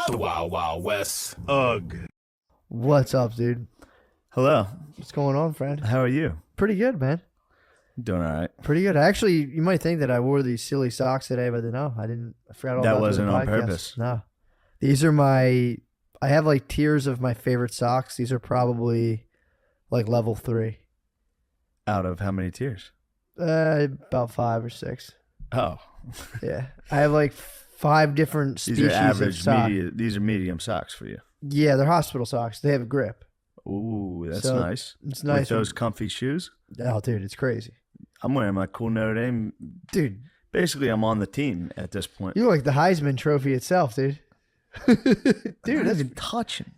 The Wild Wild West. Ugh. What's up, dude? Hello. What's going on, friend? How are you? Pretty good, man. Doing all right. Pretty good. Actually, you might think that I wore these silly socks today, but no, I didn't. I forgot all That about wasn't the on podcast. purpose. No. These are my... I have like tiers of my favorite socks. These are probably like level 3. Out of how many tiers? About 5 or 6. Oh. Yeah. I have like 5 different These species are of average, sock. these are medium socks for you. Yeah, they're hospital socks. They have a grip. Ooh, that's So, nice. It's nice. With those comfy shoes. Oh, dude, it's crazy. I'm wearing my cool Notre Dame. Dude, Basically, I'm on the team at this point. you look like the Heisman Trophy itself, dude. I'm Dude, not that's, even touching.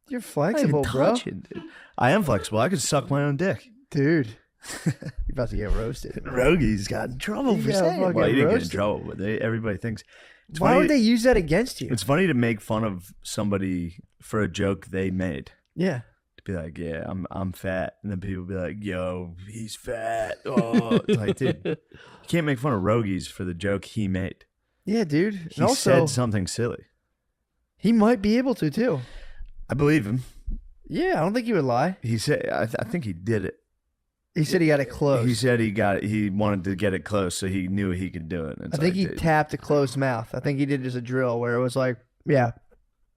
you're I'm not flexible, even bro. touching, dude. I am flexible. I could suck my own dick. Dude, you're about to get roasted. Rogies got in trouble You for got saying. fucking Well, he didn't get in roasted. trouble, but everybody thinks. It's Why funny, would they use that against you? It's funny to make fun of somebody for a joke they made. Yeah. To be like, yeah, I'm fat, and then people be like, yo, he's fat. Oh, it's like, dude, you can't make fun of Rogies for the joke he made. Yeah, dude. He And also, said something silly. he might be able to, too. I believe him. Yeah, I don't think he would lie. He said, I think he did it. He said he got it close. He said he wanted to get it close, so he knew he could do it. And I it's think like, he dude, tapped a closed mouth. I think he did just a drill where it was like, yeah,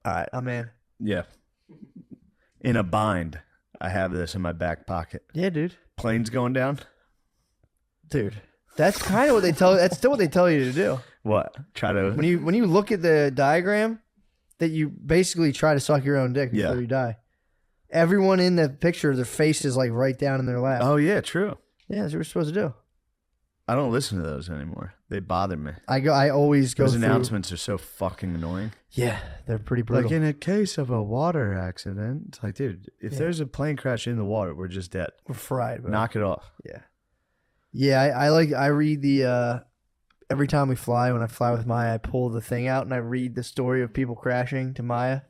all right, I'm in. yeah. In a bind, I have this in my back pocket. Yeah, dude. Planes going down. Dude. That's kind of what they tell. That's still what they tell you to do. What? Try to. When you look at the diagram, that you basically try to suck your own dick before Yeah. you die. Everyone in the picture, their face is like right down in their lap. Oh yeah, true. Yeah, that's what we're supposed to do. I don't listen to those anymore. They bother me. I always go Those through. announcements are so fucking annoying. Yeah, they're pretty brutal. Like in a case of a water accident, it's like, dude, if Yeah. there's a plane crash in the water, we're just dead. We're fried, bro. Knock it off. Yeah. Yeah, I read the every time we fly, when I fly with Maya, I pull the thing out and I read the story of people crashing to Maya.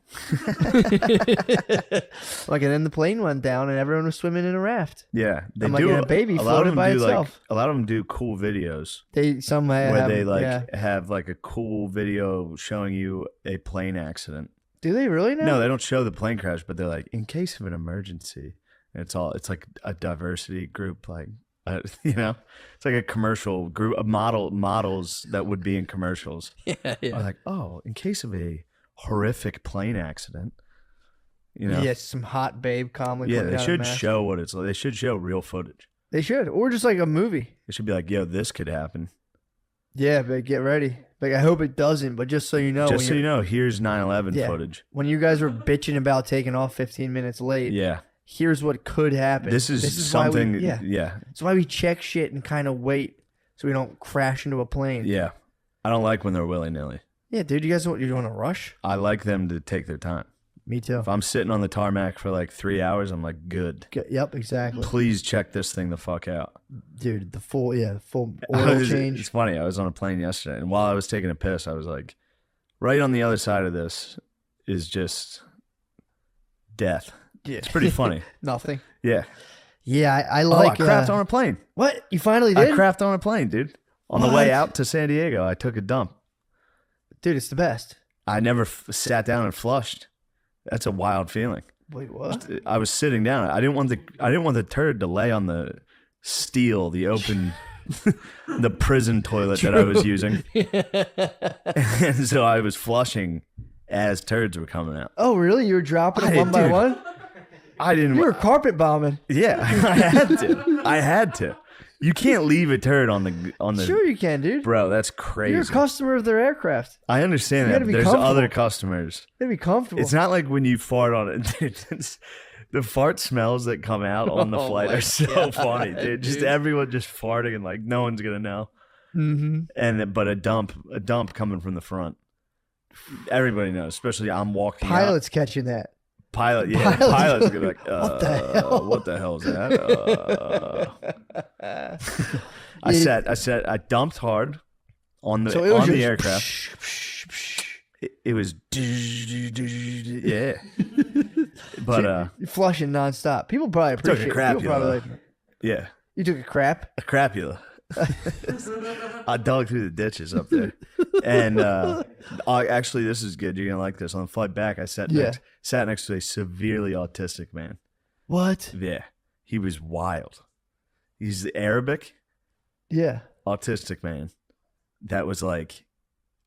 Like, and then the plane went down and everyone was swimming in a raft. Yeah, they I'm like, do. and a baby a lot of floated them by do itself. a lot of them do cool videos Some where have, they like yeah. have like a cool video showing you a plane accident. Do they really now? No, they don't show the plane crash, but they're like, in case of an emergency. And it's like a diversity group, like. It's like a commercial group of models that would be in commercials. Yeah, Are like, oh, in case of a horrific plane accident, Yeah, some hot babe calmly. yeah, putting they down a should mask. show what it's like. They should show real footage. They should, or just like a movie. It should be like, yo, this could happen. Yeah, but get ready. Like, I hope it doesn't, but just so you know, Just so you know, here's 9/11 Yeah. footage. when you guys were bitching about taking off 15 minutes late, Yeah, here's what could happen. this is Why something. we, yeah. Yeah, That's why we check shit and kind of wait so we don't crash into a plane. yeah. I don't like when they're willy nilly. Yeah, dude, you want to rush? I like them to take their time. Me too. If I'm sitting on the tarmac for like 3 hours, I'm like, good. Yep, exactly. Please check this thing the fuck out. Dude, the full oil change. It's funny. I was on a plane yesterday, and while I was taking a piss, I was like, right on the other side of this is just death. Yeah. It's pretty funny. Nothing. Yeah. Yeah, I Oh, like. I crapped on a plane. What? You finally I did? crapped on a plane, dude. On the What? way out to San Diego, I took a dump. Dude, it's the best. I never sat down and flushed. That's a wild feeling. Wait, what? I was sitting down. I didn't want the turd to lay on the steel, the open, the prison toilet that I was using. And so I was flushing as turds were coming out. Oh, really? You were dropping them one by Dude. one? I didn't. You were carpet bombing. Yeah, I had to. You can't leave a turd on the. Sure you can, dude. Bro, that's crazy. You're a customer of their aircraft. I understand You that. gotta But be there's comfortable. other customers. They'd be comfortable. It's not like when you fart on it. It's, the fart smells that come out on the Oh flight my are so God, funny, dude. Just dude. everyone just farting and like no one's gonna know. Mm-hmm. But a dump coming from the front. Everybody knows, especially I'm walking. Pilot's catching that. Pilot, yeah. Pilot's Pilot's gonna be like, what the hell? What the hell is that? I I dumped hard on the So it was on the just aircraft. It was yeah. But You're flushing nonstop. People probably took a appreciate it. People crapula. probably like, yeah, you took a crap? a crapula. I dug through the ditches up there. And actually, this is good. You're going to like this. On the flight back, I sat next to a severely autistic man. What? Yeah. He was wild. He's Arabic. Yeah. Autistic man. That was like,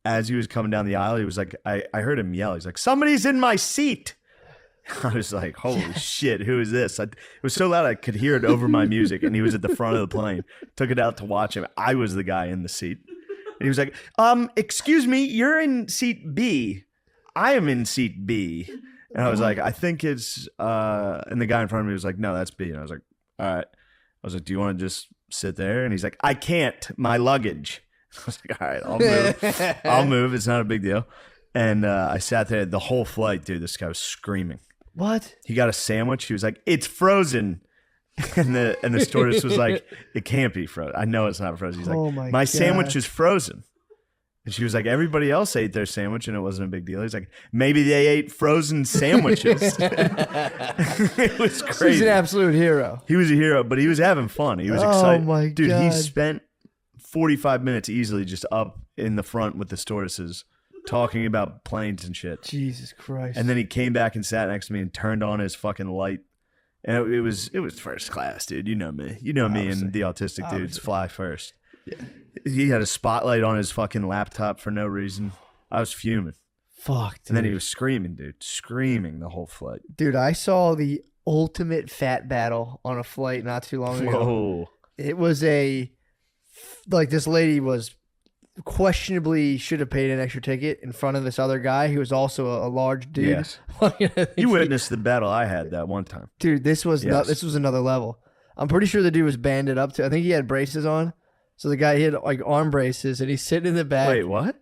as he was coming down the aisle, he was like, I heard him yell. He's like, somebody's in my seat. I was like, holy shit, who is this? It was so loud I could hear it over my music, and he was at the front of the plane. Took it out to watch him. I was the guy in the seat. And he was like, excuse me, you're in seat B. I am in seat B. And I was like, I think it's, and the guy in front of me was like, no, that's B. And I was like, all right. I was like, do you want to just sit there? And he's like, I can't, my luggage. I was like, all right, I'll move. I'll move. It's not a big deal. And I sat there the whole flight, dude. This guy was screaming. What? He got a sandwich. He was like, it's frozen. And the stewardess was like, it can't be frozen. I know it's not frozen. He's like, Oh my God. sandwich is frozen. And she was like, everybody else ate their sandwich and it wasn't a big deal. He's like, maybe they ate frozen sandwiches. It was crazy. He's an absolute hero. He was a hero, but he was having fun. He was excited. Oh my Dude, God. he spent 45 minutes easily just up in the front with the stewardesses talking about planes and shit. Jesus Christ. And then he came back and sat next to me and turned on his fucking light. And it was first class, dude. You know me. You know me and the autistic dudes fly first. Yeah. He had a spotlight on his fucking laptop for no reason. I was fuming. Fuck, dude. And then he was screaming, dude. Screaming the whole flight. Dude, I saw the ultimate fat battle on a flight not too long ago. Whoa. It was this lady was questionably should have paid an extra ticket in front of this other guy who was also a large dude. Yes. You witnessed the battle I had that one time. Dude, this was this was another level. I'm pretty sure the dude was banded up too. I think he had braces on. So the guy, he had like arm braces and he's sitting in the back. Wait, what?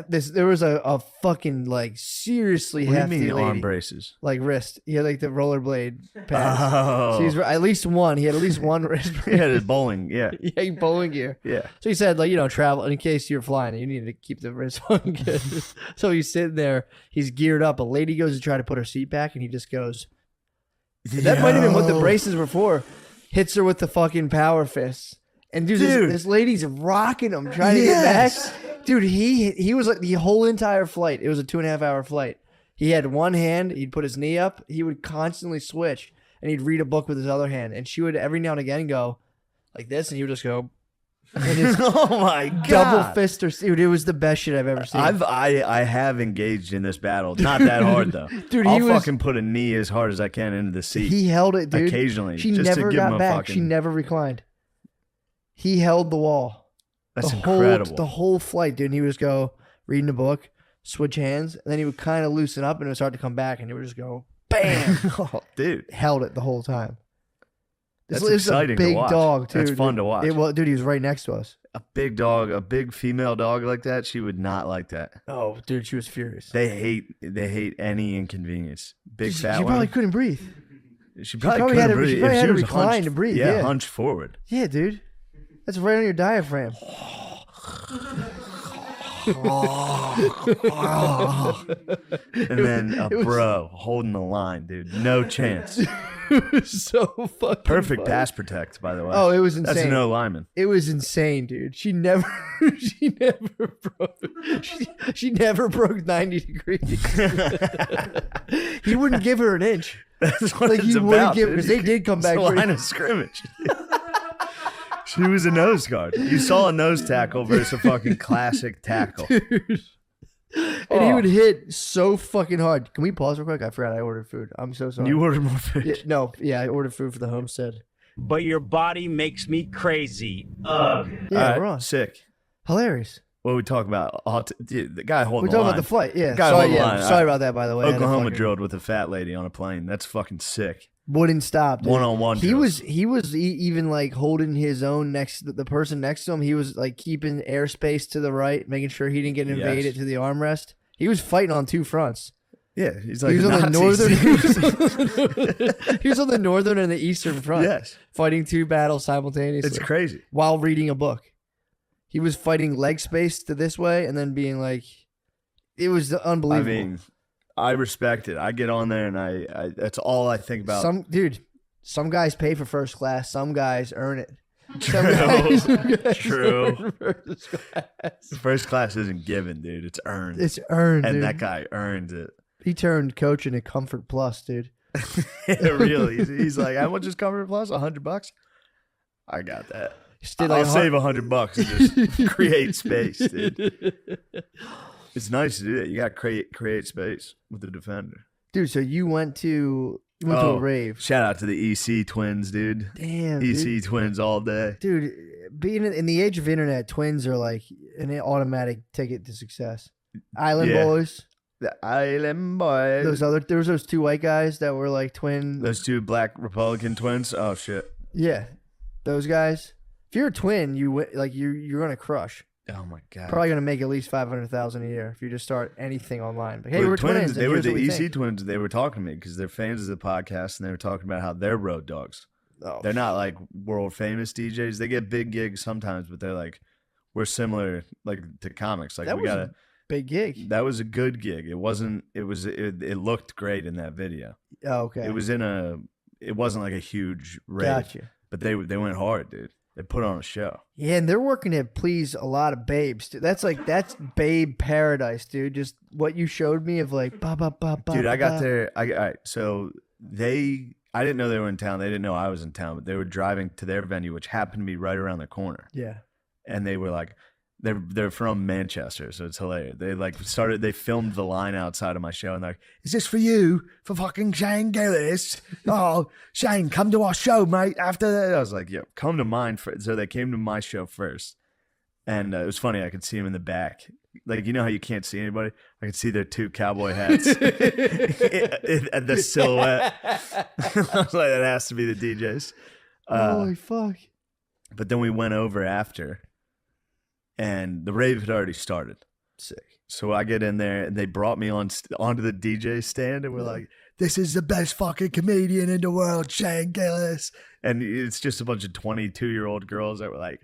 There was a fucking like seriously What do you hefty mean lady. arm braces? Like wrist. He had like the rollerblade pads. Oh. So he's at least one. He had at least one wrist brace. He had his bowling, yeah. Yeah, bowling gear. Yeah. So he said, like, travel in case you're flying, you need to keep the wrist on good. So he's sitting there, he's geared up. A lady goes to try to put her seat back, and he just goes. That might have been what the braces were for. Hits her with the fucking power fists. And dude, this lady's rocking him, trying to get back. Dude, he was like the whole entire flight. It was a 2.5 hour flight. He had one hand, he'd put his knee up, he would constantly switch, and he'd read a book with his other hand. And she would every now and again go like this, and he would just go. And just oh my God. Double fist or dude, it was the best shit I've ever seen. I have engaged in this battle. Not that hard though. Dude, I'll fucking put a knee as hard as I can into the seat. He held it, dude. Occasionally. She just never to give him got a back. fucking... She never reclined. He held the wall. That's incredible. The whole flight, dude. And he would just go reading a book, switch hands, and then he would kind of loosen up and it would start to come back, and he would just go bam. Oh, dude. Held it the whole time. That's This is a exciting big to watch. dog, too. That's fun dude. to watch. Dude, he was right next to us. A big dog, a big female dog like that, she would not like that. Oh, dude, she was furious. They hate any inconvenience. Big She fat probably one. couldn't breathe. She probably probably couldn't had to- breathe. she probably If had to was recline hunched- to breathe, Yeah, yeah. hunched forward. Yeah, dude. That's right on your diaphragm. And then a bro holding the line, dude. No chance. It was so fucking Perfect funny. pass protect, by the way. Oh, it was insane. That's a no lineman. It was insane, dude. She never broke 90 degrees. He wouldn't give her an inch. That's what Like, it's he about. wouldn't give, dude. because they did come It's back. a line of scrimmage. She was a nose guard. You saw a nose tackle versus a fucking classic tackle. And he would hit so fucking hard. Can we pause real quick? I forgot I ordered food. I'm so sorry. You ordered more food. I ordered food for the homestead. But your body makes me crazy. Yeah, All right, we're on. sick. Dude, What are we talking about? Dude, the guy holding we're the talking line. about the flight. Yeah. Guy Sorry, holding the line. sorry about that, by the way. I had to Oklahoma fucking- drilled with a fat lady on a plane. That's fucking sick. Wouldn't stop. Dude. One-on-one He drills. was even like holding his own next the person next to him. He was like keeping airspace to the right, making sure he didn't get invaded Yes. to the armrest. He was fighting on two fronts. Yeah, he's like He was on the Nazis. northern. He was on the northern and the eastern front. Yes. Fighting two battles simultaneously. It's crazy. While reading a book. He was fighting leg space to this way and then being like, it was unbelievable. I mean, I respect it. I get on there and I that's all I think about. Some guys pay for first class. Some guys earn it. True. First class. First class isn't given, dude. It's earned. It's earned, and dude. that guy earned it. He turned coach into Comfort Plus, dude. Really? He's like, how much is Comfort Plus? $100? I got that. I'll save $100 and just create space, dude. It's nice to do that. You got to create space with the Defender. Dude, so you went to a rave. Shout out to the EC twins, dude. Damn, EC dude. twins all day. Dude, being in the age of internet, twins are like an automatic ticket to success. Island Boys. The Island Boys. There was those two white guys that were like twin. Those two black Republican twins. Oh shit. Yeah, those guys. If you're a twin, you're gonna crush. Oh my god. Probably gonna make at least $500,000 a year if you just start anything online. But hey, Well, we're twins. They were here's the what we EC think. twins. They were talking to me because they're fans of the podcast, and they were talking about how they're road dogs. Oh, They're not like world famous DJs. They get big gigs sometimes, but they're like, we're similar like to comics. Like that we was got a big gig. That was a good gig. It wasn't. It looked great in that video. Oh, okay. It wasn't like a huge rave. Gotcha. But they went hard, dude. They put on a show. Yeah, and they're working to please a lot of babes. Dude. That's babe paradise, dude. Just what you showed me of like ba ba ba ba. Dude, I got there. All right, so I didn't know they were in town. They didn't know I was in town, but they were driving to their venue, which happened to be right around the corner. Yeah. And they were like, they're from Manchester, so it's hilarious. They filmed the line outside of my show, and they're like, "Is this for you, for fucking Shane Gillis? Oh, Shane, come to our show, mate." After that, I was like, "Yeah, come to mine first." So they came to my show first, and it was funny. I could see them in the back, like you know how you can't see anybody. I could see their two cowboy hats and the silhouette. I was like, that has to be the DJs. Holy fuck! But then we went over after. And the rave had already started. Sick. So I get in there, and they brought me onto the DJ stand, and we're like, "This is the best fucking comedian in the world, Shane Gillis." And it's just a bunch of 22-year-old girls that were like,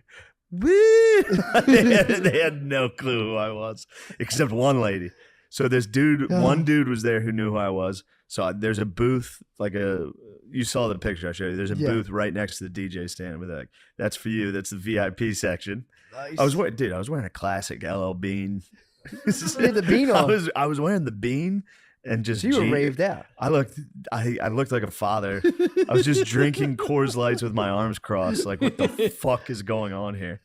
"Woo!" they had no clue who I was, except one lady. So this dude, one dude was there who knew who I was. So there's a booth, you saw the picture I showed you. There's a booth right next to the DJ stand with like, "That's for you. That's the VIP section." Nice. I was wearing a classic LL Bean. You had the bean on. I was wearing the bean and just. So you were raved out. I looked like a father. I was just drinking Coors Lights with my arms crossed. Like, what the fuck is going on here?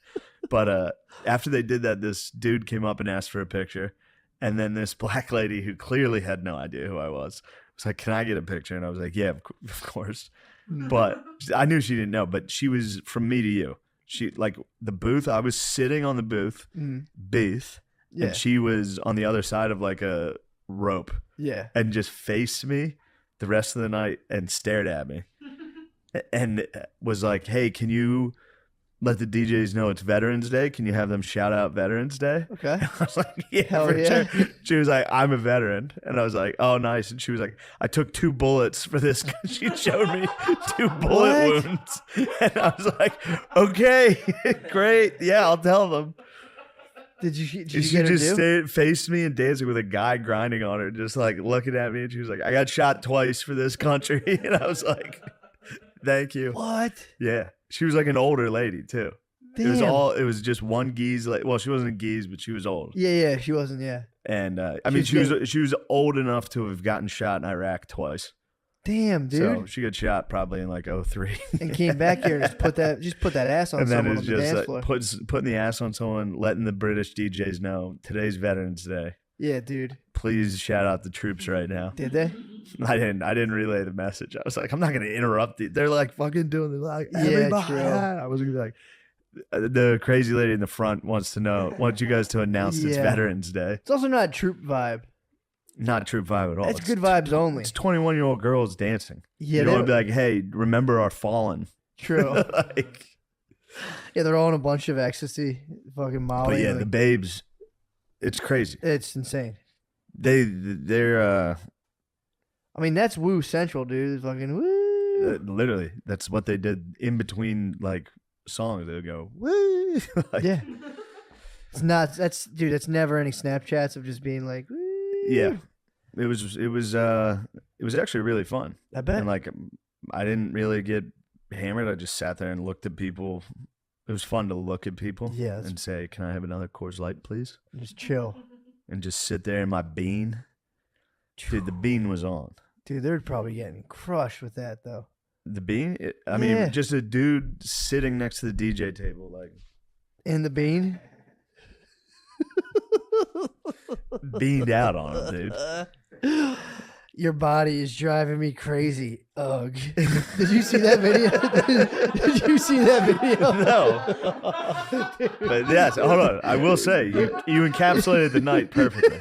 But after they did that, this dude came up and asked for a picture, and then this black lady who clearly had no idea who I was like, "Can I get a picture?" And I was like, "Yeah, of course." But I knew she didn't know. But she was from me to you. She like the booth. I was sitting on the booth, and she was on the other side of like a rope, and just faced me the rest of the night and stared at me, and was like, "Hey, can you let the DJs know it's Veterans Day? Can you have them shout out Veterans Day?" Okay. I was like, "Yeah, Hell for yeah." sure." She was like, "I'm a veteran," and I was like, "Oh, nice." And she was like, "I took 2 bullets for this." She showed me 2 bullet wounds, and I was like, "Okay, great, yeah, I'll tell them." Did you She get her just faced me and dancing with a guy grinding on her, just like looking at me, and she was like, "I got shot twice for this country," and I was like, "Thank you." What? Yeah. She was like an older lady too. Damn. It was just one geese. Well, she wasn't a geese, but she was old. Yeah, she wasn't. Yeah. And she was old enough to have gotten shot in Iraq twice. Damn, dude. So she got shot probably in like 2003. And came back here and just put that ass on and then someone it on was the dance just floor. putting the ass on someone, letting the British DJs know today's Veterans Day. Yeah, dude. Please shout out the troops right now. Did they? I didn't relay the message. I was like, I'm not gonna interrupt it. They're like fucking doing it. Like, Yeah, everybody. true. I was gonna be like, the crazy lady in the front wants you guys to announce it's Yeah. Veterans Day. It's also not troop vibe. Not troop vibe at all. It's good vibes only. It's 21-year-old girls dancing. Yeah, You don't want to be like, "Hey, remember our fallen." True. Like, Yeah, they're all in a bunch of ecstasy, fucking Molly. but yeah, like, the babes, it's crazy. it's insane. They're I mean, that's Woo Central, dude. It's fucking woo. literally, that's what they did in between like songs. They would go, "Woo." Like, Yeah. It's not. That's never any Snapchats of just being like. Woo. yeah. It was actually really fun. I bet. And like, I didn't really get hammered, I just sat there and looked at people. It was fun to look at people and say, "Can I have another Coors Light, please?" Just chill. And just sit there in my bean. Dude, the bean was on. Dude, they're probably getting crushed with that, though. The bean? I mean, just a dude sitting next to the DJ table, like. In the bean? Beaned out on him, dude. Your body is driving me crazy. Ugh. Did you see that video? Did you see that video? No. But yes, hold on. I will say, you encapsulated the night perfectly.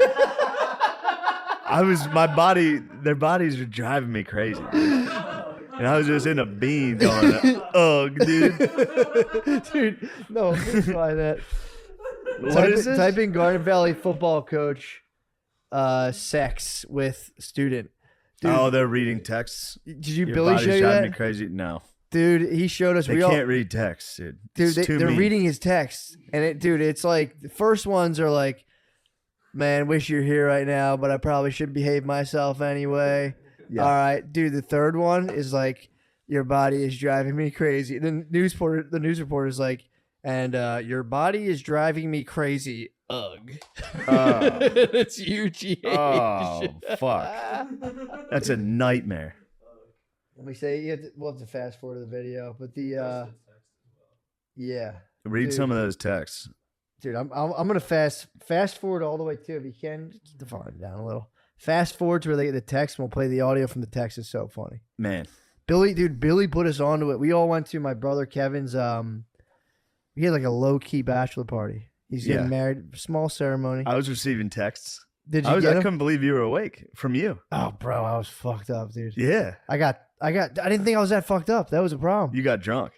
Their bodies were driving me crazy, dude. And I was just in a bean going, ugh, dude. Dude, no, please try that. What is this? Type in Garden Valley football coach sex with student. Dude, oh, they're reading texts? Did you Your Billy body's show you driving that? me crazy? No. Dude, he showed us. They can't read text, dude. Dude, they're mean. reading his texts. And it's like, the first ones are like, man, wish you're here right now, but I probably should behave myself anyway. Yeah. All right, dude. The third one is like, your body is driving me crazy. The news reporter is like, and your body is driving me crazy. Ugh. It's UGH. Oh, fuck. That's a nightmare. Let me say, we'll have to fast forward to the video, but yeah. Read some of those texts. Dude, I'm gonna fast forward all the way to, if you can, keep the volume down a little. Fast forward to where they get the text, and we'll play the audio from the text. It's so funny. Man. Billy put us onto it. We all went to my brother Kevin's, we had like a low-key bachelor party. He's getting married, small ceremony. I was receiving texts. Did you get I them? couldn't believe you were awake from you. Oh, bro, I was fucked up, dude. Yeah. I didn't think I was that fucked up. That was a problem. You got drunk.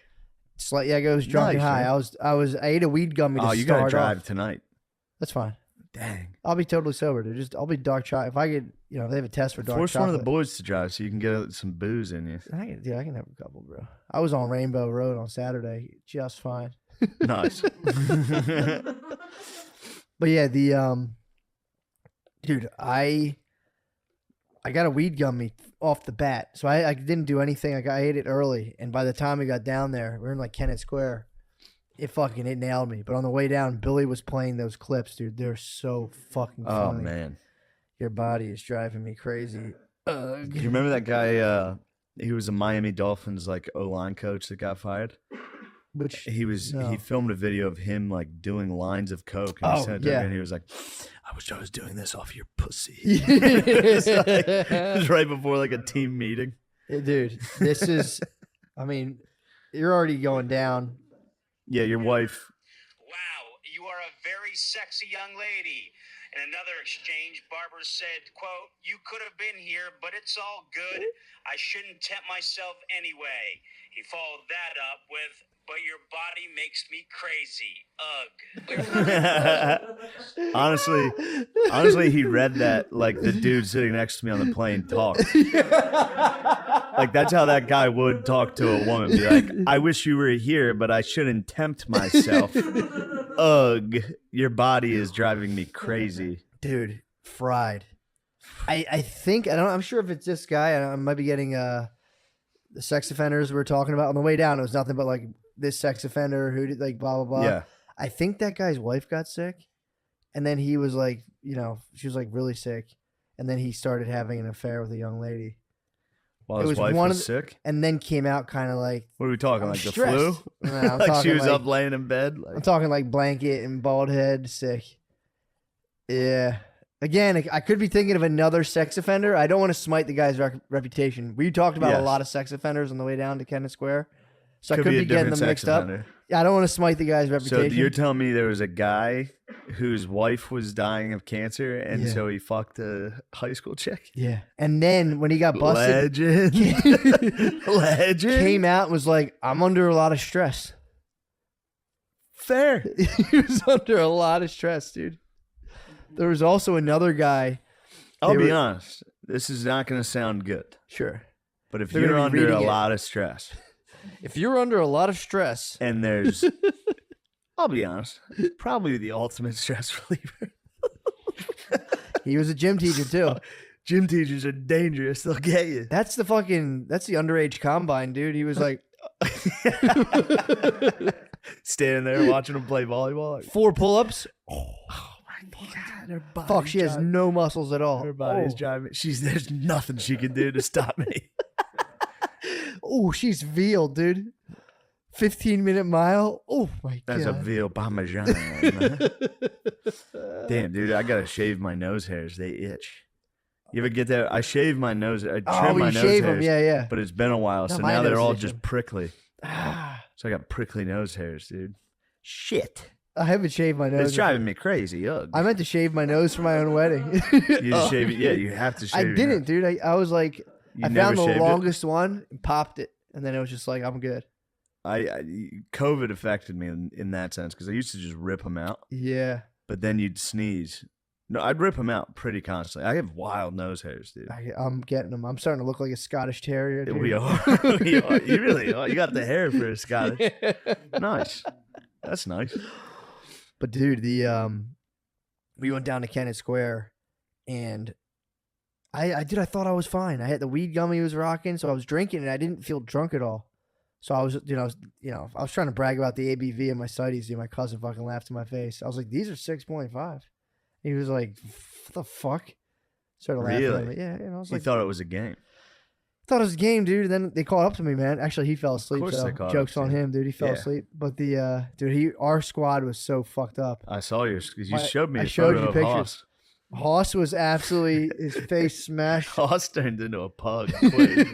I was drunk and high. Man. I ate a weed gummy to start off. You got to drive tonight. That's fine. Dang. I'll be totally sober, dude. I'll be dark chocolate. If I get, if they have a test for dark Force chocolate. one of the boys to drive so you can get some booze in you. I can have a couple, bro. I was on Rainbow Road on Saturday, just fine. Nice. But yeah, dude, I got a weed gummy off the bat, so I didn't do anything. I ate it early, and by the time we got down there, we were in like Kennett Square. It nailed me. But on the way down, Billy was playing those clips, dude. They're so fucking funny. Oh man, your body is driving me crazy. Do you remember that guy? He was a Miami Dolphins like O-line coach that got fired. Which he filmed a video of him like doing lines of coke, and he sent it to me, and he was like, "I wish I was doing this off your pussy." It was right before like a team meeting. Dude, this is, I mean, you're already going down. Yeah, your wife. Wow, you are a very sexy young lady. In another exchange, Barbara said, quote, "You could have been here, but it's all good. I shouldn't tempt myself anyway." He followed that up with, "But your body makes me crazy. Ugh." honestly, he read that like the dude sitting next to me on the plane talked. Like that's how that guy would talk to a woman. Be like, "I wish you were here, but I shouldn't tempt myself. Ugh, your body is driving me crazy." Dude, fried. I think, I'm sure if it's this guy, I might be getting the sex offenders we were talking about on the way down. It was nothing but like this sex offender who did like blah, blah, blah. Yeah. I think that guy's wife got sick. And then he was like, she was like really sick. And then he started having an affair with a young lady. While his wife was sick? And then came out kind of like. What are we talking? Like stressed. The flu? No, like she was up laying in bed? Like... I'm talking like blanket and bald head, sick. Yeah. Again, I could be thinking of another sex offender. I don't want to smite the guy's reputation. We talked about a lot of sex offenders on the way down to Kennett Square. So I could be getting them mixed up. Yeah, I don't want to smite the guy's reputation. So you're telling me there was a guy whose wife was dying of cancer, and so he fucked a high school chick? Yeah. And then when he got busted, Legend. Came out and was like, "I'm under a lot of stress." Fair. He was under a lot of stress, dude. There was also another guy. I'll be honest. This is not going to sound good. Sure. But if you're under a lot of stress. If you're under a lot of stress. And there's, I'll be honest, probably the ultimate stress reliever. He was a gym teacher too. Gym teachers are dangerous. They'll get you. That's the underage combine, dude. He was like, Standing there watching him play volleyball. Like, 4 pull-ups. oh my God, her body. Fuck, she has no muscles at all. Her body's Oh. driving. There's nothing she can do to stop me. Oh, she's veal, dude. 15-minute mile. Oh my That's a God. veal parmesan. Damn, dude, I gotta shave my nose hairs. They itch. You ever get that? I shave my nose. I trim Oh, my you nose shave hairs. them. Yeah. But it's been a while, No, so my now they're nose all is just itching. prickly. Ah, So I got prickly nose hairs, dude. Shit. I haven't shaved my nose. It's driving me crazy. Ugh. I meant to shave my nose for my own wedding. You just shave it. Yeah, you have to shave I your didn't, nose. dude. I was like, You I never found the shaved it? longest one and popped it. And then it was just like, I'm good. COVID affected me in that sense because I used to just rip them out, Yeah. but then you'd sneeze. No, I'd rip them out pretty constantly. I have wild nose hairs, dude. I'm getting them. I'm starting to look like a Scottish Terrier, dude. We are. We are. You really are. You got the hair for a Scottish. Nice. That's nice. But dude, we went down to Kennett Square, and I thought I was fine. I had the weed gum he was rocking, so I was drinking, and I didn't feel drunk at all. So I was, I was trying to brag about the ABV and my cities. My cousin fucking laughed in my face. I was like, these are 6.5. He was like, what the fuck? Started laughing at me. Really? Yeah, and I was You like, thought it was a game. thought it was a game, dude. And then they caught up to me, man. Actually, he fell asleep. course So they caught jokes up on to you. him, dude. He fell Yeah. asleep. But our squad was so fucked up. I saw you. You I- showed me I a showed photo you of pictures. Hoss. Hoss was absolutely his face smashed. Hoss turned into a pug. quick.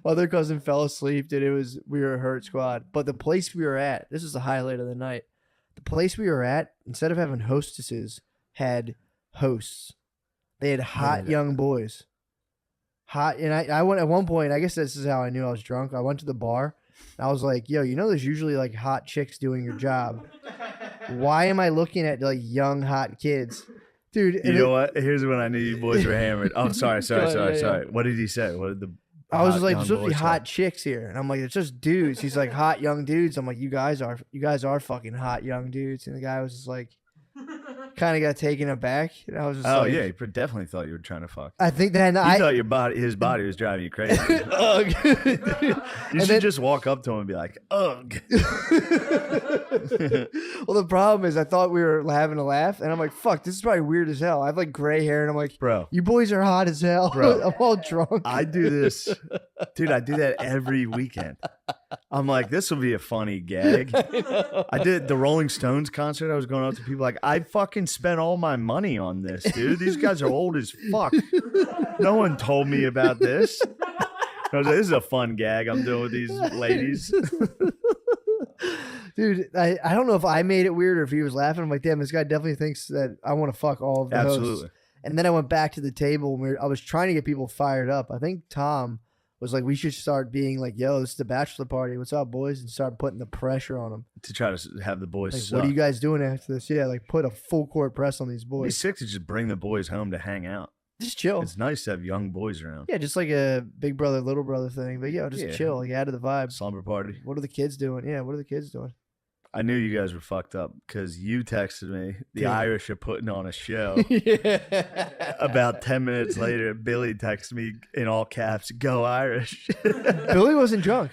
My other cousin fell asleep, dude. We were a hurt squad. But the place we were at, this is the highlight of the night. The place we were at, instead of having hostesses, had hosts. They had hot young boys. Hot, and I went at one point. I guess this is how I knew I was drunk. I went to the bar. And I was like, "Yo, there's usually like hot chicks doing your job. Why am I looking at like young hot kids, dude?" You know what? Here's when I knew you boys were hammered. Oh, sorry. Yeah. What did he say? What did the? I was like, young "There's supposed to be boys say? hot chicks here," and I'm like, "It's just dudes." He's like, "Hot young dudes." I'm like, "You guys are fucking hot young dudes," and the guy was just like, kind of got taken aback, and I was just Oh like, yeah, he definitely thought you were trying to fuck. I think that He thought his body was driving you crazy. Ugh. You should just walk up to him and be like, "Ugh." Well, the problem is I thought we were having a laugh, and I'm like, fuck, this is probably weird as hell. I have like gray hair, and I'm like, Bro, you boys are hot as hell. Bro. I'm all drunk. I do this. Dude, I do that every weekend. I'm like, this will be a funny gag. I did the Rolling Stones concert. I was going up to people like, I fucking spent all my money on this, dude. These guys are old as fuck. No one told me about this. I was like, this is a fun gag I'm doing with these ladies. Dude, I don't know if I made it weird or if he was laughing. I'm like, damn, this guy definitely thinks that I want to fuck all of the hosts. Absolutely. And then I went back to the table and I was trying to get people fired up. I think Tom was like, we should start being like, yo, this is the bachelor party. What's up, boys? And start putting the pressure on them. To try to have the boys Like, suck. what are you guys doing after this? Yeah, like put a full court press on these It'd be boys. sick to just bring the boys home to hang out. Just chill. It's nice to have young boys around. Yeah, just like a big brother, little brother thing. But yeah, just Yeah. chill, like add to the vibe. Slumber party. What are the kids doing? Yeah, what are the kids doing? I knew you guys were fucked up because you texted me. The Dude. Irish are putting on a show. Yeah. About 10 minutes later, Billy texted me in all caps, "Go Irish." Billy wasn't drunk.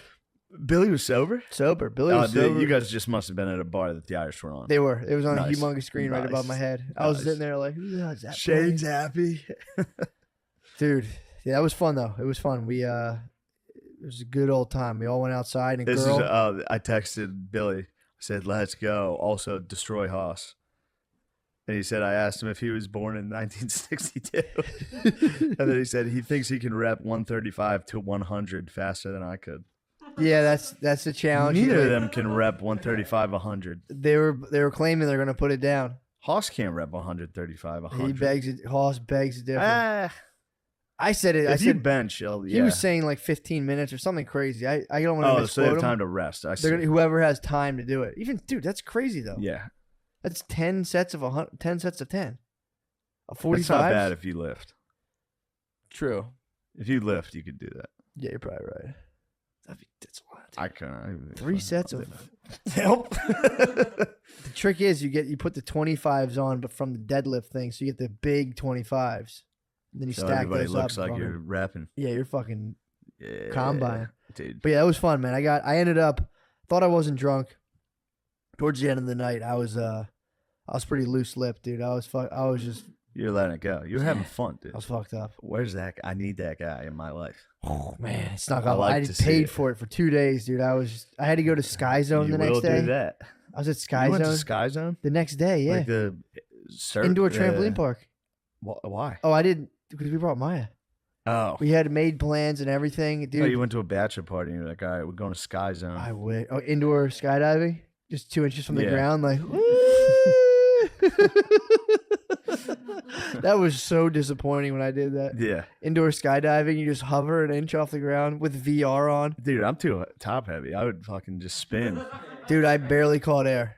Billy was sober? Sober. Billy was sober. You guys just must have been at a bar that the Irish were on. They were. It was on Nice. a humongous screen right above my Nice. head. I was Nice. sitting there like, who the hell is that? Shane's playing? happy. Dude, yeah, that was fun though. It was fun. It was a good old time. We all went outside and This girl. is. I texted Billy. I said, "Let's go." Also, destroy Haas. And he said, I asked him if he was born in 1962. And then he said he thinks he can rep 135 to 100 faster than I could. Yeah, that's the challenge. Neither of them can rep 135 100. They were claiming they're gonna put it down. Haas can't rep 135 100. He begs it. Hoss begs it different. Ah, I said it. I if you said bench, he yeah. was saying like 15 minutes or something crazy. I don't want to Oh, so they have misquote him. time to rest. I see. They're gonna, whoever has time to do it. Even dude, that's crazy though. Yeah. That's 10 sets of 100, 10 sets of 10. A 45. It's not bad if you lift. True. If you lift, you could do that. Yeah, you're probably right. That's a lot. I couldn't. 3 sets of. Help. The trick is you put the 25s on, but from the deadlift thing, so you get the big 25s. And then you So stack everybody those looks up. like fucking- you're rapping. Yeah, you're fucking combine. Dude. But yeah, that was fun, man. I ended up, thought I wasn't drunk. Towards the end of the night, I was pretty loose lipped, dude. I was just, You're letting it go. You're having fun, dude. I was fucked up. Where's that? I need that guy in my life. Oh man, it's not I gonna. like I to see paid it. for it for 2 days, dude. I had to go to Sky Zone You the next will day. do that. I was at Sky You went Zone to Sky Zone? the next day. Yeah, Like the indoor trampoline park. Why? Oh, I didn't because we brought Maya. Oh. We had made plans and everything, dude. Oh, you went to a bachelor party and you're like, all right, we're going to Sky Zone. I would. Oh, indoor skydiving, just 2 inches from the Yeah. ground, like. That was so disappointing when I did that. Yeah. Indoor skydiving, you just hover an inch off the ground with VR on. Dude, I'm too top heavy. I would fucking just spin. Dude, I barely caught air.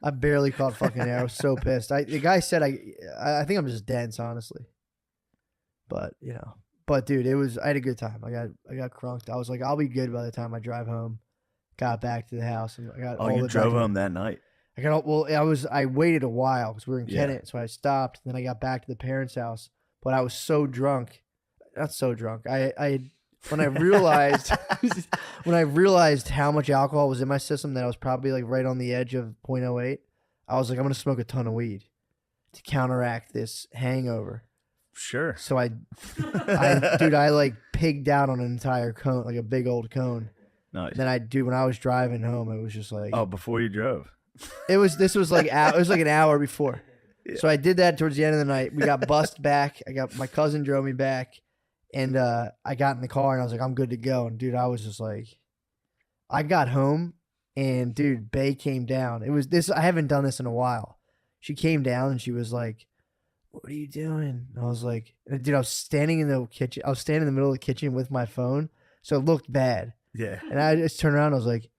I barely caught fucking air. I was so pissed. The guy said I think I'm just dense, honestly. But dude, I had a good time. I got crunked. I was like, I'll be good by the time I drive home. Got back to the house and I got. Oh, all you the drove back- home that night? I waited a while because we were in Yeah. Kennett, so I stopped. Then I got back to the parents' house, but I was so drunk, not so drunk. When I realized how much alcohol was in my system, that I was probably like right on the edge of 0.08. I was like, I'm gonna smoke a ton of weed to counteract this hangover. Sure. So I like pigged out on an entire cone, like a big old cone. Nice. Then when I was driving home, it was just like, Oh, before you drove? it was like an hour before. Yeah. So I did that towards the end of the night. We got bussed back. My cousin drove me back, and I got in the car and I was like, I'm good to go. And dude, I was just like, I got home and dude, Bae came down. It was this. I haven't done this in a while. She came down and she was like, "What are you doing?" And I was like, dude, I was standing in the kitchen. I was standing in the middle of the kitchen with my phone, so it looked bad. Yeah. And I just turned around. I was like,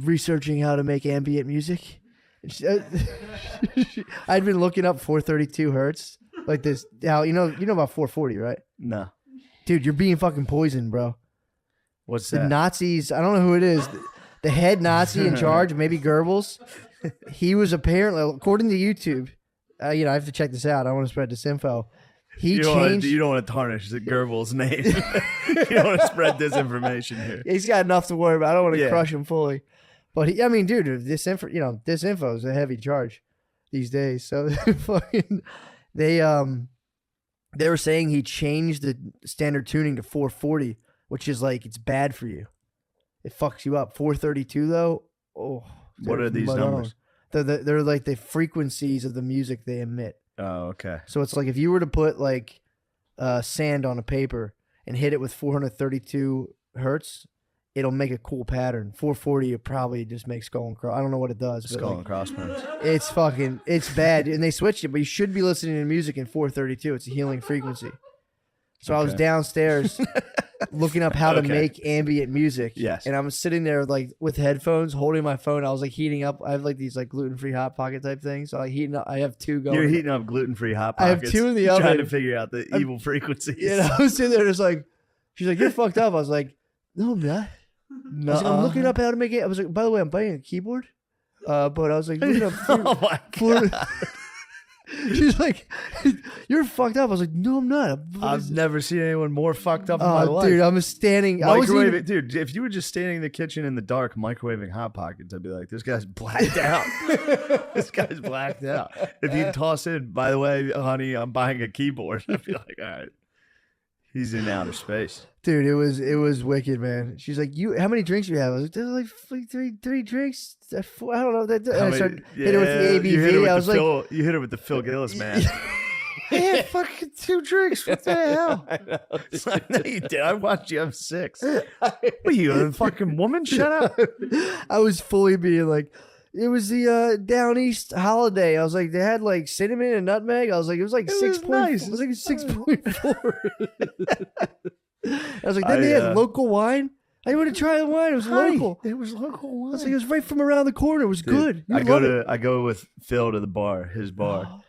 researching how to make ambient music. I'd been looking up 432 hertz, like this. How you know about 440, right? No. Dude, you're being fucking poisoned, bro. What's The that? Nazis. I don't know who it is. The head Nazi in charge, maybe Goebbels. He was apparently, according to YouTube. I have to check this out. I don't want to spread disinfo. You don't want to tarnish the Goebbels' name. You don't want to spread disinformation here. He's got enough to worry about. I don't want to Yeah. crush him fully. But dude, this info is a heavy charge these days. So fucking, they were saying he changed the standard tuning to 440, which is like it's bad for you. It fucks you up. 432 though. Oh, What are these numbers? They're like the frequencies of the music they emit. Oh, okay. So it's like if you were to put like sand on a paper and hit it with 432 hertz, it'll make a cool pattern. 440, it probably just makes skull and cross. I don't know what it does. But Skull like, and crossbones. it's bad. And they switched it, but you should be listening to music in 432. It's a healing frequency. So I was Okay. downstairs looking up how to Okay. make ambient music. Yes. And I'm sitting there like with headphones, holding my phone. I was like heating up. I have like these like gluten-free hot pocket type things. So I heating up. I have two going. You're heating up gluten-free hot I have pockets. two in the trying oven. to figure out the evil frequencies. You know, I was sitting there just like, she's like, "You're fucked up." I was like, "No, I'm not." I was like, I'm looking up how to make it. I was like, by the way, I'm buying a keyboard. But I was like, looking up. Oh my god! She's like, "You're fucked up." I was like, "No, I'm not." I've never seen anyone more fucked up in my Oh, life. dude, I'm standing. I was Microwave even, it, dude. If you were just standing in the kitchen in the dark, microwaving hot pockets, I'd be like, "This guy's blacked out. This guy's blacked out." If you toss in, by the way, honey, I'm buying a keyboard, I'd be like, "All right, he's in outer space." dude, it was wicked, man. She's like, "How many drinks you have?" I was like, "There's like three drinks. Four, I don't know." And I started hit her with the ABV. You hit her with I was like, you hit her with the Phil Gillis, man. I had fucking 2 drinks. What the hell? It's like, no, you did. I watched you have 6. What are you, a fucking woman? Shut up. I was fully being like, it was the down east holiday. I was like, they had like cinnamon and nutmeg. I was like, it was like It 6 was point. nice. It was like 6.4. I was like, then they I, had local wine. I want to try the wine. It was local. It was local I wine. was like, it was right from around the corner. It was good. I You'd love it. I go with Phil to the bar, his bar.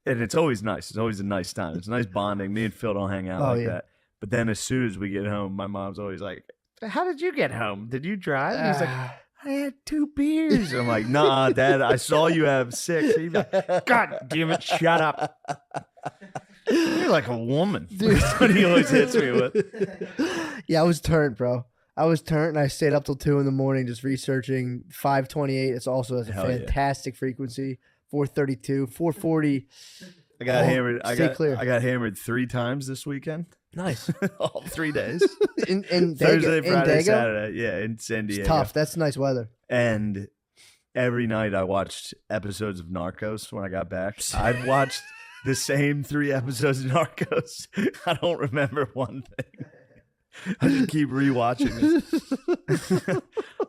And it's always nice. It's always a nice time. It's nice bonding. Me and Phil don't hang out like yeah. that. But then as soon as we get home, my mom's always like, "How did you get home? Did you drive?" And he's like, "I had 2 beers." I'm like, "Nah, Dad, I saw you have 6." He'd be like, "God damn it, shut up." You're like a woman. Dude. That's what he always hits me with. Yeah, I was turned, bro. I was turned, and I stayed up till 2 a.m. just researching 528. It's also has a fantastic frequency. 432, 440. I got hammered. I clear. got hammered 3 times this weekend. Nice. All 3 days. in Thursday, Friday, in Saturday. Yeah, in San Diego. It's tough. That's nice weather. And every night I watched episodes of Narcos when I got back. I've watched the same 3 episodes of Narcos. I don't remember one thing. I just keep rewatching this.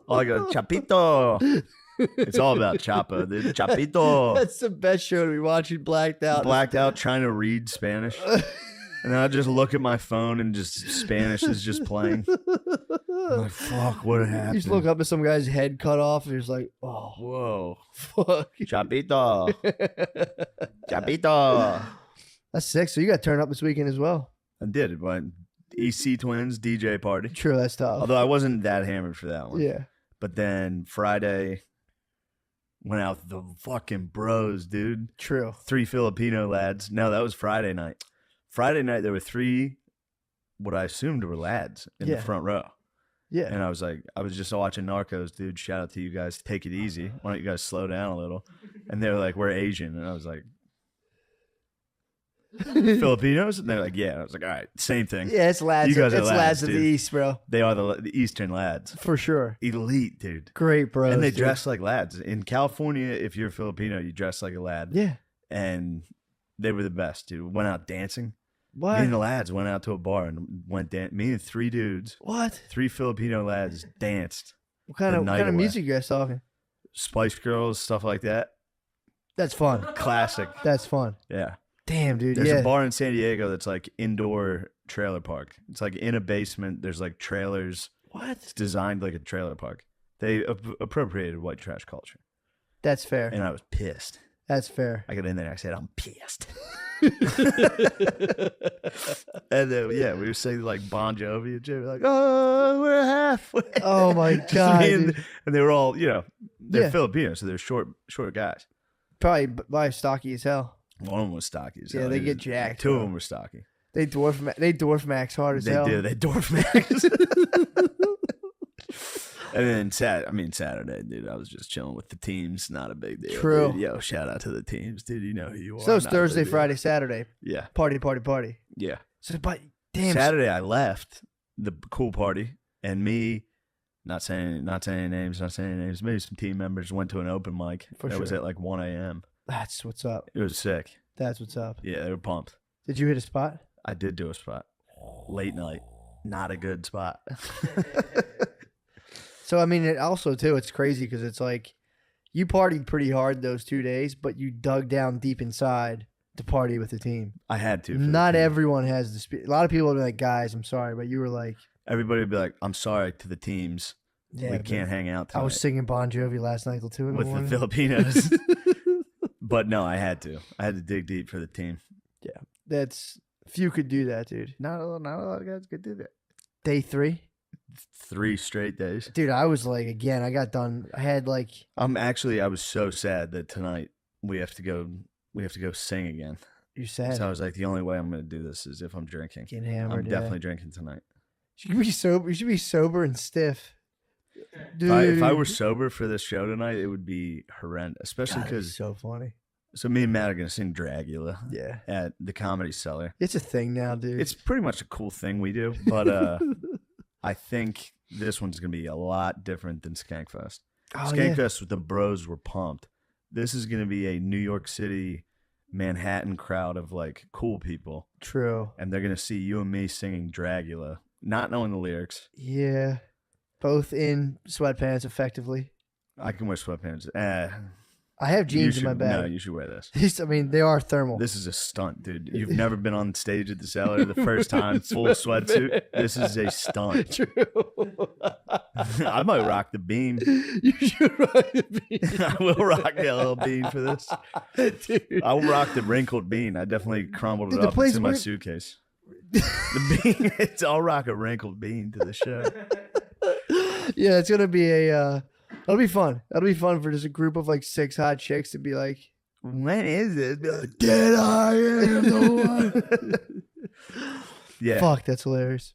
All I go, Chapito. It's all about Chapo, dude. Chapito. That's the best show to be watching. Blacked out. Blacked out trying to read Spanish. And then I just look at my phone and just Spanish is just playing. I'm like, fuck, what happened? You just look up at some guy's head cut off and you're just like, oh. Whoa. Fuck. Chapito. Chapito. That's sick. So you got turned up this weekend as well. I did, but EC Twins DJ party. True, that's tough. Although I wasn't that hammered for that one. Yeah. But then Friday went out with the fucking bros, dude. True. 3 Filipino lads. No, that was Friday night. Friday night there were 3 what I assumed were lads in the front row. Yeah. And I was like, I was just watching Narcos, dude. Shout out to you guys. Take it easy. Why don't you guys slow down a little? And they were like, we're Asian. And I was like, Filipinos? And they're like, yeah. And I was like, all right, same thing. Yeah, it's lads. You guys are it's lads of the East, bro. They are the Eastern lads. For sure. Elite, dude. Great, bro. And they dress like lads. In California, if you're Filipino, you dress like a lad. Yeah. And they were the best, dude. Went out dancing. What? Me and the lads went out to a bar and went me and 3 dudes. What? 3 Filipino lads danced. What kind of music you guys talking? Spice Girls, stuff like that. That's fun. Classic. That's fun. Yeah. Damn, dude. There's a bar in San Diego that's like indoor trailer park. It's like in a basement. There's like trailers. What? It's designed like a trailer park. They appropriated white trash culture. That's fair. And I was pissed. That's fair. I got in there and I said, I'm pissed. And then, yeah, we were singing like Bon Jovi and shit. We're like, oh, we're halfway. Oh my God. And they were all, they're Filipino, so they're short guys. Probably stocky as hell. One of them was stocky as hell. Yeah, they get jacked. 2 of them were stocky. They dwarf Max hard as hell. They do. They dwarf Max. And then Saturday, dude, I was just chilling with the teams. Not a big deal. True. Dude. Yo, shout out to the teams, dude. You know who you are. So it's Thursday, Friday, Saturday. Yeah. Party. Yeah. So, but damn. Saturday, I left the cool party, and me, not saying names, maybe some team members went to an open mic. That was at like 1 a.m. That's what's up. It was sick. That's what's up. Yeah, they were pumped. Did you hit a spot? I did do a spot. Late night. Not a good spot. So, I mean, it also, too, it's crazy because it's like you partied pretty hard those 2 days, but you dug down deep inside to party with the team. I had to. Not everyone has the spirit. A lot of people would be like, guys, I'm sorry, but you were like. Everybody would be like, I'm sorry to the teams. Yeah, we can't hang out tonight. I was singing Bon Jovi last night till 2 in the morning. With the Filipinos. But no, I had to. I had to dig deep for the team. Yeah. Few could do that, dude. Not a lot of guys could do that. Day 3? 3 straight days. Dude, I was like, again, I got done. I had like. I was so sad that tonight we have to go sing again. You're sad. So I was like, the only way I'm going to do this is if I'm drinking. Getting hammered. I'm definitely drinking tonight. You should be sober. You should be sober and stiff. Dude. If I were sober for this show tonight, it would be horrendous. Especially because so funny. So me and Matt are gonna sing Dragula. Yeah. At the Comedy Cellar. It's a thing now, dude. It's pretty much a cool thing we do, but I think this one's gonna be a lot different than Skankfest. Skankfest with the bros were pumped. This is gonna be a New York City, Manhattan crowd of like cool people. True. And they're gonna see you and me singing Dragula, not knowing the lyrics. Yeah. Both in sweatpants, effectively. I can wear sweatpants. I have jeans in my bag. No, you should wear this. I mean, they are thermal. This is a stunt, dude. You've never been on stage at the Cellar the first time, full sweatsuit. This is a stunt. True. I might rock the beam. You should rock the beam. I will rock a little bean for this. Dude. I'll rock the wrinkled bean. I definitely crumbled it up. It's in my suitcase. The bean. I'll rock a wrinkled bean to the show. Yeah, it's gonna be that'll be fun. That'll be fun for just a group of like 6 hot chicks to be like, when is it? Be like, Did I am the one? Yeah. Fuck, that's hilarious.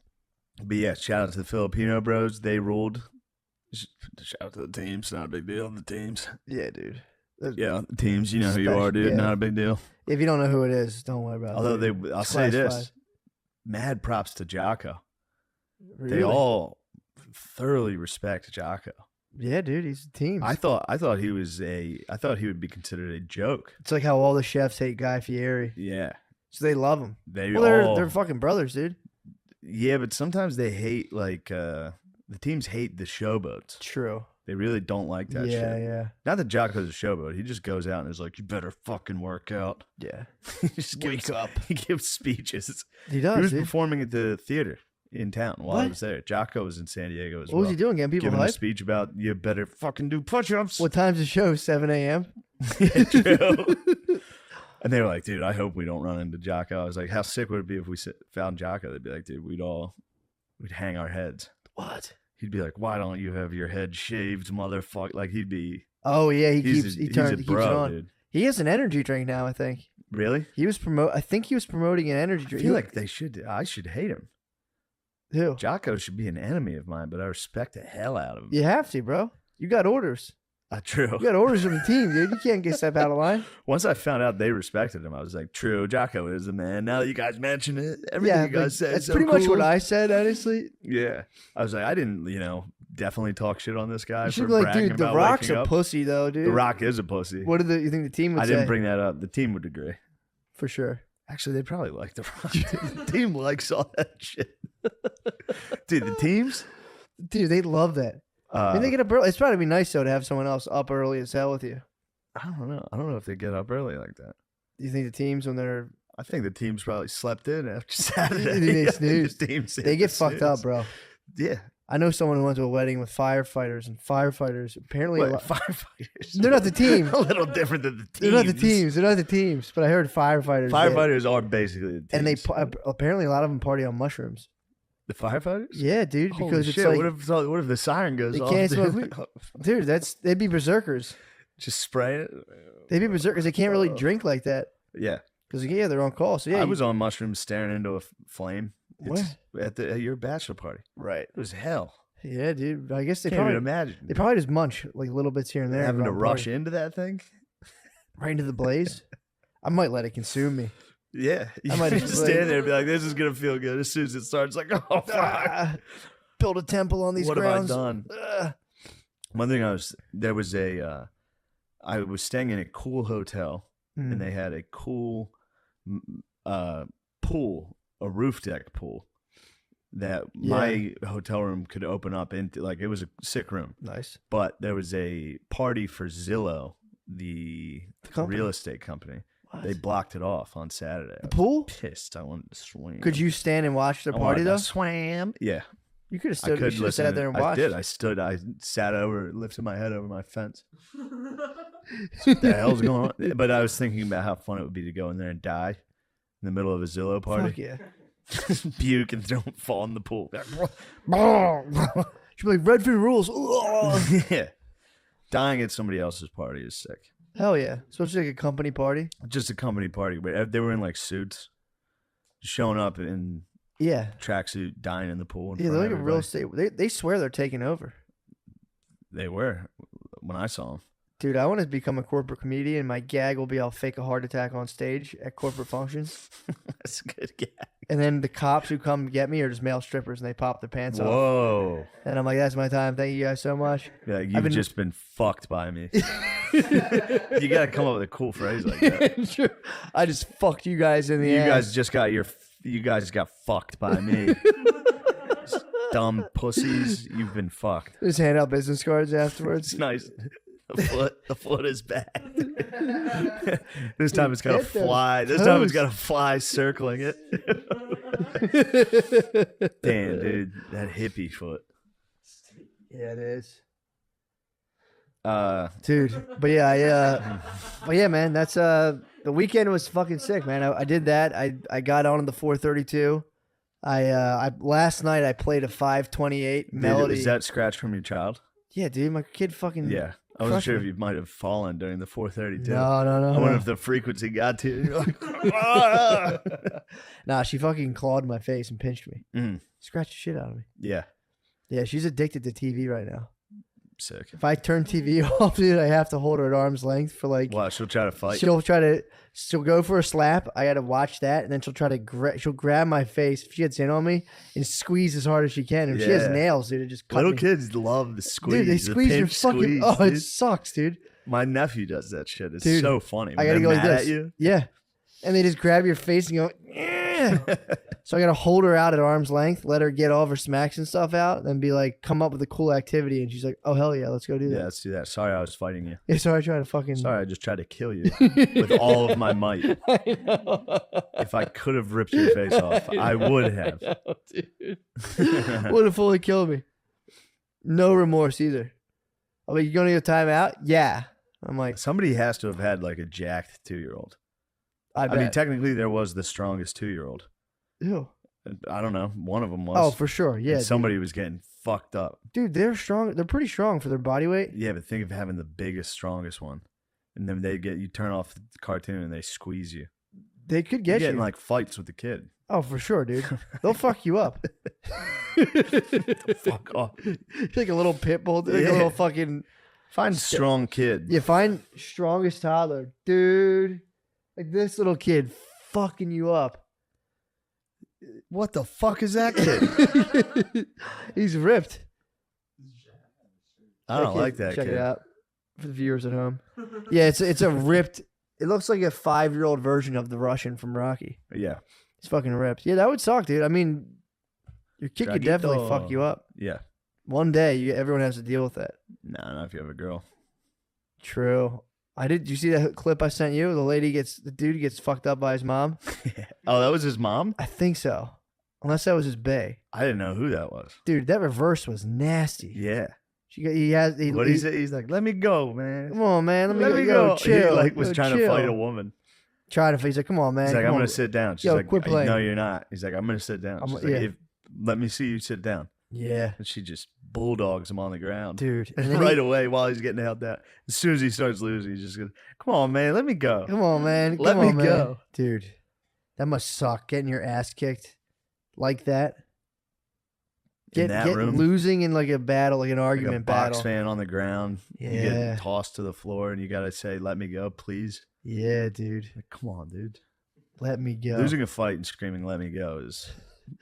But yeah, shout out to the Filipino bros. They ruled. Shout out to the teams. Not a big deal. The teams. Yeah, dude. Yeah, the teams. You know who you are, dude. Yeah. Not a big deal. If you don't know who it is, don't worry about Although it. I'll say this. Mad props to Jocko. Really? They all thoroughly respect Jocko. Yeah, dude, he's a team. I thought he would be considered a joke. It's like how all the chefs hate Guy Fieri. Yeah. So they love him. They're Fucking brothers, dude. Yeah, but sometimes they hate the teams hate the showboats. True. They really don't like that shit. Yeah. Not that Jocko's a showboat. He just goes out and is like, "You better fucking work out." Yeah. He just Wake up. He gives speeches. He does. He was dude. performing at the theater in town while I What? was there. Jocko was in San Diego as What well. was he doing? Getting people Giving a hyped? speech about you better fucking do push-ups. What time's the show? 7 a.m. Yeah, true. And they were like, "Dude, I hope we don't run into Jocko." I was like, "How sick would it be if we found Jocko?" They'd be like, "Dude, we'd hang our heads." What? He'd be like, "Why don't you have your head shaved, motherfucker?" Like he'd be. Oh yeah, he He's keeps a it bro, on. dude. He has an energy drink now, I think. Really? I think he was promoting an energy I drink. feel like I should hate him. Who? Jocko should be an enemy of mine, but I respect the hell out of him. You have to, bro. You got orders. True. You got orders from the team, dude. You can't get step out of line. Once I found out they respected him, I was like, "True, Jocko is the man." Now that you guys mention it, everything you guys say, that's is so pretty much cool. what I said, honestly. Yeah, I was like, I didn't, definitely talk shit on this guy. You For should be like, bragging dude, The about Rock's waking a up. pussy, though, dude. The Rock is a pussy. What do you think the team would I say? didn't bring that up. The team would agree. For sure. Actually, they probably like The Rock. The team likes all that shit. Dude, the teams? Dude, they love that. I mean, they get up early. It's probably be nice, though, to have someone else up early as hell with you. I don't know. I don't know if they get up early like that. Do you think the teams, when they're... I think the teams probably slept in after Saturday. They snooze. The teams They get fucked snooze. up, bro. Yeah. I know someone who went to a wedding with firefighters, and firefighters apparently... Firefighters? They're not the team. A little different than the teams. They're not the teams. They're not the teams. But I heard firefighters. Firefighters are basically the teams. And they apparently a lot of them party on mushrooms. The firefighters? Yeah, dude. Holy Because shit, it's like, what if the siren goes they off? can't dude? smoke weed. Dude, they'd be berserkers. Just spray it? They'd be berserkers. They can't really drink like that Yeah. because they're on call. So yeah, I was on mushrooms staring into a flame. Where? At your bachelor party. right. It was hell. Yeah, dude. I guess they Can't even probably imagine. they probably just munch like little bits here and there. Having to around the rush party. into that thing? right into the blaze. I might let it consume me. Yeah. You I might just just like- stand there and be like, this is going to feel good. As soon as it starts, like, oh, fuck. Ah, build a temple on these What grounds. have I done? One thing I was staying in a cool hotel and they had a cool pool, a roof deck pool that my hotel room could open up into. Like, it was a sick room. Nice. But there was a party for Zillow, the company? real estate company. What? They blocked it off on Saturday. The pool? Pissed. I wanted to swim. Could you stand and watch their I party wanted though? to swim. Yeah. You could have I stood. You could should have listen. sat there and watched. I did. I sat over, lifted my head over my fence. What the hell's going on? But I was thinking about how fun it would be to go in there and die in the middle of a Zillow party. Fuck yeah. Puke and don't fall in the pool. She'd be like, Redfin rules. Yeah. Dying at somebody else's party is sick. Hell yeah. Especially like a company party. Just a company party, but they were in like suits, showing up in Yeah. tracksuit, dying in the pool. Yeah, they're like a real estate. They swear they're taking over. They were when I saw them. Dude, I want to become a corporate comedian. My gag will be I'll fake a heart attack on stage at corporate functions. That's a good gag. And then the cops who come get me are just male strippers and they pop their pants off. Whoa. And I'm like, that's my time. Thank you guys so much. Yeah, you've been- just been fucked by me. You gotta come up with a cool phrase like that. Sure. I just fucked you guys in the You ass. guys got fucked by me. Dumb pussies, you've been fucked. Just hand out business cards It's afterwards. nice. The foot is back. This time it's got to Get those fly. This time it's toes. got to fly circling it. Damn, dude, that hippie foot. Yeah, it is. Dude, But yeah, man, that's the weekend was fucking sick, man. I did that. I got on the 432. I last night I played a 528 melody. is that scratch from your child? Yeah, dude, my kid fucking Yeah. I wasn't Crush sure her. if you might have fallen during the 432. No. I wonder if the frequency got to you. You're like, "Ah!" Nah, she fucking clawed my face and pinched me. Mm, Scratched the shit out of me. yeah, Yeah, she's addicted to TV right now. sick. If I turn TV off, dude, I have to hold her at arm's length for like. Well, she'll try to fight. She'll go for a slap. I gotta watch that, and then she'll try to she'll grab my face if she gets in on me and squeeze as hard as she can. And she has Yeah. nails, dude. It just cut Little me. kids love the squeeze. Dude, they the squeeze your pinch fucking. squeeze, Oh, it dude. sucks, dude. My nephew does that shit. It's Dude, so funny. I When gotta they're go like mad this. at you. Yeah, and they just grab your face and go. "Eh." So I gotta hold her out at arm's length, let her get all of her smacks and stuff out, then be like, come up with a cool activity, and she's like, oh hell yeah, let's go do that. Yeah, let's do that. Sorry, I was fighting you. Yeah, sorry, I tried to fucking. Sorry, I just tried to kill you with all of my might. I know. If I could have ripped your face off, I would have. know, dude. Would have fully killed me. No remorse either. I'm like, you gonna get a timeout? Yeah. I'm like, Somebody has to have had like a jacked 2-year-old. I I mean, bet. technically, there was the strongest 2-year-old. Ew. I don't know. One of them was. Oh, for sure. Yeah. And somebody was getting fucked up. Dude, they're strong. They're pretty strong for their body weight. Yeah, but think of having the biggest, strongest one. And then you turn off the cartoon and they squeeze you. They could You're get getting you. like fights with the kid. Oh, for sure, dude. They'll fuck you up. Fuck off. Like a little pit bull, like Yeah. a little fucking. Find strong kid. You find strongest toddler, dude. Like this little kid fucking you up. What the fuck is that kid? He's ripped. I don't like that Check kid. it out for the viewers at home. Yeah, it's a ripped. It looks like a 5-year-old version of the Russian from Rocky. Yeah. He's fucking ripped. Yeah, that would suck, dude. I mean, your kid could definitely Draguito. fuck you up. Yeah. One day, everyone has to deal with that. Nah, not if you have a girl. True. Did you see that clip I sent you? The dude gets fucked up by his mom. Oh, that was his mom? I think so. Unless that was his bae. I didn't know who that was. Dude, that reverse was nasty. Yeah. What did He say? He's like, let me go, man. Come on, man. Let me go. go. Chill. He like was Go trying to chill. fight a woman. He's like, come on, man. He's like, come I'm on. gonna sit down. She's Yo, like, quit playing. no, you're not. He's like, I'm gonna sit down. She's like, yeah. let me see you sit down. Yeah, And she just bulldogs him on the ground. dude. And then right away while he's getting held down. As soon as he starts losing, he's just gonna, come on, man, let me go. Come on, man. Let Come me on, man. go. Dude. That must suck. Getting your ass kicked like that. In that room, Losing in like a battle, like an like a argument box battle. fan on the ground. You Yeah. get tossed to the floor, and you gotta say, "Let me go, please." Yeah, dude. Like, come on, dude. Let me go. Losing a fight and screaming, "Let me go," is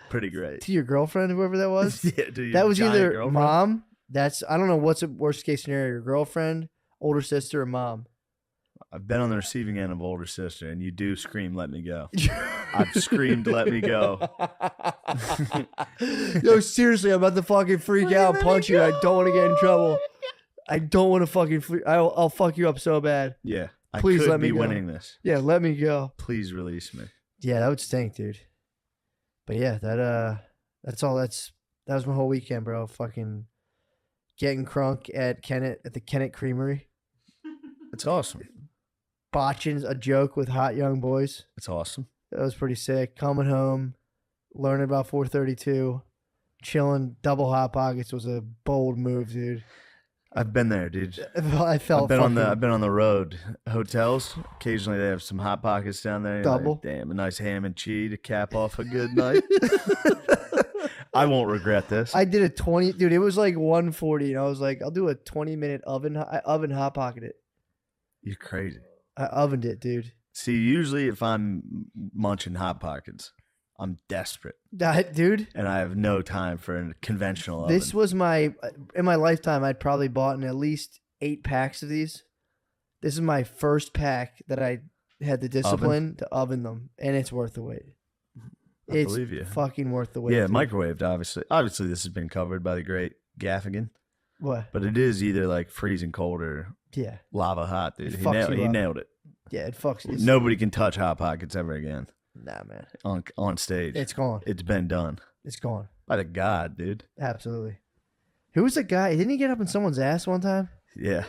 pretty great. To your girlfriend, whoever that was. Yeah, dude. That was giant either girlfriend. mom. I don't know what's the worst case scenario. Your girlfriend, older sister, or mom. I've been on the receiving end of older sister, and you do scream, "Let me go." I've screamed, "Let me go." Yo, seriously, I'm about to fucking freak out, and punch you. I don't want to get in trouble. I don't want to fucking freak. I'll fuck you up so bad. Yeah, Please I could let me be go. winning this. Yeah, let me go. Please release me. Yeah, that would stink, dude. But yeah, that's all. That was my whole weekend, bro. Fucking getting crunk at the Kennett Creamery, It's awesome. botching a joke with hot young boys. It's awesome. That was pretty sick. Coming home, learning about 432, chilling. Double hot pockets was a bold move, dude. I've been there, dude. I felt I've been fucking, on the road. Hotels. Occasionally they have some hot pockets down there. You're Double. like, damn, a nice ham and cheese to cap off a good night. I won't regret this. I did a 20, dude. It was like 140, and I was like, I'll do a 20-minute oven. I oven hot pocket it. You're crazy. I ovened it, dude. See, usually if I'm munching hot pockets, I'm desperate Dude, and I have no time for a conventional this oven. was in my lifetime, I'd probably bought in at least 8 packs of these. This is my first pack that I had the discipline to oven them, and it's worth the wait. I It's believe you. fucking worth the wait. Yeah, dude. microwaved, obviously. Obviously, this has been covered by the great Gaffigan, What? but it is either like freezing cold or Yeah. lava hot, dude. It He, fucks you he up. nailed it. Yeah, it fucks you. Nobody can touch Hot Pockets ever again Nah, man. on stage. It's gone. It's been done It's gone. by the God, dude. Absolutely. Who was the guy? Didn't he get up in someone's ass one time? Yeah.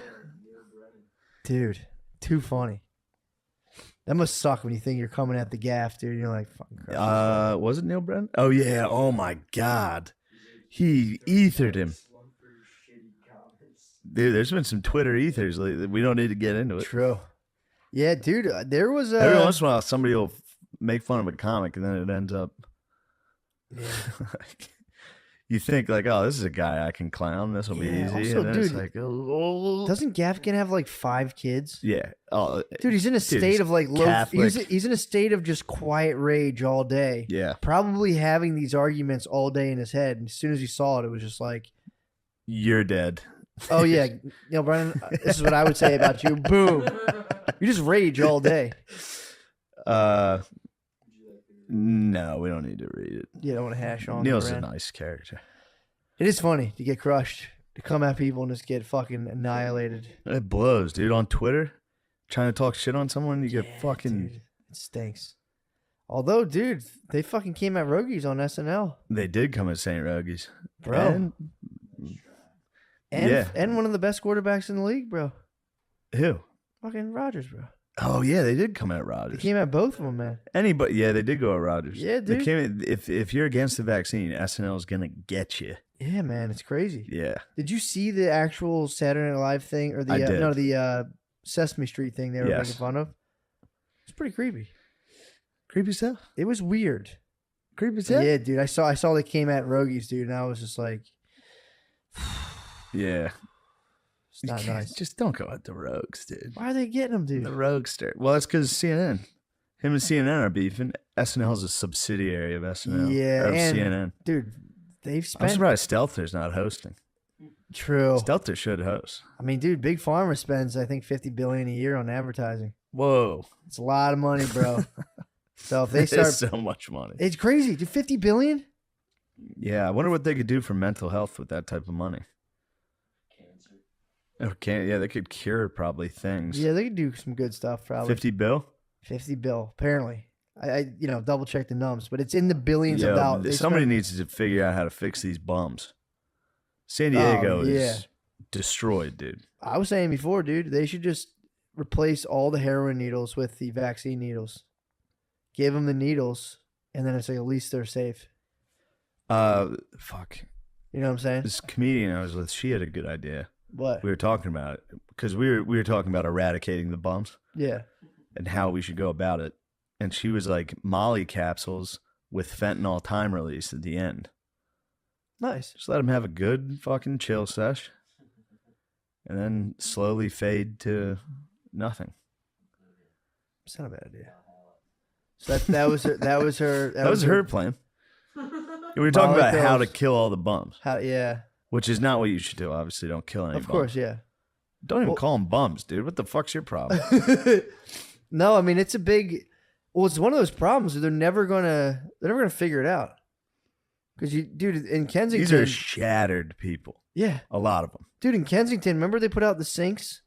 Dude, too funny. That must suck when you think you're coming at the gaff, dude. You're like, fucking crap. Was it Neil Brennan? Oh yeah. Oh my God. He ethered him. Dude, there's been some Twitter ethers lately. We don't need to get into it. True. Yeah, dude. There was Every once in a while, somebody will make fun of a comic, and then it ends up. Yeah. You think like, oh, this is a guy I can clown. This will be easy. Also, and then dude, it's like, oh. Doesn't Gaffigan have like 5 kids? Yeah. Oh, Dude, he's in a state of like low. Catholic. He's in a state of just quiet rage all day. Yeah. Probably having these arguments all day in his head. And as soon as he saw it, it was just like, You're dead. oh yeah, Brennan, this is what I would say about you. Boom. You just rage all day. No, we don't need to read it. You don't want to hash on. Neil's a Brennan. nice character. It is funny to get crushed, to come at people and just get fucking annihilated. It blows, dude. On Twitter, trying to talk shit on someone, you get fucking. Dude, it stinks. Although, dude, they fucking came at Rogies on SNL. They did come at St. Rogies. Bro. Yeah. And one of the best quarterbacks in the league, bro. Who? Fucking Rodgers, bro. Oh, yeah, they did come at They Rodgers. came at both of them, man. Anybody, yeah, they did go at Rodgers. Yeah, They dude. came at, if you're against the vaccine, SNL is going to get you. Yeah, man, it's crazy. Yeah. Did you see the actual Saturday Night Live thing or the I did. the Sesame Street thing they were Yes. making fun of? It's pretty creepy. Creepy stuff? It was weird. Creepy stuff? Yeah, dude. I saw they came at Rogies, dude, and I was just like, Yeah. it's not nice. Just don't go at the rogues, dude. Why are they getting them, dude? The roguester. Well, that's because CNN. Him and CNN are beefing. SNL is a subsidiary of SNL. Yeah, or of and CNN. dude, they've I'm spent surprised Stelter's not hosting. true. Stelter should host. I mean, dude, Big Pharma spends I think $50 billion a year on advertising. Whoa. It's a lot of money, bro. So if they It's start, so much money. it's crazy. Dude, $50 billion? Yeah, I wonder what they could do for mental health with that type of money. Okay, yeah, they could cure probably things. Yeah, they could do some good stuff. Probably 50 bill? 50 bill. Apparently, I double check the numbers, but it's in the billions of dollars. They Somebody spend- needs to figure out how to fix these bums. San Diego yeah. is destroyed, dude. I was saying before, dude, they should just replace all the heroin needles with the vaccine needles. Give them the needles, and then it's like at least they're safe. Fuck. You know what I'm saying? This comedian I was with, she had a good idea. What? We were talking about it because we were talking about eradicating the bums Yeah. and how we should go about it. And she was like Molly capsules with fentanyl time release at the end. Nice. Just let them have a good fucking chill sesh, and then slowly fade to nothing. It's not a bad idea. So that was her. That was her. That was her plan. We were talking Molly about how to pills. kill all the bums, How? Yeah. which is not what you should do. Obviously, don't kill any Of bums. course. Yeah. Don't even Well- call them bums, dude. What the fuck's your problem? No, I mean it's a big. Well, it's one of those problems that they're never gonna figure it out. Because dude, in Kensington, These are shattered people. yeah, A lot of them. dude, in Kensington, remember they put out the sinks?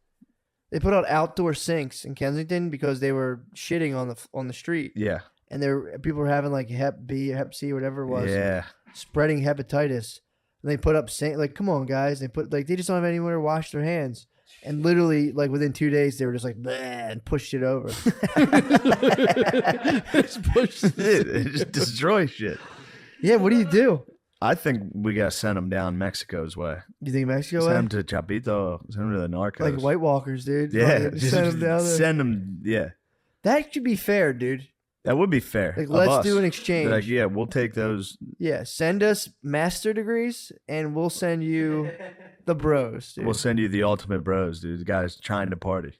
They put out outdoor sinks in Kensington because they were shitting on the street, Yeah. and people were having like Hep B, Hep C, whatever it was, Yeah. spreading hepatitis. And they put up like, come on, guys, they just don't have anywhere to wash their hands. And literally, like within 2 days, they were just like, bleh, and pushed it over. Just pushed it. They just destroy shit. Yeah, what do you do? I think we gotta send them down Mexico's way. You think Mexico Send way? them to Chapito. Send them to the Narcos. Like White Walkers, dude. Yeah. Fucking send them down there. Send them. Yeah. That should be fair, dude. That would be fair. Like, of let's us. do an They're exchange. like, yeah, we'll take those. Yeah, send us master degrees, and we'll send you the bros, dude. We'll send you the ultimate bros, dude. The guys trying to party.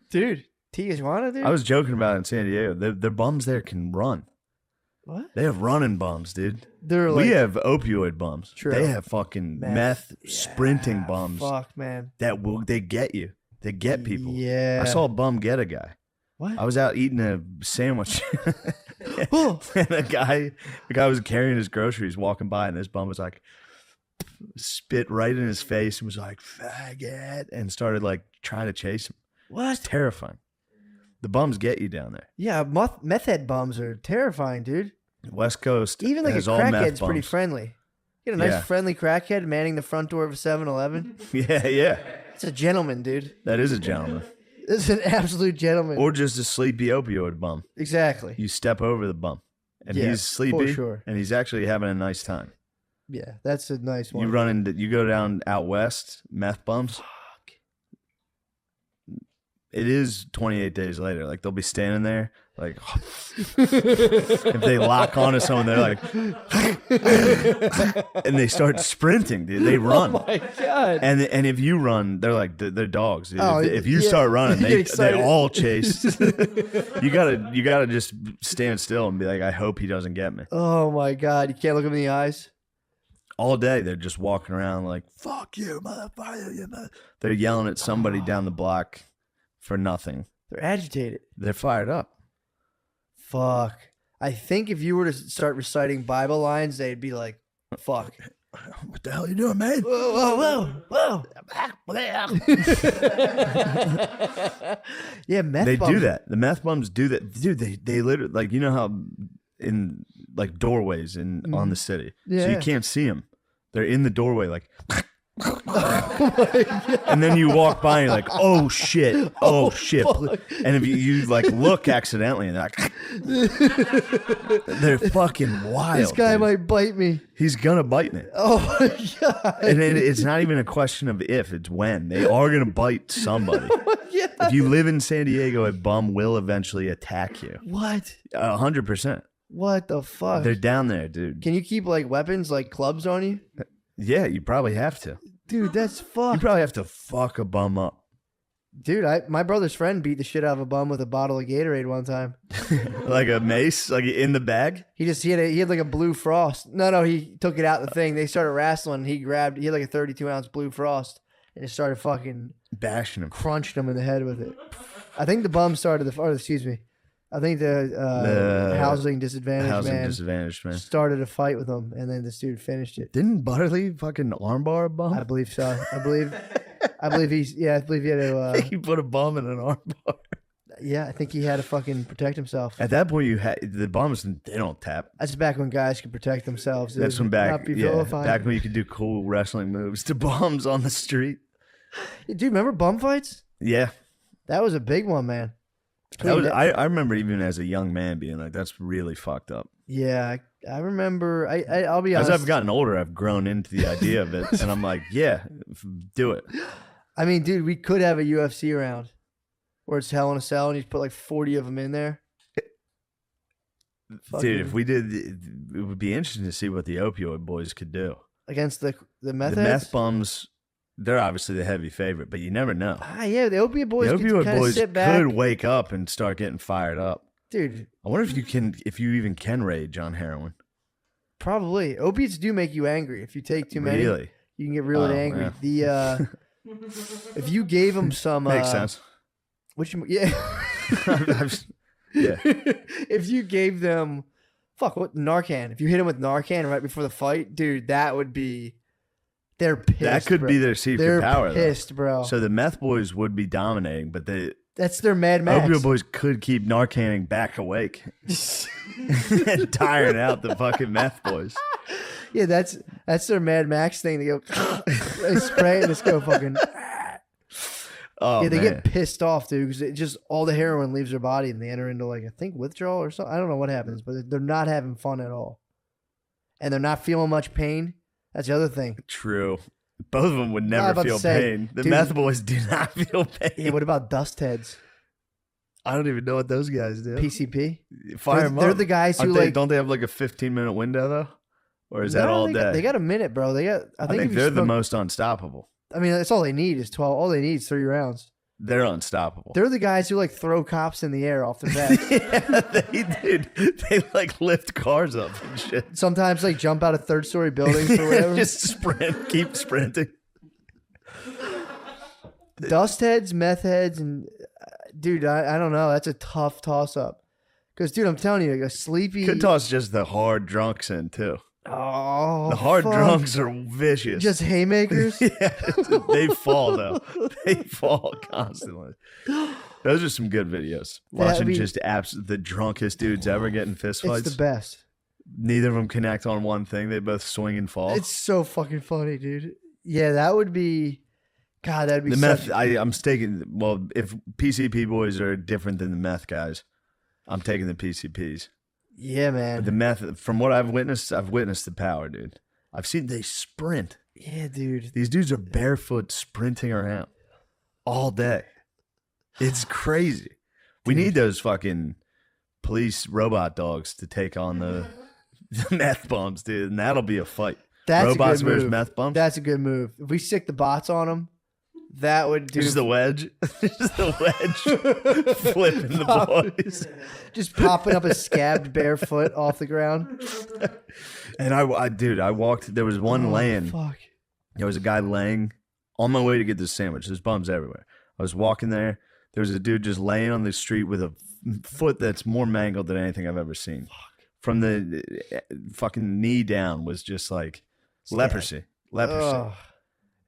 Dude, Tijuana, dude. I was joking about it in San Diego. The bums there can run. What? They have running bums, dude. They're like, We have opioid bums. True. They have fucking meth sprinting bums. Fuck, man. They get you. They get people. Yeah. I saw a bum get a guy. What? I was out eating a sandwich. Oh. And the guy was carrying his groceries walking by, and this bum was like, spit right in his face and was like, faggot, and started like trying to chase him. It's What? terrifying. The bums get you down there. Yeah, meth head bums are terrifying, dude. West Coast Even like a has all meth crackhead's pretty bums. friendly. Get a nice Yeah. friendly crackhead manning the front door of a 7-Eleven. Yeah. It's a gentleman, dude. That is a gentleman. This is an absolute gentleman. Or just a sleepy opioid bum. Exactly. You step over the bum, and Yeah, he's for sleepy, sure. and he's actually having a nice time. Yeah, that's a nice one. You go down out west, meth bums. Fuck. It is 28 days later. Like they'll be standing there, like if they lock onto someone, they're like, and they start sprinting, dude. They run. Oh my god! And if you run, they're like they're dogs. Dude. Oh, if you yeah. start running, they Excited. all chase. you gotta just stand still and be like, I hope he doesn't get me. Oh my god! You can't look him in the eyes. All day they're just walking around like, fuck you, motherfucker. You mother-" They're yelling at somebody down the block for nothing. They're agitated. They're fired up. Fuck. I think if you were to start reciting Bible lines, they'd be like, fuck. What the hell are you doing, man? Whoa, whoa, whoa. Yeah, meth They bums. do that. The meth bums do that. Dude, they literally, like, you know how in like doorways on the city. Yeah. So you can't see them. They're in the doorway like and then you walk by and you're like, oh shit, oh shit. fuck. And if you like look accidentally and they're like they're fucking wild. This guy dude. might bite me. He's gonna bite me. Oh my god. And it's not even a question of if, it's when. They are gonna bite somebody. Yeah. If you live in San Diego, a bum will eventually attack you. What? 100%. What the fuck? They're down there, dude. Can you keep like weapons, like clubs on you? Yeah, you probably have to. Dude, that's You fucked. probably have to fuck a bum up. Dude, my brother's friend beat the shit out of a bum with a bottle of Gatorade one time. Like a mace, like in the bag. He had like a blue frost. No, he took it out the thing. They started wrestling. He had like a 32-ounce blue frost and just started fucking Bashing him. crunching him in the head with it. I think the bum started I think the housing disadvantaged man started a fight with him, and then this dude finished it. Didn't Butterly fucking armbar a bum? I believe so. I believe he had to. He put a bum in an armbar. Yeah, I think he had to fucking protect himself. At that point, the bums, they don't tap. That's back when guys could protect themselves. It That's would when not be back vilified. when you could do cool wrestling moves to bums on the street. Dude, remember bum fights? Yeah. That was a big one, man. I remember even as a young man being like, that's really fucked up. Yeah, I remember. I'll be As honest. I've gotten older, I've grown into the idea of it, and I'm like, yeah, do it. I mean, dude, we could have a UFC round where it's Hell in a Cell, and you put like 40 of them in there. Dude, if we did, it would be interesting to see what the opioid boys could do. Against the meth The heads? meth bums, they're obviously the heavy favorite, but you never know. Yeah, the opiate boys The could opioid kind of boys sit back. could wake up and start getting fired up. Dude, I wonder if you even can rage on heroin. probably. Opiates do make you angry. If you take too many, Really? you can get really Oh, angry. yeah. The if you gave them some Makes sense. Yeah. Yeah. If you gave them Narcan. If you hit them with Narcan right before the fight, dude, that would be. They're pissed. That could bro. be their secret They're power. pissed, bro. So the meth boys would be dominating, but the That's their Mad Max. opioid boys could keep Narcaning back awake and tiring out the fucking meth boys. Yeah, that's their Mad Max thing. They go, they spray and just go fucking. Oh, Yeah, they man. get pissed off, dude, because it just all the heroin leaves their body and they enter into like I think withdrawal or something. I don't know what happens, but they're not having fun at all, and they're not feeling much pain. That's the other thing. True. Both of them would I'm never about to feel say, pain. The dude- meth boys do not feel pain. Yeah, what about dust heads? I don't even know what those guys do. PCP. Fire They're- them they're up. the guys who, Aren't they- like- don't they have like a 15-minute window though, or is that No, all they day? got, they got a minute, bro. They got. I I think, think if you they're the smoke- most unstoppable. I mean, that's all they need is 12. All they need is 3 rounds. They're unstoppable. They're the guys who like throw cops in the air off their back. They like lift cars up and shit. Sometimes like jump out of 3rd-story buildings or whatever. Just sprint, keep sprinting. Dust heads, meth heads, and dude, I don't know. That's a tough toss up. Because, dude, I'm telling you, like a sleepy. Could toss just the hard drunks in too. Oh, The hard fuck. drunks are vicious. Just haymakers. yeah, they fall though. They fall constantly. Those are some good videos. Watching just the drunkest dudes ever get in fist fights. It's the best. Neither of them connect on one thing. They both swing and fall. It's so fucking funny, dude. Yeah, that would be. God, that'd be the such. meth. I'm taking. Well, if PCP boys are different than the meth guys, I'm taking the PCPs. Yeah, man. But the meth, from what I've witnessed the power, dude. I've seen they sprint. Yeah, dude. These dudes are barefoot sprinting around all day. It's crazy. We need those fucking police robot dogs to take on the meth bums, dude, and that'll be a fight. That's Robots a good versus move. meth bums. That's a good move. If we stick the bots on them, that would do. Just the wedge. Just the wedge flipping the boys. Just popping up a scabbed barefoot off the ground. And I walked. There was one laying. Fuck. There was a guy laying on my way to get this sandwich. There's bums everywhere. I was walking there. There was a dude just laying on the street with a foot that's more mangled than anything I've ever seen. From the fucking knee down was just like leprosy. Ugh.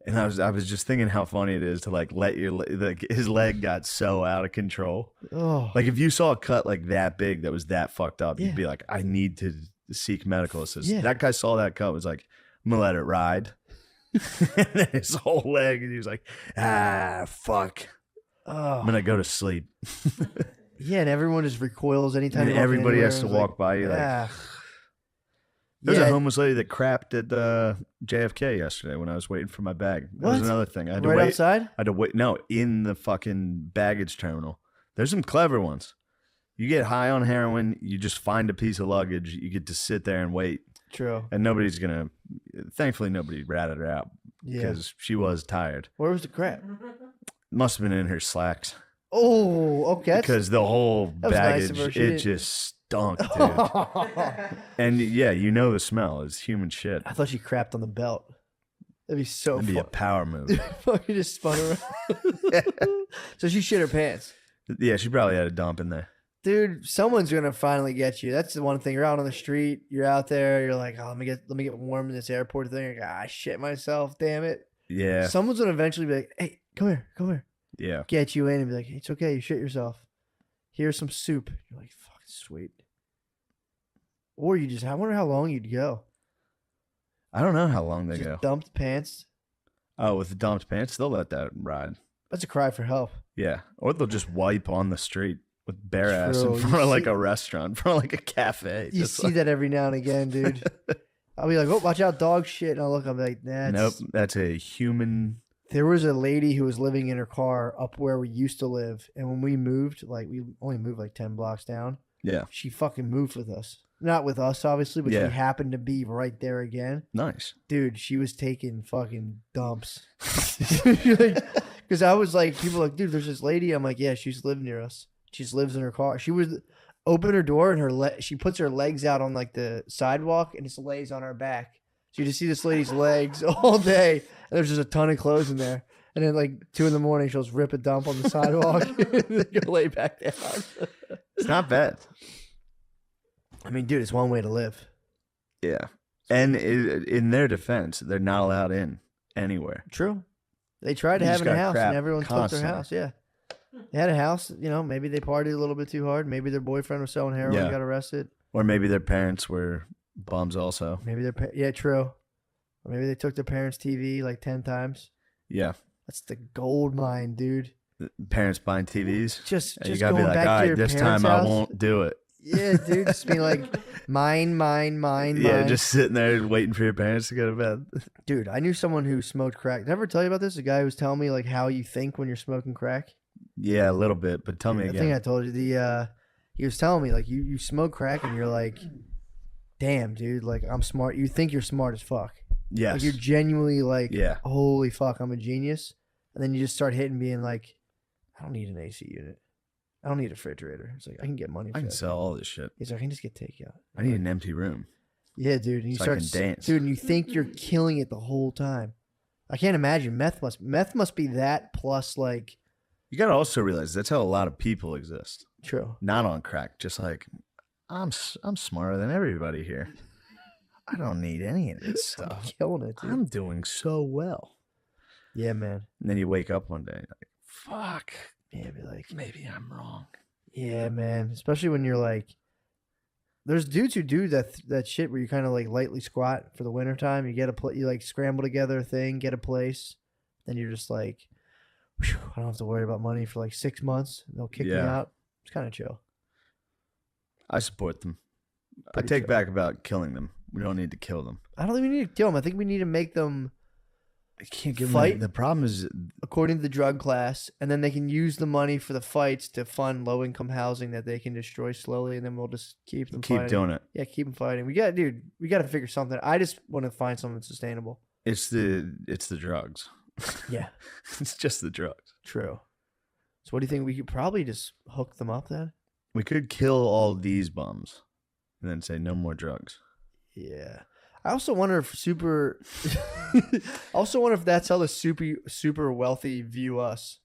And I was just thinking how funny it is to like let your like his leg got so out of control. Oh. Like if you saw a cut like that big that was that fucked up, Yeah. you'd be like, I need to seek medical assistance. Yeah. That guy saw that cut, was like, I'm gonna let it ride. And then his whole leg, and he was like, fuck. I'm gonna go to sleep. Yeah, and everyone just recoils anytime. And everybody has to walk by you. Like, there's a homeless lady that crapped at JFK yesterday when I was waiting for my bag. That was another thing. I had to right wait outside? I had to wait. No, in the fucking baggage terminal. There's some clever ones. You get high on heroin, you just find a piece of luggage, you get to sit there and wait. True. And nobody's going to, thankfully, nobody ratted her out because she was tired. Where was the crap? Must have been in her slacks. Oh, okay. Because the whole was nice of baggage, her. it just stunk, dude. And yeah, you know the smell is human shit. I thought she crapped on the belt. That'd be so That'd be a fun. power move. Fucking just spun around. So she shit her pants. Yeah, she probably had a dump in there. Dude, someone's gonna finally get you. That's the one thing. You're out on the street. You're out there. You're like, oh, let me get warm in this airport thing. Like, I shit myself. Damn it. Yeah. Someone's gonna eventually be like, hey, come here. Yeah. Get you in and be like, hey, it's okay. You shit yourself. Here's some soup. You're like, fucking sweet. Or you just, I wonder how long you'd go. I don't know how long they Just go. dumped pants. Oh, with the dumped pants, they'll let that ride. That's a cry for help. Yeah. Or they'll just wipe on the street with bare ass True. in front of like see- a restaurant, in front of like a cafe. You Just see like, that every now and again, dude. I'll be like, oh, watch out, dog shit. And I'll look, I'm like, that's... nope, that's a human. There was a lady who was living in her car up where we used to live. And when we moved, like, we only moved like 10 blocks down. Yeah. She fucking moved with us. Not with us, obviously, but Yeah. she happened to be right there again. Nice. Dude, she was taking fucking dumps. Because I was like, people were like, dude, there's this lady. I'm like, yeah, she's living near us. She just lives in her car. She would open her door and she puts her legs out on like the sidewalk and just lays on her back. So you just see this lady's legs all day. And there's just a ton of clothes in there. And then like 2 a.m, she'll just rip a dump on the sidewalk and then go lay back down. It's not bad. I mean, dude, it's one way to live. Yeah. And in their defense, they're not allowed in anywhere. True. They tried You just having a got house crap and everyone took their constantly. house. Yeah. They had a house, maybe they partied a little bit too hard. Maybe their boyfriend was selling heroin, Yeah. got arrested. Or maybe their parents were bums also. Maybe yeah, true. Or maybe they took their parents' TV like 10 times. Yeah. That's the gold mine, dude. Parents buying TVs. Just You gotta going be like, back all to right, your this parents' time house. I won't do it. Yeah, dude. Just be like, mine. Yeah, just sitting there waiting for your parents to go to bed. Dude, I knew someone who smoked crack. Did I ever tell you about this? A guy who was telling me like how you think when you're smoking crack. Yeah, a little bit, but tell me I again. think I told you he was telling me like you smoke crack and you're like, damn, dude, like I'm smart. You think you're smart as fuck. Yes. Like you're genuinely like, Yeah. holy fuck, I'm a genius. And then you just start hitting being like, I don't need an AC unit. I don't need a refrigerator. It's like I can get money for I can that. sell all this shit. He's like, I can just get takeout. I need an empty room. Yeah, dude. And you So I start can dance. dude, and you think you're killing it the whole time. I can't imagine meth must be that plus like You got to also realize that's how a lot of people exist. true. Not on crack, just like I'm smarter than everybody here. I don't need any of this I'm stuff. killing it, dude. I'm doing so well. Yeah, man. And then you wake up one day and you're like, fuck, Yeah, be like, maybe I'm wrong. yeah, man. Especially when you're like, there's dudes who do that shit where you kind of like lightly squat for the wintertime. You get you like scramble together a thing, get a place, then you're just like, whew, I don't have to worry about money for like 6 months. They'll kick me Yeah. out. It's kind of chill. I support them. Pretty I take chill. back about killing them. We don't need to kill them. I don't think we need to kill them. I think we need to make them I can't give fight. them. The problem is, according to the drug class, and then they can use the money for the fights to fund low-income housing that they can destroy slowly, and then we'll just keep them fighting. doing it. Yeah, keep them fighting. We got to figure something. I just want to find something sustainable. It's the drugs. Yeah, It's just the drugs. true. So what do you think? We could probably just hook them up then? We could kill all these bums and then say no more drugs. Yeah. I also wonder if that's how the super wealthy view us.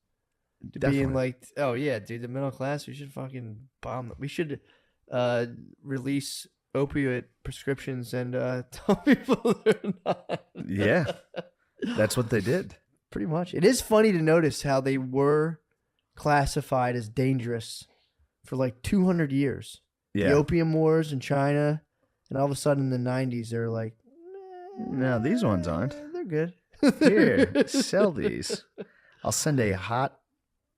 Definitely. Being like, oh yeah, dude, the middle class, we should fucking bomb them. We should release opioid prescriptions and tell people they're not. Yeah, that's what they did. Pretty much. It is funny to notice how they were classified as dangerous for like 200 years. Yeah. The opium wars in China, and all of a sudden in the 90s, they're like, No, these ones aren't. They're good. Here, sell these. I'll send a hot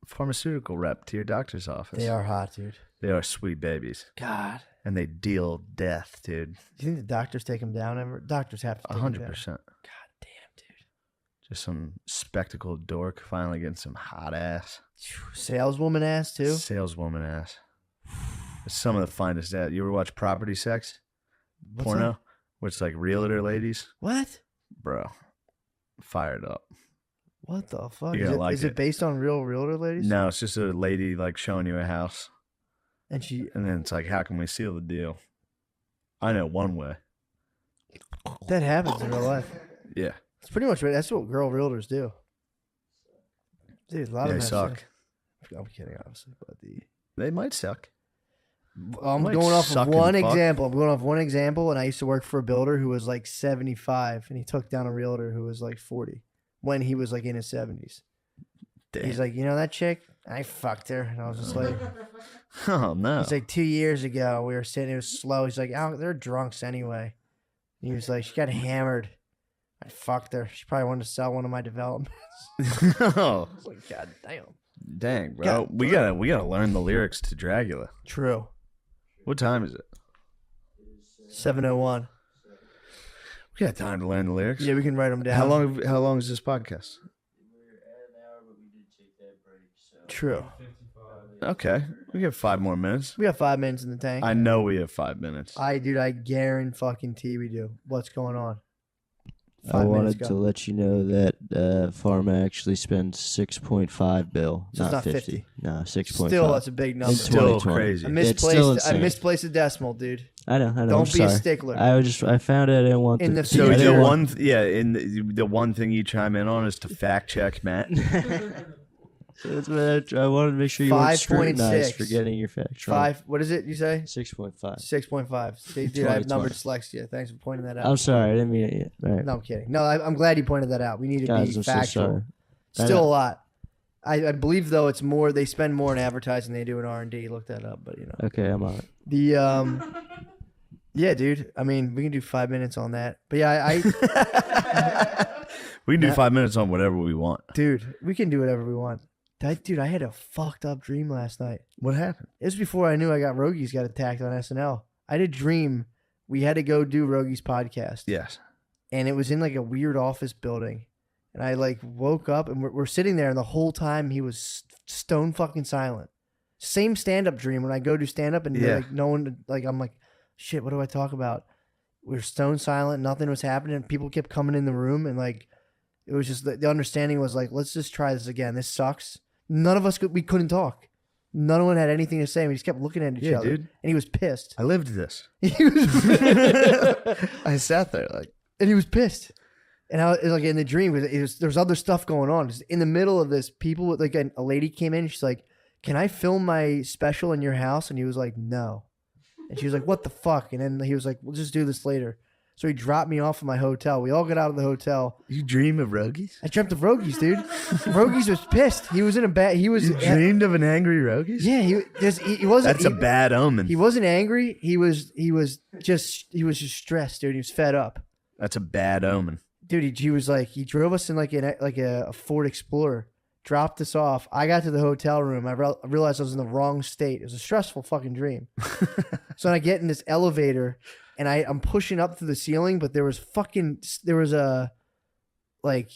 pharmaceutical rep to your doctor's office. They are hot, dude. They are sweet babies. God. And they deal death, dude. Do you think the doctors take them down ever? Doctors have to take 100%. them down. God damn, dude. Just some spectacled dork finally getting some hot ass. Saleswoman ass, too? Saleswoman ass. It's some of the finest ass. You ever watch Property Sex? What's Porno? that? Where it's like realtor ladies? What? Bro. Fired up. What the fuck? You're gonna like is it based on real realtor ladies? No, it's just a lady like showing you a house. And And then it's like, how can we seal the deal? I know one way. that happens in real life. Yeah. It's pretty much that's what girl realtors do. Dude, a lot They of them suck. I'm kidding, obviously, but They might suck. I'm Might going off suck of and one fuck. example. I'm going off one example, and I used to work for a builder who was like 75, and he took down a realtor who was like 40 when he was like in his 70s. Damn. He's like, you know that chick? I fucked her, and I was just like, Oh, no. he's like 2 years ago we were sitting. It was slow. He's like, oh, they're drunks anyway. And he was like, she got hammered. I fucked her. She probably wanted to sell one of my developments. Oh, I was like, God damn. dang, bro. God. We gotta learn the lyrics to Dracula. True. What time is it? 7:01. We got time to learn the lyrics. Yeah, we can write them down. How long is this podcast? True. Okay. We have 5 more minutes. We got 5 minutes in the tank. I know we have 5 minutes. I guarantee we do. What's going on? I 5 minutes wanted go. to let you know that Pharma actually spends 6.5 bill, So it's not 50. 50. No, 6.5. Still, that's a big number. It's Still 2020. crazy. I It's still misplaced. I insane. misplaced a decimal, dude. I know. I'm Don't be a sorry. stickler. I found it. I didn't want In the to. So future- I the didn't one, the one thing you chime in on is to fact check Matt. That's what I wanted to make sure you weren't 5.6. scrutinized for getting your facts wrong. 5. What is it? You say 6.5. 6.5. See, dude, I have 2020. number dyslexia. Thanks for pointing that out. I'm sorry. I didn't mean it yet. All right. No, I'm kidding. No, I'm glad you pointed that out. We need to Guys, be I'm so factual. sorry. I Still a know. lot. I believe though it's more. They spend more in advertising than they do in R&D. Look that up, but you know Okay, I'm on it. the Yeah, dude. I mean, we can do 5 minutes on that. But yeah, We can do 5 minutes on whatever we want. dude, we can do whatever we want. Dude, I had a fucked up dream last night. What happened? It was before I knew Rogies got attacked on SNL. I had a dream we had to go do Rogies podcast. Yes. And it was in like a weird office building. And I like woke up and we're sitting there, and the whole time he was stone fucking silent. Same stand up dream when I go do stand up and like no one, like I'm like, shit, what do I talk about? We were stone silent, nothing was happening. People kept coming in the room, and like it was just the understanding was like, let's just try this again. This sucks. None of us we couldn't talk. None one had anything to say. We just kept looking at each other. Dude. And he was pissed. I lived this. He was I sat there like, and he was pissed. And I was like in the dream, there was other stuff going on. Just in the middle of this, people like a lady came in. She's like, "Can I film my special in your house?" And he was like, "No." And she was like, "What the fuck?" And then he was like, "We'll just do this later." So he dropped me off at my hotel. We all got out of the hotel. you dream of Rogies? I dreamt of Rogies, dude. Rogies was pissed. He was in a bad. He was. You dreamed of an angry Rogies? Yeah, he wasn't. That's a bad omen. He wasn't angry. He was just stressed, dude. He was fed up. That's a bad omen. Dude, he was like, he drove us in like a Ford Explorer, dropped us off. I got to the hotel room. I realized I was in the wrong state. It was a stressful fucking dream. So I get in this elevator, and I'm pushing up through the ceiling, but there was a like,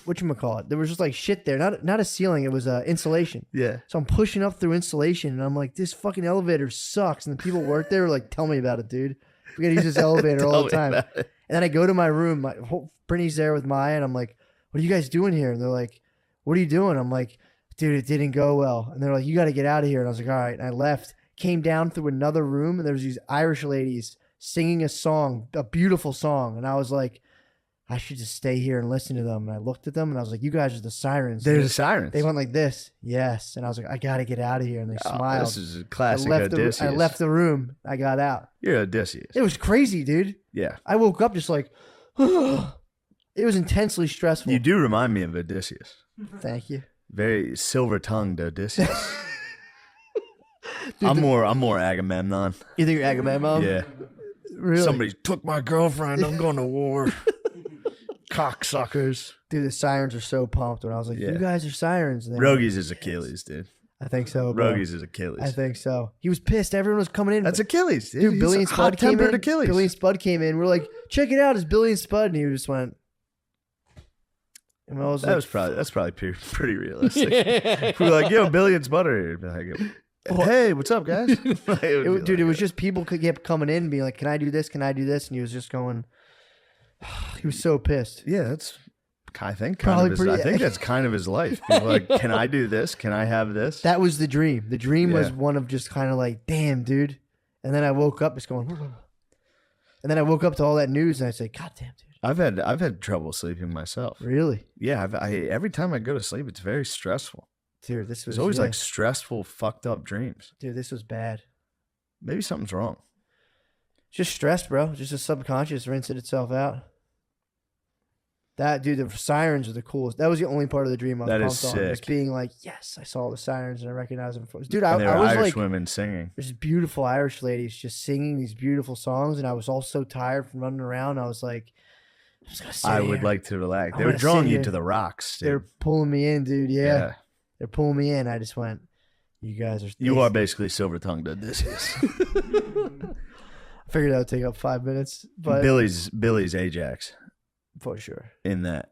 whatchamacallit, there was just like shit there, not a ceiling, it was insulation. Yeah. So I'm pushing up through insulation, and I'm like, this fucking elevator sucks. And the people work there were like, tell me about it, dude. We gotta use this elevator all the time. And then I go to my room, Brittany's there with Maya, and I'm like, what are you guys doing here? And they're like, what are you doing? I'm like, dude, it didn't go well. And they're like, you got to get out of here. And I was like, all right. And I left, came down through another room, and there was these Irish ladies singing a song, a beautiful song. And I was like, I should just stay here and listen to them. And I looked at them, and I was like, you guys are the sirens. They're the sirens. They went like this. Yes. And I was like, I got to get out of here. And they smiled. This is a classic Odysseus. I left the room. I got out. You're Odysseus. It was crazy, dude. Yeah. I woke up just like, it was intensely stressful. You do remind me of Odysseus. Thank you. Very silver-tongued Odysseus. Dude, I'm more Agamemnon. You think you're Agamemnon? Yeah. Really? Somebody took my girlfriend. I'm going to war. Cocksuckers. Dude, the sirens are so pumped when I was like, you guys are sirens. Rogies is Achilles, dude. I think so, bro. Rogies is Achilles. I think so. He was pissed. Everyone was coming in. That's Achilles, dude. Dude, Billy and Spud came in. Achilles. Billy and Spud came in. We're like, check it out. It's Billy and Spud. And he just went. And I was that's probably pretty realistic. We're like, yo, Billy and Spud are here. Like, hey, what's up, guys? It was just people kept coming in and being like, can I do this? Can I do this? And he was just going, he was so pissed. Yeah, that's, I think, I think that's kind of his life. People are like, can I do this? Can I have this? That was the dream. The dream was one of just kind of like, damn, dude. And then I woke up just going, and then I woke up to all that news and I said, God damn, dude. I've had trouble sleeping myself. Really? Yeah, every time I go to sleep, it's very stressful. Dude, this was always like stressful, fucked up dreams. Dude, this was bad. Maybe something's wrong. Just stress, bro. Just a subconscious rinsing itself out. That, dude, the sirens are the coolest. That was the only part of the dream I was pumped on. Just being like, yes, I saw the sirens and I recognized them. Dude, I was Irish like, women singing. There's beautiful Irish ladies just singing these beautiful songs, and I was all so tired from running around. I was like, I'm just gonna sit I here. would like to relax. They were drawing you to the rocks, dude. They're pulling me in, dude. Yeah. They're pulling me in. I just went, you guys are... You are basically silver-tongued Odysseus. I figured that would take up 5 minutes, but... Billy's Ajax. For sure. In that.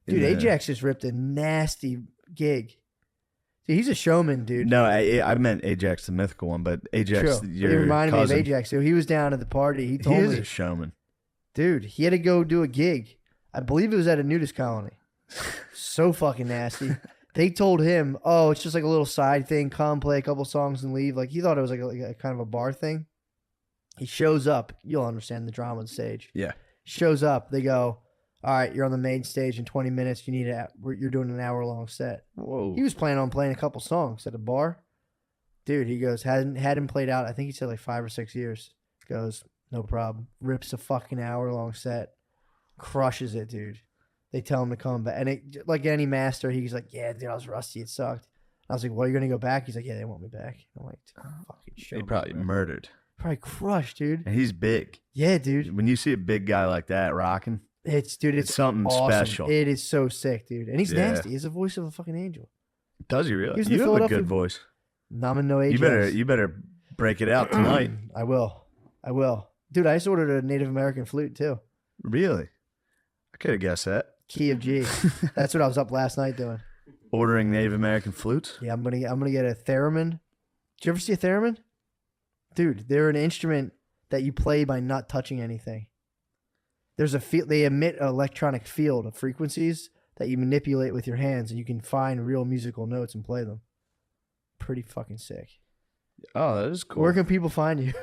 Dude, Ajax just ripped a nasty gig. Dude, he's a showman, dude. No, I meant Ajax, the mythical one, but Ajax, your cousin. It reminded me of Ajax. So he was down at the party. He told me. He is a showman. Dude, he had to go do a gig. I believe it was at a nudist colony. So fucking nasty. They told him, oh, it's just like a little side thing. Come play a couple songs and leave. Like, he thought it was like a kind of a bar thing. He shows up. You'll understand the drama on stage. Yeah. Shows up. They go, all right, you're on the main stage in 20 minutes. You're doing an hour-long set. Whoa. He was planning on playing a couple songs at a bar. Dude, he goes, had him played out, I think he said like 5 or 6 years. Goes, no problem. Rips a fucking hour-long set. Crushes it, dude. They tell him to come back. And it, like any master, he's like, yeah, dude, I was rusty. It sucked. I was like, well, you're going to go back? He's like, yeah, they want me back. I'm like, fucking show They me, probably bro. murdered. Probably crushed, dude. And he's big. Yeah, dude. When you see a big guy like that rocking, it's something awesome. special. It is so sick, dude. And he's nasty. He's the voice of a fucking angel. Does he really? He's You have a good voice. I'm in no Ajax. You better break it out tonight. I will. Dude, I just ordered a Native American flute too. Really? I could have guessed that. Key of G. That's what I was up last night doing. Ordering Native American flutes? Yeah, I'm gonna get a theremin. Did you ever see a theremin? Dude, they're an instrument that you play by not touching anything. There's they emit an electronic field of frequencies that you manipulate with your hands, and you can find real musical notes and play them. Pretty fucking sick. Oh, that is cool. Where can people find you?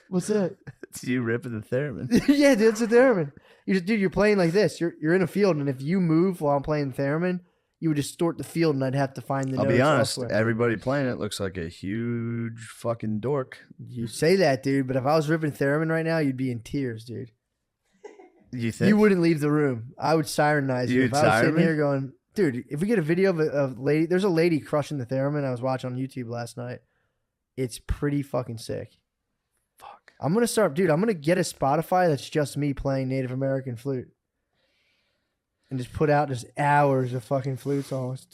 What's that? It's you ripping the theremin. Yeah, dude, it's a theremin. You're playing like this. You're in a field, and if you move while I'm playing the theremin, you would distort the field, and I'd have to find the notes. I'll be honest, elsewhere. everybody playing it looks like a huge fucking dork. You say that, dude, but if I was ripping theremin right now, you'd be in tears, dude. You think? You wouldn't leave the room. I would sirenize you. If I was sitting here going, dude, if we get a video of a lady, there's a lady crushing the theremin I was watching on YouTube last night. It's pretty fucking sick. Fuck. I'm going to get a Spotify that's just me playing Native American flute. And just put out just hours of fucking flute songs.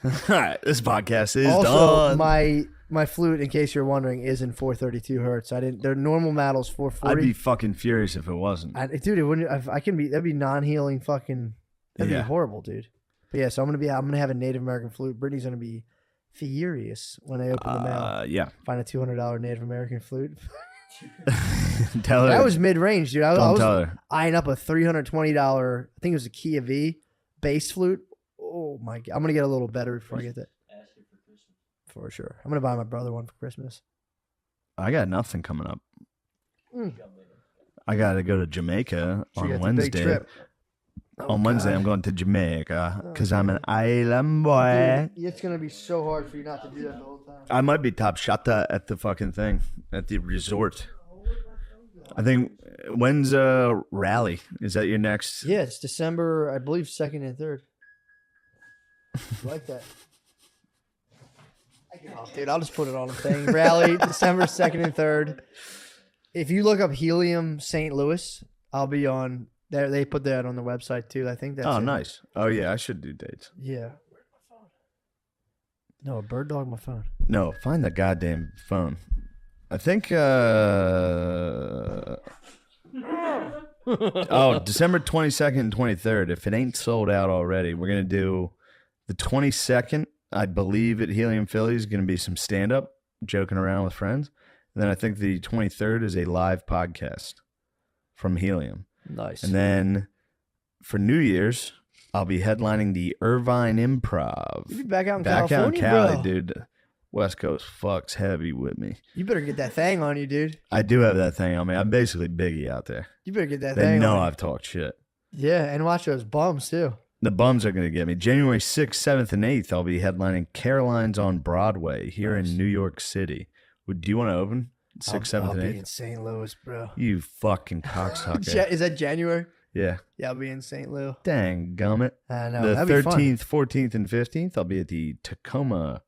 All right, this podcast is Also, done. my flute, in case you're wondering, is in 432 hertz. Their normal model's 440. I'd be fucking furious if it wasn't. Dude, it wouldn't. That'd be non-healing fucking. That'd be Yeah. horrible, dude. But yeah, so I'm gonna have a Native American flute. Brittany's gonna be furious when I open the mail. Yeah. Find a $200 Native American flute. Tell her. That was mid-range, dude. I Don't was tell her. eyeing up a $320. I think it was a Kia V bass flute. Oh my god, I'm gonna get a little better before I get that. For sure, I'm gonna buy my brother one for Christmas. I got nothing coming up. Mm. I got to go to Jamaica So you on got the big Wednesday. trip. Oh, On Wednesday, God. I'm going to Jamaica because Oh, I'm an island boy. Dude, it's gonna be so hard for you not to do that the whole time. I might be top shot at the fucking thing, at the resort. I think, when's Rally? Is that your next? Yeah, it's December, I believe, 2nd and 3rd. I like that. Oh, dude, I'll just put it on a thing. Rally, December 2nd and 3rd. If you look up Helium St. Louis, I'll be on there. They put that on the website too. I think that's Oh, it. nice. Oh, yeah, I should do dates. Yeah. No, a bird dog my phone. No, find the goddamn phone. I think, December 22nd and 23rd. If it ain't sold out already, we're going to do the 22nd, I believe, at Helium Philly is going to be some stand-up, joking around with friends. And then I think the 23rd is a live podcast from Helium. Nice. And then for New Year's, I'll be headlining the Irvine Improv. You be back out in Back out in California, Cali, bro. dude. West Coast fucks heavy with me. You better get that thing on you, dude. I do have that thing on me. I'm basically Biggie out there. You better get that They thing know on I've talked shit. you. Yeah, and watch those bums too. The bums are going to get me. January 6th, 7th, and 8th, I'll be headlining Caroline's on Broadway here in New York City. Do you want to open 6th, 7th, I'll and be 8th? in St. Louis, bro. You fucking cocksucker. Is that January? Yeah. Yeah, I'll be in St. Louis. Dang gummit. I know. The That'd be fun. 13th, 14th, and 15th, I'll be at the Tacoma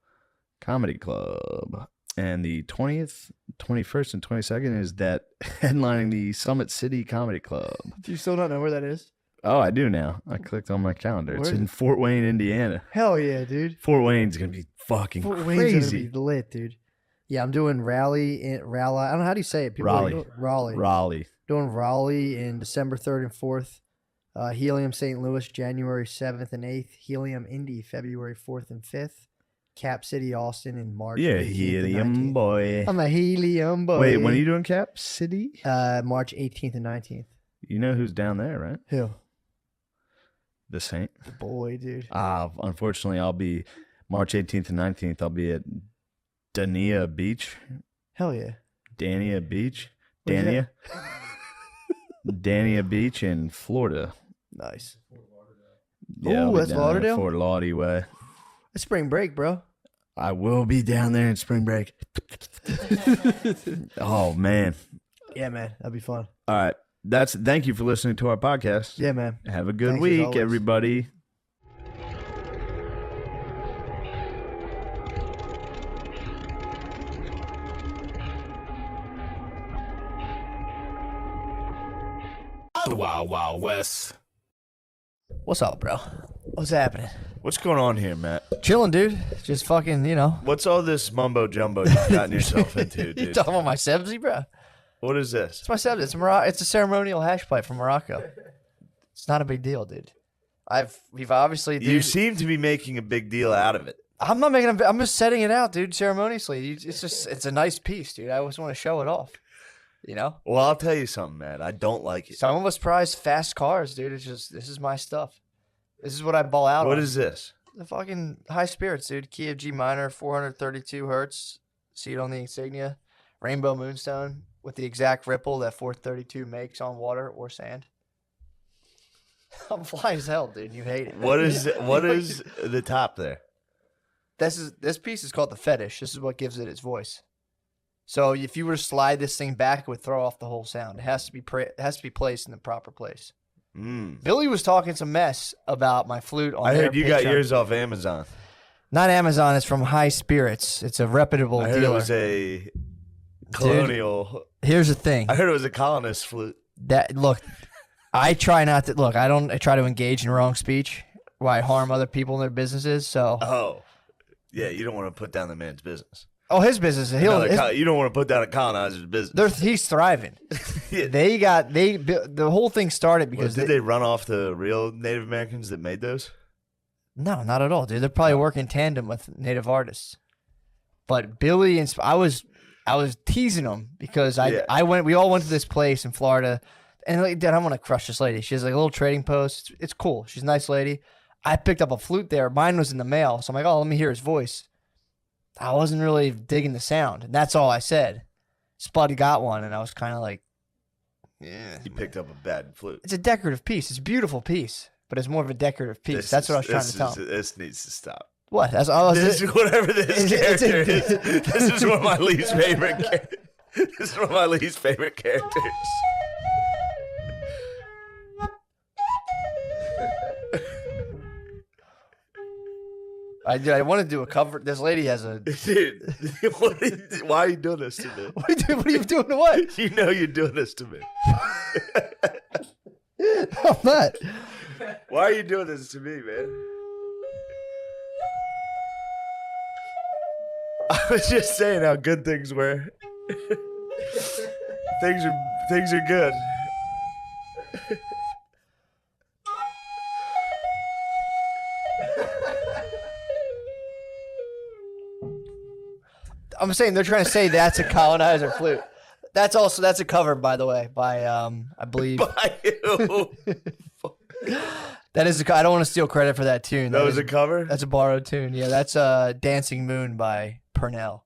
Comedy Club. And the 20th, 21st, and 22nd is that headlining the Summit City Comedy Club. Do you still not know where that is? Oh, I do now. I clicked on my calendar. It's Where is in it? Fort Wayne, Indiana. Hell yeah, dude. Fort Wayne's going to be fucking Fort Wayne's crazy. gonna be lit, dude. Yeah, I'm doing Raleigh. I don't know how do you say it. Raleigh. Raleigh. Doing Raleigh in December 3rd and 4th. Helium St. Louis January 7th and 8th. Helium Indy February 4th and 5th. Cap City Austin in March. Yeah, 18th and helium 19th. boy. I'm a helium boy. Wait, when are you doing Cap City? March 18th and 19th. You know who's down there, right? Who? The Saint. The boy, dude. Unfortunately, I'll be March 18th and 19th. I'll be at Dania Beach. Hell yeah. Dania Beach. Where's Dania. Dania Beach in Florida. Nice. Yeah, I'll Ooh, be that's down there, Lauderdale? Fort Lauderdale way. It's spring break, bro. I will be down there in spring break. Oh man. Yeah, man. That'd be fun. All right. Thank you for listening to our podcast. Yeah, man. Have a good Thanks, as week, always. everybody. The Wild Wild West. What's up, bro? What's happening? What's going on here, Matt? Chilling, dude. Just fucking, What's all this mumbo jumbo you've gotten yourself into, You dude? talking about my sebzi, bro? What is this? It's my sebzi. It's a ceremonial hash pipe from Morocco. It's not a big deal, dude. We've obviously, dude. You seem to be making a big deal out of it. I'm not making. I'm just setting it out, dude. Ceremoniously. It's a nice piece, dude. I always want to show it off. Well, I'll tell you something, Matt. I don't like it. Some of us prize fast cars, dude. This is my stuff. This is what I ball out on. What is this? The fucking high spirits, dude. Key of G minor, 432 hertz. See it on the insignia. Rainbow moonstone with the exact ripple that 432 makes on water or sand. I'm fly as hell, dude. You hate it. What is the top there? This piece is called the fetish. This is what gives it its voice. So if you were to slide this thing back, it would throw off the whole sound. It has to be placed in the proper place. Billy was talking some mess about my flute on I their heard you got Patreon. yours off Amazon. Not Amazon. It's from High Spirits. It's a reputable I heard dealer. it was a colonial. Here's the thing. I heard it was a colonist flute. I try not to look. I try to engage in wrong speech where I harm other people in their businesses. So Yeah, you don't want to put down the man's business. Oh, his business. You don't want to put down a colonizer's business. He's thriving. Yeah. The whole thing started because did they run off the real Native Americans that made those? No, not at all, dude. They're probably working in tandem with Native artists. But Billy and I was teasing him because we all went to this place in Florida, and like, Dad, I want to crush this lady. She has like a little trading post. It's cool. She's a nice lady. I picked up a flute there. Mine was in the mail, so I'm like, oh, let me hear his voice. I wasn't really digging the sound, and that's all I said. Spuddy got one, and I was kind of like, yeah. You picked up a bad flute. It's a decorative piece. It's a beautiful piece, but it's more of a decorative piece. That's what I was trying to tell him. This needs to stop. What? Whatever this character is. This is one of my least favorite. This is one of my least favorite characters. I want to do a cover. This lady has a. Dude, why are you doing this to me? What are you doing to what? You know you're doing this to me. I'm not. Why are you doing this to me, man? I was just saying how good things were. Things are good. I'm saying they're trying to say that's a colonizer flute. That's a cover, by the way, by I believe. By who? That is I don't want to steal credit for that tune. That was a cover? That's a borrowed tune. Yeah, that's Dancing Moon by Purnell.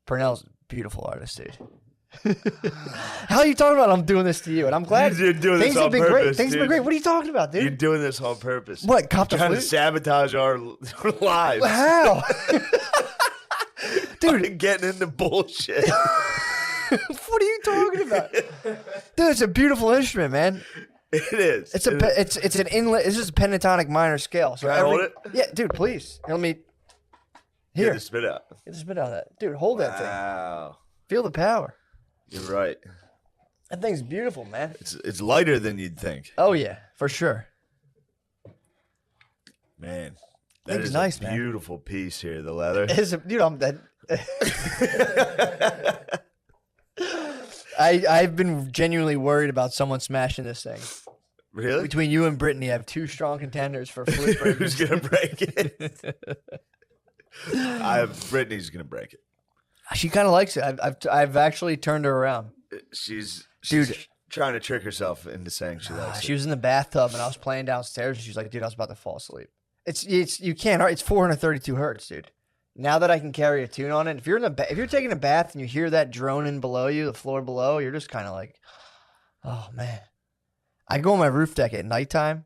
Purnell's a beautiful artist, dude. How are you talking about I'm doing this to you? And I'm glad you're doing things this have on been purpose, great. Things have been great. What are you talking about, dude? You're doing this on purpose. What? Cop the trying flute? to sabotage our lives. How? Dude, getting into bullshit. What are you talking about? Dude, it's a beautiful instrument, man. It is. It's an inlet. It's just a pentatonic minor scale. So Can I hold it? Yeah, dude, please. Let me. Get Here. the spit out. Get the spit out of that. Dude, hold that thing. Wow. Feel the power. You're right. That thing's beautiful, man. It's lighter than you'd think. Oh, yeah, for sure. Man. That Thing's is nice, a man. beautiful piece here, the leather. Dude, I'm dead. I've been genuinely worried about someone smashing this thing. Really? Between you and Brittany, I have two strong contenders for flute breakers. Who's going to break it? Brittany's going to break it. She kind of likes it. I've actually turned her around. She's Dude. trying to trick herself into saying she likes She it. was in the bathtub and I was playing downstairs and she's like, dude, I was about to fall asleep. You can't. It's 432 hertz, dude. Now that I can carry a tune on it, if you're taking a bath and you hear that droning below you, the floor below, you're just kind of like, oh man. I go on my roof deck at nighttime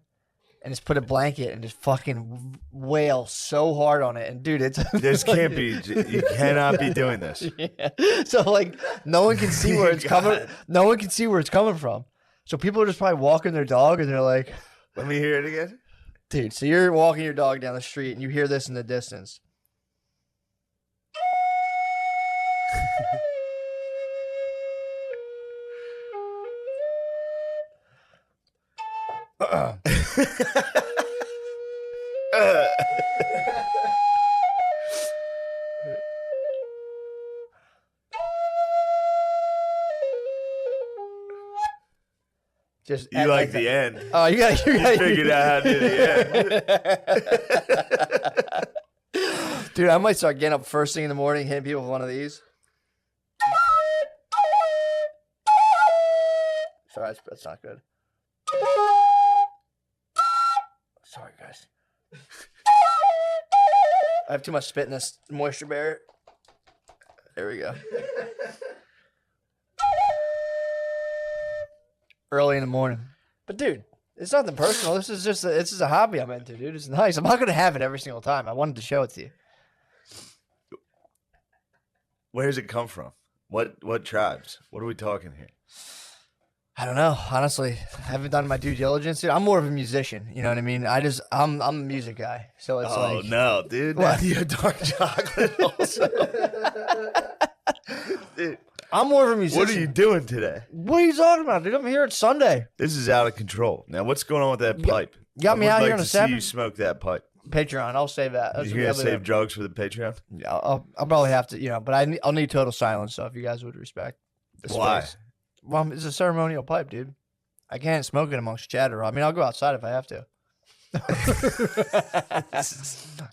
and just put a blanket and just fucking wail so hard on it. And dude, This can't be. You cannot be doing this. Yeah. So like, no one can see where it's coming. No one can see where it's coming from. So people are just probably walking their dog and they're like, Let me hear it again. dude. So you're walking your dog down the street and you hear this in the distance. Just You like the end. Oh, you Figured out how to do the end. Dude, I might start getting up first thing in the morning, hitting people with one of these. Sorry, that's not good. Sorry, guys. I have too much spit in this moisture barrier. There we go. Early in the morning. But dude, it's nothing personal. This is a hobby I'm into, dude. It's nice. I'm not gonna have it every single time. I wanted to show it to you. Where does it come from? What tribes? What are we talking here? I don't know. Honestly, I haven't done my due diligence. Dude, I'm more of a musician. You know what I mean? I'm a music guy. So it's Oh like, no, dude! What? Now you have dark chocolate also. Dude, I'm more of a musician. what are you doing today? What are you talking about, dude? I'm here. It's Sunday. This is out of control. Now, what's going on with that pipe? got me I would out like here on to a see Sabbath? you smoke that pipe. Patreon. I'll save that. You gonna save drugs for the Patreon? Yeah, I'll probably have to, but I'll need total silence. So if you guys would respect the Why? space. Well, it's a ceremonial pipe, dude. I can't smoke it amongst chatter. I mean, I'll go outside if I have to.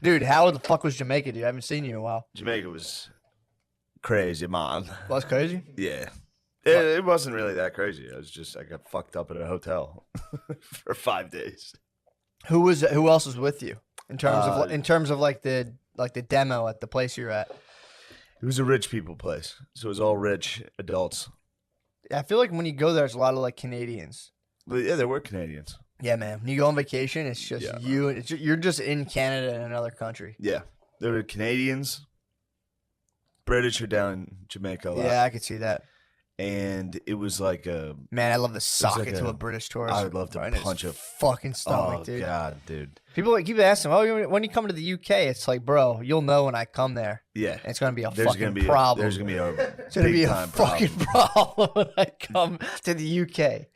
Dude, how the fuck was Jamaica, dude? I haven't seen you in a while. Jamaica was crazy, man. Well, that's crazy. Yeah. It wasn't really that crazy. I got fucked up at a hotel for 5 days. Who else was with you in terms of like the demo at the place you're at? It was a rich people place, so it was all rich adults. I feel like when you go there, there's a lot of like Canadians. But yeah, there were Canadians. Yeah, man. When you go on vacation, it's just you. You're just in Canada in another country. Yeah, there were Canadians. British are down in Jamaica a lot. Yeah, I could see that. And it was like a man. I love the sock like to a British tourist. I would love to punch a fucking stomach, dude. Oh god, dude. People keep asking, "Oh, when you come to the UK?" It's like, bro, you'll know when I come there. Yeah, and it's gonna be there's fucking gonna be problem. There's gonna be a it's gonna be a fucking problem when I come to the UK.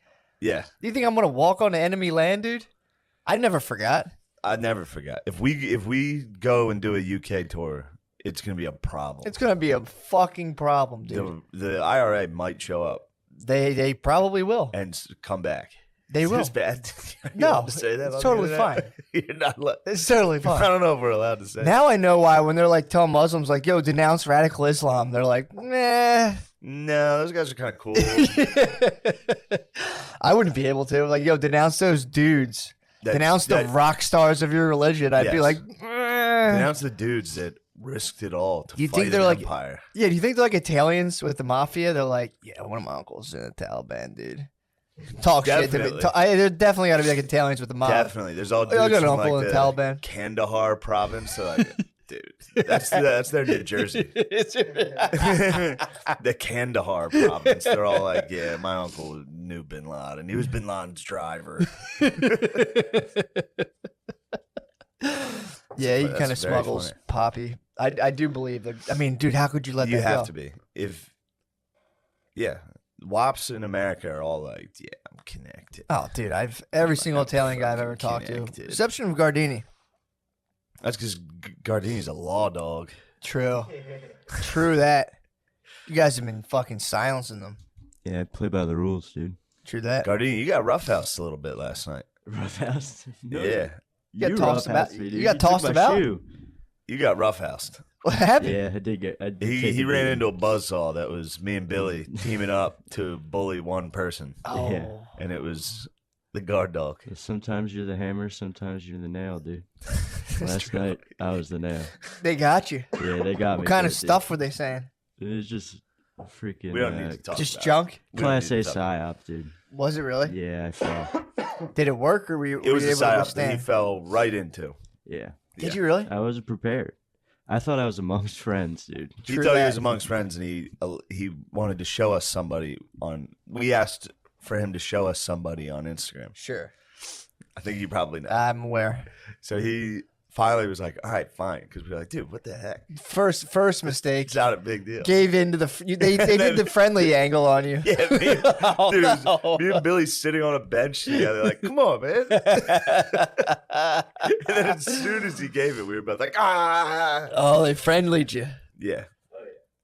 Yeah. Do you think I'm gonna walk on enemy land, dude? I never forgot. I never forgot. If we go and do a UK tour, it's gonna be a problem. It's gonna be a fucking problem, dude. The IRA might show up. They probably will and come back. They will. Is this bad? No, to say that it's totally fine. You're not. It's totally fine. I don't know if we're allowed to say. Now I know why when they're like telling Muslims like, "Yo, denounce radical Islam," they're like, "Nah." No, those guys are kind of cool. I wouldn't be able to. Like, yo, denounce those dudes. Denounce the rock stars of your religion. I'd be like, denounce the dudes that risked it all to fight an empire. Yeah, do you think they're like Italians with the mafia? They're like, yeah, one of my uncles in the Taliban, dude. Talk shit to me. There's definitely got to be like Italians with the mafia. Definitely. There's all dudes I got an from uncle like in the Taliban. Kandahar province. So like, dude, that's their New Jersey. The Kandahar province. They're all like, yeah, my uncle knew Bin Laden. He was Bin Laden's driver. Yeah, he kind of smuggles poppy. I do believe that. I mean, dude, how could you let that go? You have to be. WAPs in America are all like, yeah, I'm connected. Oh, dude, every single Italian guy I've ever talked to, exception of Gardini. That's because Gardini's a law dog. True that. You guys have been fucking silencing them. Yeah, I play by the rules, dude. True that. Gardini, you got roughhoused a little bit last night. Roughhoused? No. Yeah. You got tossed about. You got tossed about. You got roughhoused. What happened? Yeah, I did. He ran into a buzzsaw that was me and Billy teaming up to bully one person. Oh. Yeah. And it was the guard dog. Sometimes you're the hammer, sometimes you're the nail, dude. Last night, I was the nail. They got you. Yeah, they got me. What kind of stuff were they saying? It was just freaking. We don't need to talk just about junk? Class A psyop, dude. Was it really? Yeah, I fell. Did it work, or were you It was able a to psyop that withstand? he fell right into. Yeah. Did you really? I wasn't prepared. I thought I was amongst friends, dude. He thought he was amongst friends, and he wanted to show us somebody on. We asked for him to show us somebody on Instagram. Sure. I think you probably know. I'm aware. So he finally was like, "All right, fine," because we were like, "Dude, what the heck?" First mistake. It's not a big deal. Gave in to they did the friendly angle on you. Yeah, me and Billy sitting on a bench together, like, "Come on, man." And then as soon as he gave it, we were both like, "Ah!" Oh, they friendlied you. Yeah.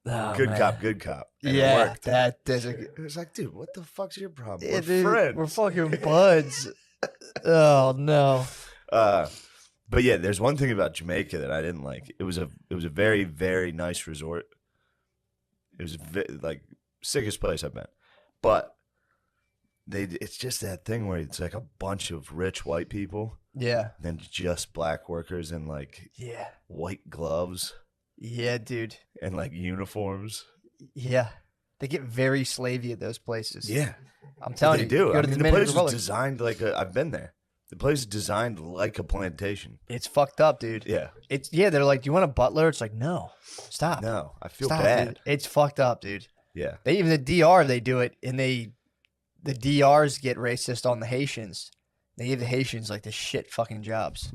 Oh, Good man. cop, good cop. And it Yeah, worked. it was like, dude, what the fuck's your problem? Yeah, We're dude, friends. we're fucking buds. Oh no. But yeah, there's one thing about Jamaica that I didn't like. It was a very, very nice resort. It was like sickest place I've been. But it's just that thing where it's like a bunch of rich white people. Yeah. Then just black workers in like white gloves. Yeah, dude. And like uniforms. Yeah. They get very slavey at those places. Yeah. I'm telling you. They do. Go to the place is designed like I've been there. The place is designed like a plantation. It's fucked up, dude. Yeah. They're like, "Do you want a butler?" It's like, "No. Stop." No, I feel Stop, bad. Dude. It's fucked up, dude. Yeah. Even the DR, they do it, and the DRs get racist on the Haitians. They give the Haitians like the shit fucking jobs.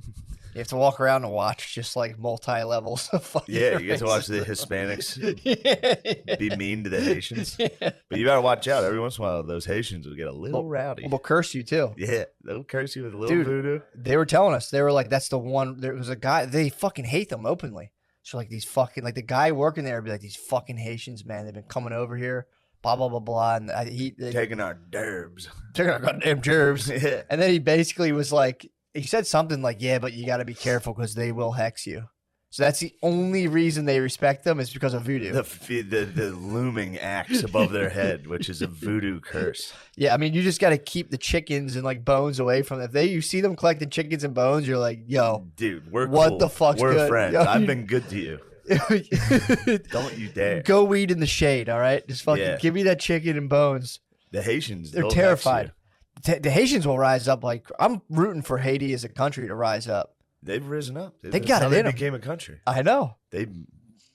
You have to walk around and watch just like multi levels of fucking. Yeah, you get to watch the racism. Hispanics be mean to the Haitians. But you gotta watch out. Every once in a while, those Haitians will get a little rowdy. We'll curse you too. Yeah, they'll curse you with a little Dude. voodoo. They were telling us, they were like, that's the one. There was a guy, they fucking hate them openly. So like these fucking, like the guy working there would be like, these fucking Haitians, man, they've been coming over here, blah, blah, blah, blah. And Taking our derbs. taking our goddamn gerbs. Yeah. And then he basically was like, he said something like, yeah, but you got to be careful because they will hex you. So that's the only reason they respect them is because of voodoo. The looming axe above their head, which is a voodoo curse. Yeah, I mean, you just got to keep the chickens and like bones away from them. If you see them collecting chickens and bones, you're like, yo, Dude, we're what cool. the fuck's We're good? friends. Yo, I've you- been good to you. Don't you dare. Go weed in the shade, all right? Just fucking Yeah. give me that chicken and bones. The Haitians, They're they'll vex terrified. The Haitians will rise up. Like, I'm rooting for Haiti as a country to rise up. you. They've risen up. They That's got how it they in 'em. became a country. I know. They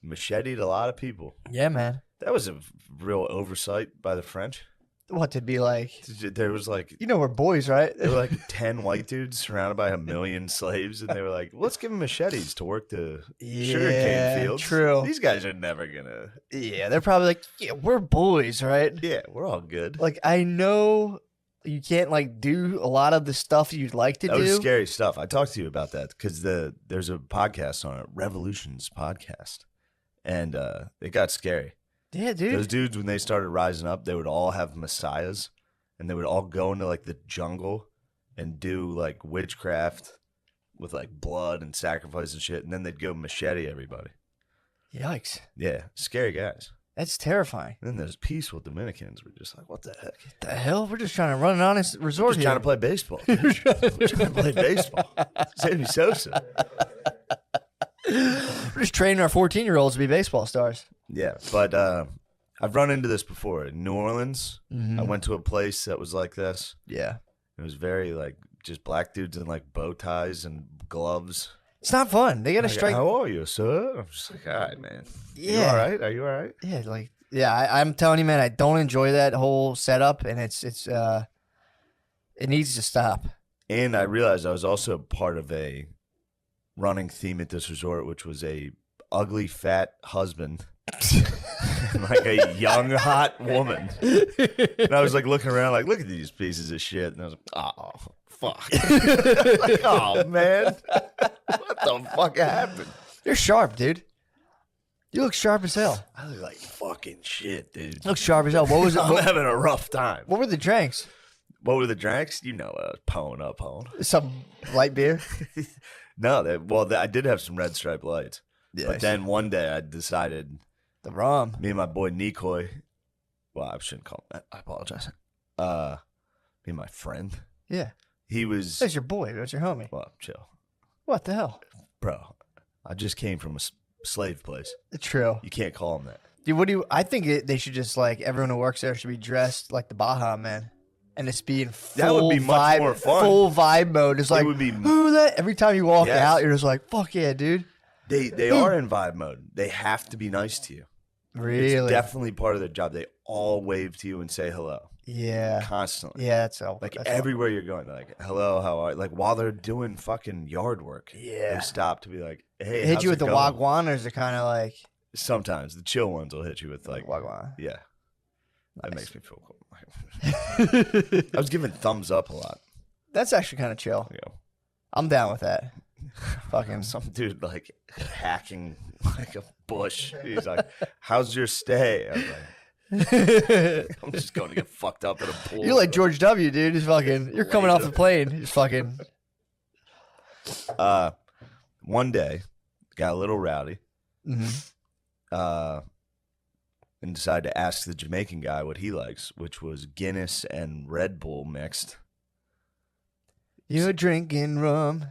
macheted a lot of people. Yeah, man. That was a real oversight by the French. What to be like? There was like You know, we're boys, right? there were like 10 white dudes surrounded by 1,000,000 slaves, and they were like, let's give them machetes to work the sugarcane Yeah, fields. true. These guys are never gonna. Yeah, they're probably like, yeah, we're boys, right? Yeah, we're all good. Like, I know you can't like do a lot of the stuff you'd like to That do. was scary stuff. I talked to you about that because there's a podcast on it, Revolutions podcast, and it got scary. Yeah, dude. Those dudes, when they started rising up, they would all have messiahs, and they would all go into like the jungle and do like witchcraft with like blood and sacrifice and shit, and then they'd go machete everybody. Yikes. Yeah, scary guys. That's terrifying. And then those peaceful Dominicans were just like, what the heck? The hell? We're just trying to run an honest resort Just here. trying to play baseball. We're trying to play baseball. Sammy Sosa. We're just training our 14-year-olds to be baseball stars. Yeah, but I've run into this before. In New Orleans, I went to a place that was like this. Yeah. It was very like just black dudes in like bow ties and gloves. It's not fun. They got to Like, strike. how are you, sir? I'm just like, all right, man. You Yeah. all right? Are you all right? Yeah, like, yeah, I'm telling you, man, I don't enjoy that whole setup, and it needs to stop. And I realized I was also part of a running theme at this resort, which was a ugly fat husband. Like a young hot woman. And I was like looking around like, look at these pieces of shit. And I was like, oh, fuck. Like, oh, man. What the fuck happened? You're sharp, dude. You look sharp as hell. I look like fucking shit, dude. You look sharp as hell. What was it? I'm having a rough time. What were the drinks? What were the drinks? You know what I was pulling up on. Some light beer? No, I did have some Red Stripe Lights. Yeah, But then one day I decided, the rum. me and my boy Nikoi, well, I shouldn't call him that. I apologize. Me and my friend, Yeah. he was, That's your boy. That's your homie. well, chill. What the hell? Bro, I just came from a slave place. True. You can't call him that. Dude, I think they should just, like, everyone who works there should be dressed like the Baja Man. And it's be in full That would be much vibe, more fun. full vibe mode. It's like, would be- who that? Every time you walk Yes. out, you're just like, fuck yeah, dude. They are in vibe mode. They have to be nice to you. Really? It's definitely part of their job. They all wave to you and say hello Yeah. constantly. Yeah, that's all. Like that's everywhere you're going, they're like, hello, how are you? Like while they're doing fucking yard work. Yeah. They stop to be like, hey, They hit how's you it with the going? wagwan, or is it kind of like Sometimes the chill ones will hit you with like, wagwan? yeah. That Nice. makes me feel cool. I was giving thumbs up a lot. That's actually kind of chill. You know, I'm down with that. Fucking some dude like hacking like a bush. He's like, how's your stay? I was like, I'm just going to get fucked up at a pool. You're like George W, dude. Just fucking. You're coming off the plane. Just fucking. One day, got a little rowdy. Mhm. And decided to ask the Jamaican guy what he likes, which was Guinness and Red Bull mixed. You're drinking rum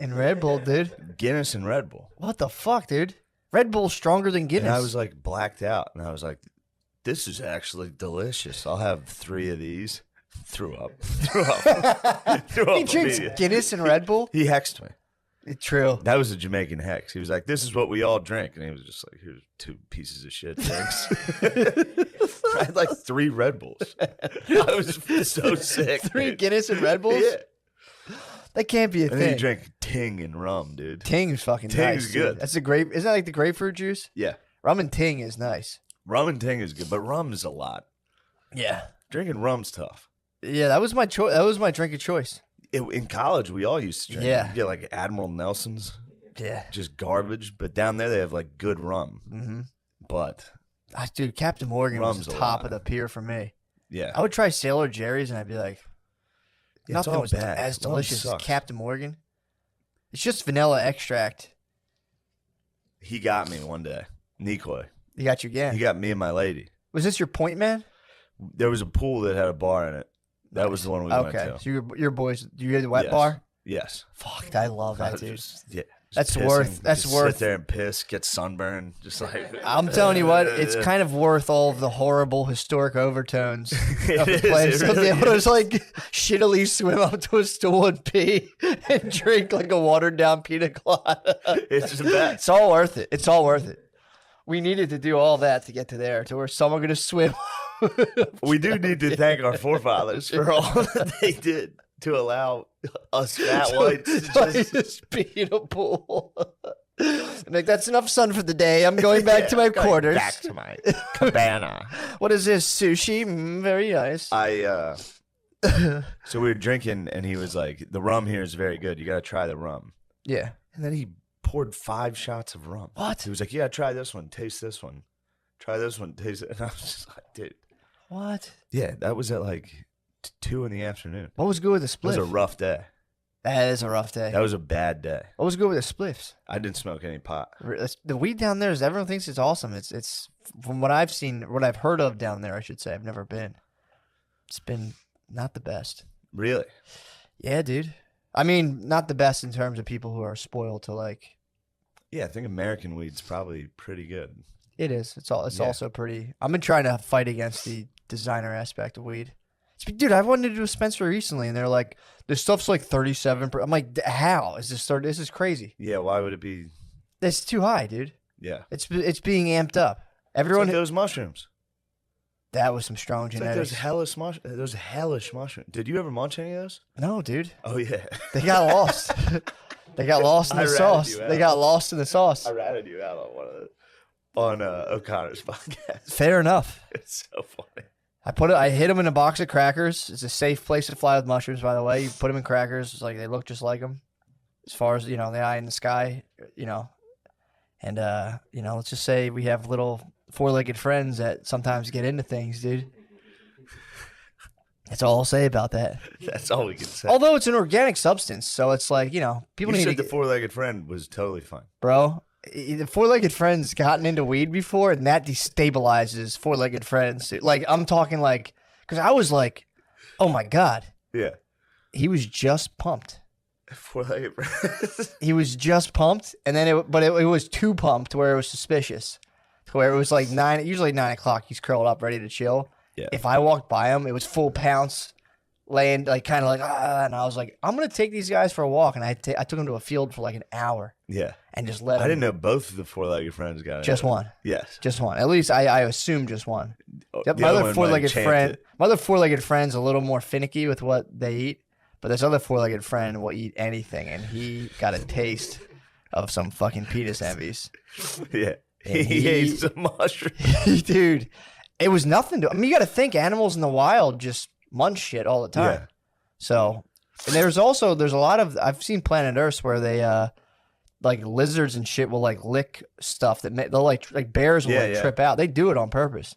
and Red Bull, dude. Guinness and Red Bull. What the fuck, dude? Red Bull's stronger than Guinness. And I was like blacked out, and I was like, "This is actually delicious. I'll have 3 of these." Threw up. Threw up. Threw up he drinks immediately. Guinness and Red Bull. He hexed me. It's true. That was a Jamaican hex. He was like, "This is what we all drink," and he was just like, "Here's 2 pieces of shit drinks." I had like 3 Red Bulls. I was so sick. 3 dude. Guinness and Red Bulls. Yeah. That can't be a And then you thing. drink Ting and rum, dude. Ting's fucking Ting's nice. good. Dude. That's a grape. Isn't that like the grapefruit juice? Yeah. Rum and Ting is nice. Rum and Ting is good, but rum is a lot. Yeah. Drinking rum's tough. Yeah, that was my choice. That was my drink of choice. In college, we all used to drink. Yeah. You get like Admiral Nelson's, Yeah. just garbage. But down there, they have like good rum. Mm-hmm. But Dude, Captain Morgan was Rum's the a top lot. of the pier for me. yeah, I would try Sailor Jerry's and I'd be like, It's nothing all was bad. as Rum delicious as sucks. Captain Morgan. It's just vanilla extract. He got me one day. Nikoi. You got your gang. He got me and my lady. Was this your point man? There was a pool that had a bar in it. That was the one we went Okay, to. so your boys, you had the wet Yes. bar. Yes. Fuck, I love that, dude. Yeah. That's Just worth- pissing. that's Just worth- Sit there and piss, get sunburned, just like. I'm telling you what, it's kind of worth all of the horrible historic overtones of the It place. is, To it be really able to is. just like shittily swim up to a stool and pee and drink like a watered down pina colada. It's the best. It's all worth it. It's all worth it. We needed to do all that to get to there, to where someone gonna swim. We do need to thank our forefathers for all that they did to allow us fat whites to just pee in a pool. Like, that's enough sun for the day. I'm going back to my Going quarters. Back to my cabana. What is this, sushi? Very nice. So we were drinking, and he was like, "The rum here is very good. You got to try the rum." Yeah. And then he poured 5 shots of rum. What? He was like, "Yeah, try this one. Taste this one. Try this one. Taste it." And I was just like, "Dude, What? yeah." That was at like 2 in the afternoon. What was good with the It was spliff? a rough day. That is a rough day. That was a bad day. What was good with the spliffs? I didn't smoke any pot. The weed down there is, everyone thinks it's awesome. It's from what I've seen, what I've heard of down there, I should say. I've never been. It's been not the best. Really? Yeah, dude. I mean, not the best in terms of people who are spoiled to like. Yeah, I think American weed's probably pretty good. It is. It's Yeah. also pretty. I've been trying to fight against the designer aspect of weed. Dude, I went into a Spencer recently, and they're like, "This stuff's like 37." I'm like, "How is this 30? This is crazy. Yeah, why would it be? It's too high, dude. Yeah. It's being amped up. It's Everyone, like those mushrooms. that was some strong It's like genetics. those hellish mushrooms. Did you ever munch any of those? No, dude, Oh yeah. they got lost. They got lost in I the ratted sauce. you out. They got lost in the sauce. I ratted you out on one of on O'Connor's podcast. Fair enough. It's so funny. I hit them in a box of crackers. It's a safe place to fly with mushrooms, by the way. You put them in crackers. It's like they look just like them, as far as the eye in the sky, And let's just say we have little four-legged friends that sometimes get into things, dude. That's all I'll say about that. That's all we can say. Although it's an organic substance, so it's like people You need to said the get, four-legged friend was totally fine. bro. The four-legged friend's gotten into weed before, and that destabilizes four-legged friends. Like, I'm talking like, because I was like, oh my god, Yeah. he was just pumped. Four-legged friend. He was just pumped, and then it was too pumped where it was suspicious, to where it was like usually 9 o'clock. He's curled up, ready to chill. Yeah. If I walked by him, it was full pounce, laying like kind of like and I was like, I'm gonna take these guys for a walk, and I took him to a field for like an hour Yeah. and just let I him. didn't know both of the four-legged friends got it. Just one. Yes. Just one. At least I assume just one. Yep, The my other other one four-legged might have friend, champed it. my other four-legged friend's a little more finicky with what they eat, but this other four-legged friend will eat anything, and he got a taste of some fucking penis envies. Yeah. And He ate some mushrooms. Dude, it was nothing to. I mean, you got to think animals in the wild just munch shit all the time. Yeah. So, and there's a lot of, I've seen Planet Earth where they like lizards and shit will like lick stuff that they'll like bears will Yeah. trip out. They do it on purpose.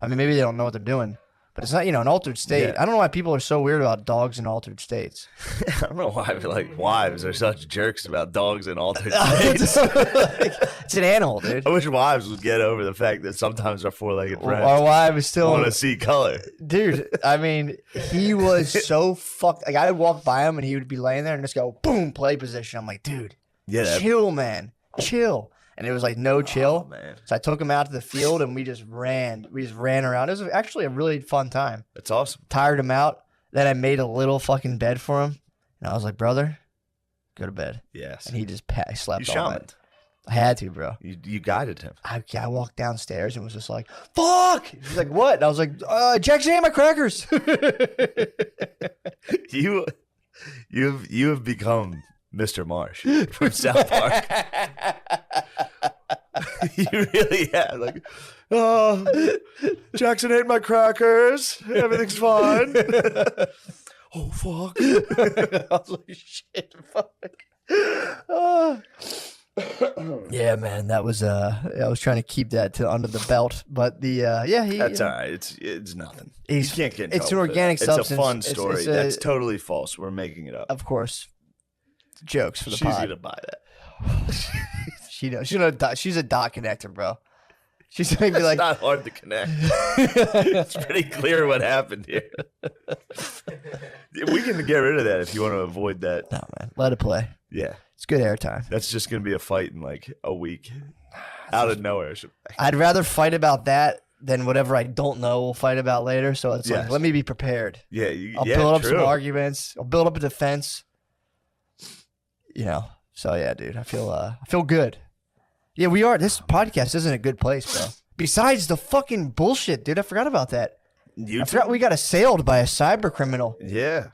I mean, maybe they don't know what they're doing, but it's not an altered state. Yeah. I don't know why people are so weird about dogs in altered states. I don't know why like wives are such jerks about dogs in altered states. It's an animal, dude. I wish wives would get over the fact that sometimes our four-legged Our friends wife is still want to see color. Dude, I mean, he was so fucked. Like, I would walk by him and he would be laying there and just go, boom, play position. I'm like, dude, Yeah. that- chill, man, chill. And it was like no chill. Oh, man. So I took him out to the field and we just ran. We just ran around. It was actually a really fun time. That's awesome. Tired him out. Then I made a little fucking bed for him. And I was like, brother, go to bed. Yes. And he just slept You all shamaned. night. I had to, bro. You guided him. I walked downstairs and was just like, fuck. He's like, what? And I was like, Jackson, my crackers. You You have become Mr. Marsh from South Park. You really have. Like, oh, Jackson ate my crackers. Everything's fine. Oh, fuck. I was like, shit, fuck. Yeah, man, that was I was trying to keep that under the belt, but that's all right. It's nothing. You can't get in it's an trouble for organic that. substance. It's a fun story. It's That's totally false. We're making it up. of course, jokes for the She's pod. gonna buy that. She knows. She's a dot connector, bro. She's gonna be It's like, not hard to connect. It's pretty clear what happened here. We can get rid of that if you want to avoid that. no, man, let it play. Yeah, It's good airtime. that's just gonna be a fight in like a week, out of nowhere. I'd rather fight about that than whatever I don't know we'll fight about later. So it's like, Yes. let me be prepared. Yeah, I'll build up some true. arguments. I'll build up a defense. You know. So yeah, dude, I feel good. Yeah, we are. This podcast isn't a good place, bro. Besides the fucking bullshit, dude. I forgot about that. I forgot we got assailed by a cyber criminal. Yeah,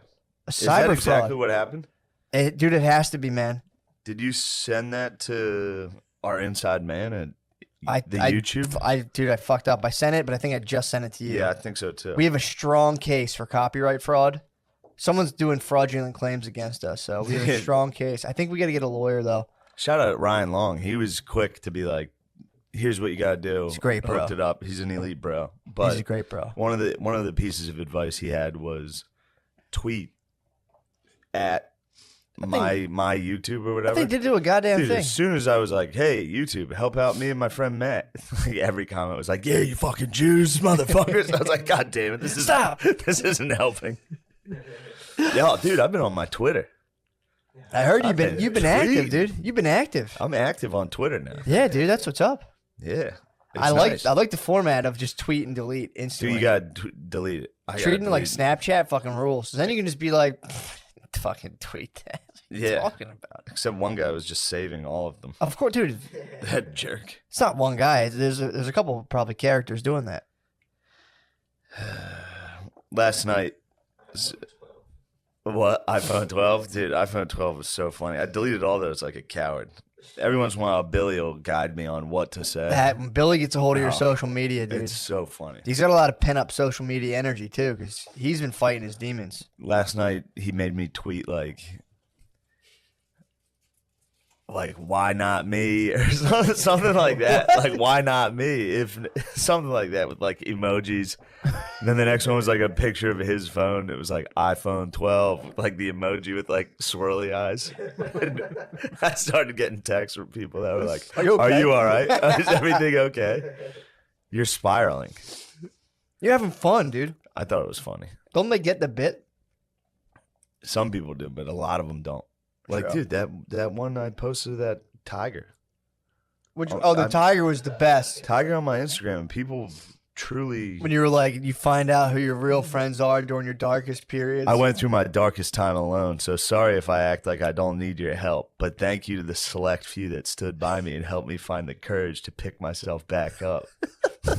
A is that cyber exactly fraud. what happened? Dude, it has to be, man. Did you send that to our inside man at the I- YouTube? I fucked up. I sent it, but I think I just sent it to you. Yeah, I think so too. We have a strong case for copyright fraud. Someone's doing fraudulent claims against us, so we have a strong case. I think we got to get a lawyer, though. Shout out Ryan Long. He was quick to be like, "Here's what you got to do." He's great, bro. Hooked it up. He's an elite bro. But He's a great bro. one of the pieces of advice he had was tweet at my YouTube or I whatever. think they do a goddamn Dude, thing. as soon as I was like, "Hey, YouTube, help out me and my friend Matt," like every comment was like, "Yeah, you fucking Jews, motherfuckers." I was like, "God damn it, Stop. This isn't helping." Yo, dude, I've been on my Twitter. I heard I've been you've been active, tweeting. dude. You've been active. I'm active on Twitter now. Yeah, dude, that's what's up. Yeah, I nice. like the format of just tweet and delete Dude, instantly. you got to delete it. I gotta Treating it like delete Snapchat fucking rules. So then you can just be like, fucking tweet that. What are you Yeah. talking about? Except one guy was just saving all of them. Of course, dude. That jerk. It's not one guy. There's a couple probably characters doing that. Last night, what, iPhone 12? Dude, iPhone 12 was so funny. I deleted all those like a coward. Every once in a while, Billy will guide me on what to say. When Billy gets a hold of your Oh, social media, dude. It's so funny. He's got a lot of pent-up social media energy, too, because he's been fighting his demons. Last night, he made me tweet like why not me or something like that. Like, why not me? If something like that with like emojis. And then the next one was like a picture of his phone. It was like iPhone 12, like the emoji with like swirly eyes. I started getting texts from people that were like, Are you okay? Are you all right? Is everything okay? You're spiraling. You're having fun, dude. I thought it was funny. Don't they get the bit? Some people do, but a lot of them don't. Like, True. dude, that one I posted of that tiger. The tiger was the best. Tiger on my Instagram, and people truly. When you were like, you find out who your real friends are during your darkest periods. I went through my darkest time alone, so sorry if I act like I don't need your help, but thank you to the select few that stood by me and helped me find the courage to pick myself back up.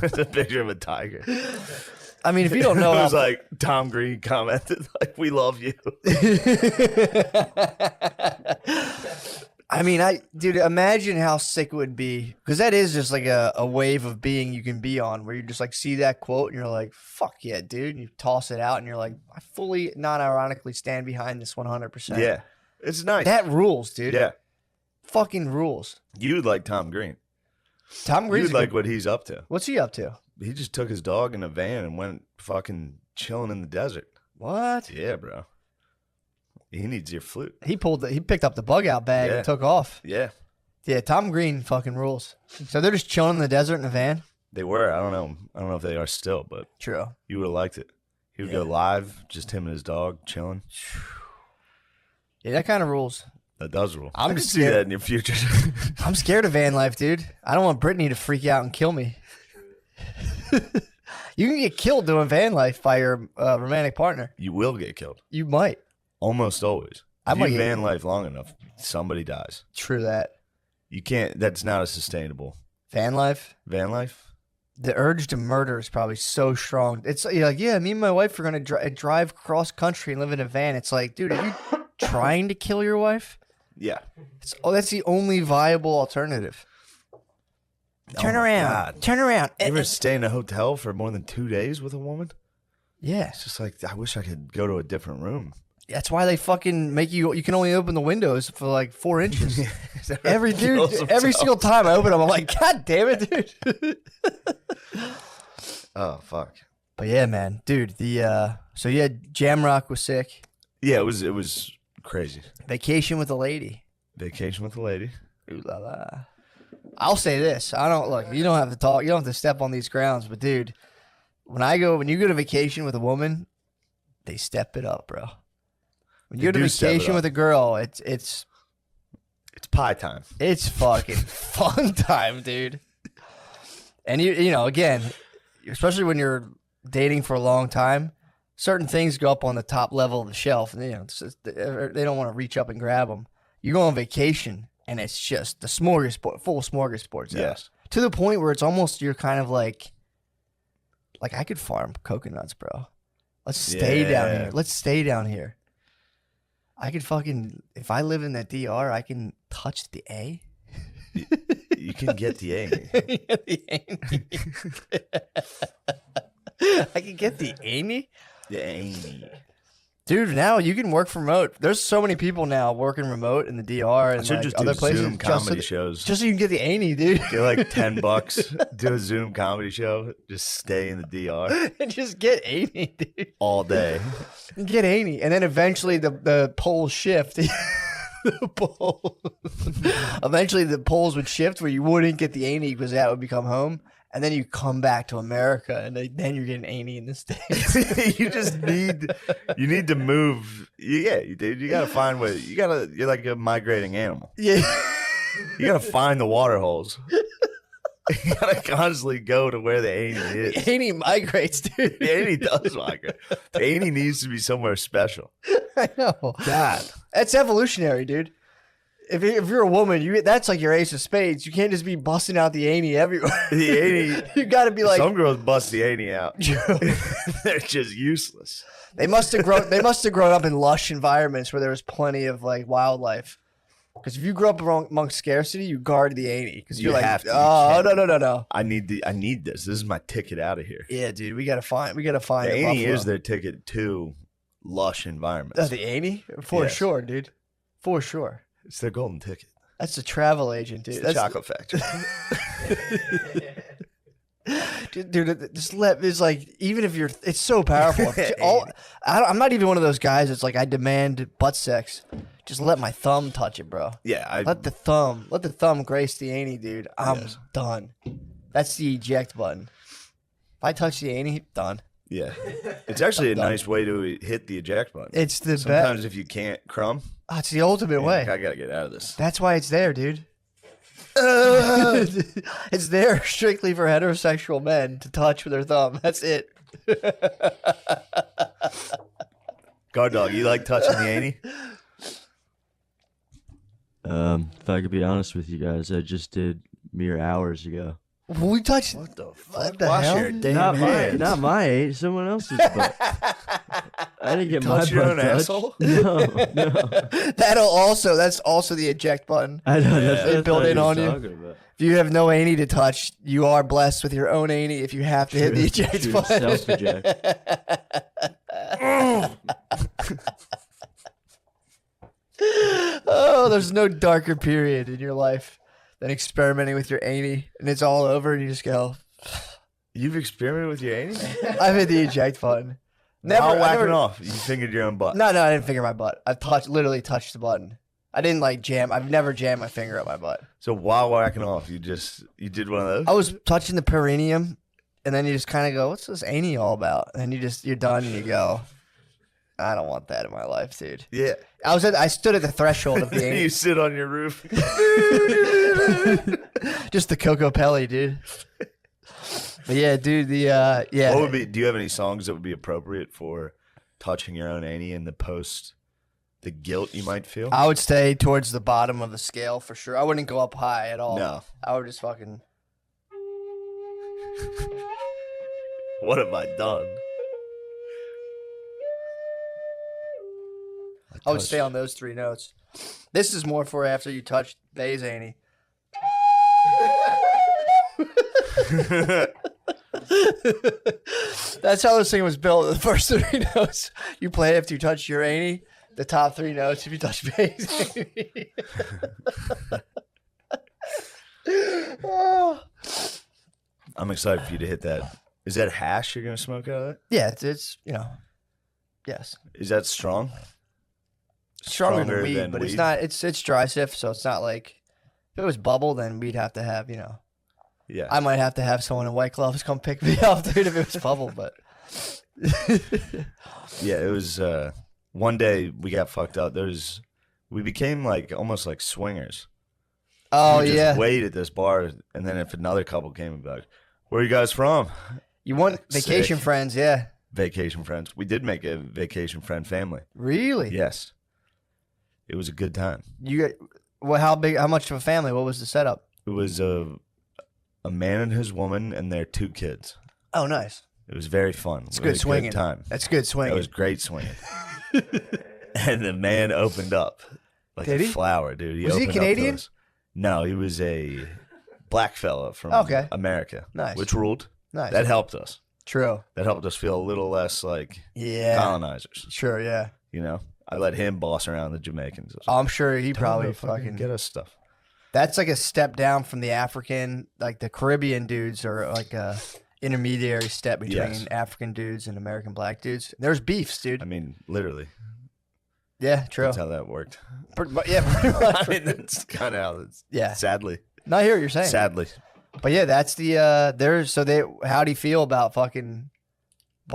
It's a picture of a tiger. I mean, if you don't know, It was like Tom Green commented, like, "We love you." I mean, dude, imagine how sick it would be, because that is just like a wave of being you can be on, where you just like see that quote and you're like, "Fuck yeah, dude!" And you toss it out and you're like, "I fully, not ironically, stand behind this 100%." Yeah, it's nice. That rules, dude. Yeah, Fucking rules. you'd like Tom Green. Tom Green's You'd like what he's up to. what's he up to? He just took his dog in a van and went fucking chilling in the desert. What? Yeah, bro. He needs your flute. He picked up the bug out bag Yeah. and took off. Yeah, Yeah, Tom Green fucking rules. So they're just chilling in the desert in a van? they were. I don't know if they are still, but True. you would have liked it. He would go live, just him and his dog chilling. Yeah, that kind of rules. That does rule. I'm I can just see scared. that in your future. I'm scared of van life, dude. I don't want Brittany to freak out and kill me. You can get killed doing van life by your romantic partner. You will get killed. You might. Almost always. I If might you get- van life long enough, somebody dies. True that. You can't. That's not a sustainable Van life. van life. The urge to murder is probably so strong. It's you're like, yeah, me and my wife are gonna drive cross country and live in a van. It's like, dude, trying to kill your wife, Yeah. that's the only viable alternative. Turn my around. God. Turn around. You ever stay in a hotel for more than 2 days with a woman? Yeah. It's just like, I wish I could go to a different room. That's why they fucking make you can only open the windows for like 4 inches. Every Kills single time I open them, I'm like, God damn it, dude. Oh, fuck. But yeah, man, dude, so yeah, Jamrock was sick. Yeah, it was crazy. Vacation with a lady. Vacation with a lady. Ooh la la. I'll say this. I don't look, you don't have to talk, you don't have to step on these grounds, but dude, when you go to vacation with a woman, they step it up, bro. When you go to vacation with a girl, it's pie time. It's fucking fun time, dude. And you know, again, especially when you're dating for a long time, certain things go up on the top level of the shelf, and they don't want to reach up and grab them. You go on vacation, and it's just the smorgasbord, full smorgasbord. Yes. To the point where it's almost you're kind of like I could farm coconuts, bro. Let's stay down here. Let's stay down here. I could fucking, if I live in that DR, I can touch the A. You can get the A. I can get the Amy. The A. Dude, now you can work remote. There's so many people now working remote in the DR and I should like just other do places. Zoom comedy shows. Just so you can get the Amy, dude. Get like $10. Do a Zoom comedy show. Just stay in the DR And just get Amy, dude. all day. Get Amy. And then eventually the polls shift. Eventually the polls would shift where you wouldn't get the Amy because that would become home. And then you come back to America, and then you're getting Amy in the States. You need to move. Yeah, dude. You gotta find what you're like a migrating animal. Yeah. You gotta find the water holes. You gotta constantly go to where the Amy is. Amy migrates, dude. The Amy does migrate. The Amy needs to be somewhere special. I know. God. That's evolutionary, dude. If you're a woman, that's like your ace of spades. You can't just be busting out the Amy everywhere. The Amy. You got to be like, some girls bust the Amy out. They're just useless. They must have grown up in lush environments where there was plenty of like wildlife. Because if you grew up amongst scarcity, you guard the Amy. Because you're like, oh no. I need this. This is my ticket out of here. Yeah, dude. We gotta find. The Amy is their ticket to lush environments. The Amy, for sure, dude. For sure. It's their golden ticket. That's the travel agent, dude. It's the chocolate factory. Dude, just it's like, even if you're, it's so powerful. I'm not even one of those guys that's like, I demand butt sex. Just let my thumb touch it, bro. Yeah, let the thumb grace the Annie, dude. I'm done. That's the eject button. If I touch the Annie, done. Yeah, it's actually a nice way to hit the eject button. It's the best. Sometimes if you can't crumb, it's the ultimate way. I gotta get out of this. That's why it's there, dude. It's there strictly for heterosexual men to touch with their thumb. That's it. Guard dog, you like touching the Annie? If I could be honest with you guys, I just did mere hours ago. We touched. What the fuck? What the Wash hell? your damn Not hands. my age, someone else's butt. I didn't get my Touch your butt own touched. asshole? No. That's also the eject button. I know that's They what built I in was on you. talking about. If you have no Annie to touch, you are blessed with your own Annie if you have to hit the eject True, button. self-eject. Oh, there's no darker period in your life than experimenting with your Annie, and it's all over, and you just go, You've experimented with your Annie? I've hit the eject button. While whacking off, you fingered your own butt. No, I didn't finger my butt. I've literally touched the button. I didn't like jam. I've never jammed my finger up my butt. So while whacking off, you did one of those? I was touching the perineum, and then you just kind of go, "What's this Annie all about?" And then you're done, and you go, "I don't want that in my life, dude." Yeah. I stood at the threshold of the You Annie. sit on your roof. Just the Coco Pelli, dude. But yeah, dude. Do you have any songs that would be appropriate for touching your own Annie in the guilt you might feel? I would stay towards the bottom of the scale for sure. I wouldn't go up high at all. No. I would just fucking. What have I done? I would stay on those 3 notes. This is more for after you touch bass, Annie. That's how this thing was built. The first 3 notes you play after you touch your Annie. The top 3 notes if you touch bass. Oh. I'm excited for you to hit that. Is that hash you're gonna smoke out of it? Yeah, it's yes. Is that strong? Stronger than weed, than but it's weed? not. It's dry sift, so it's not like if it was bubble, then we'd have to have Yeah. I might have to have someone in white gloves come pick me up, dude, if it was bubble. But Yeah, it was. One day we got fucked up. We became like almost like swingers. oh We would yeah, just wait at this bar, and then if another couple came, we'd be like, "Where are you guys from?" you want vacation Sick. friends? Yeah, Vacation friends. We did make a vacation friend family. really? Yes, it was a good time. You got well? How big? How much of a family? What was the setup? It was a man and his woman and their 2 kids. Oh, nice. It was very fun. It's We good had a swinging. time. That's good swinging. It was great swinging. And the man opened up like Did a he? flower, dude. Was he opened up to Canadian? us. No, he was a black fella from Okay. America. Nice. Which ruled. Nice. That helped us. True. That helped us feel a little less like Yeah. colonizers. Sure. Yeah. I let him boss around the Jamaicans. I was I'm sure he like, "Tell probably them to fucking. get us stuff. That's like a step down from the African, like the Caribbean dudes are like a intermediary step between Yes. African dudes and American black dudes. There's beefs, dude. I mean, literally. Yeah, true. That's how that worked. Yeah, pretty much. I mean, that's kind of how it's. Yeah. Sadly. No, I hear what you're saying. Sadly. But yeah, that's the there's so they. How do you feel about fucking?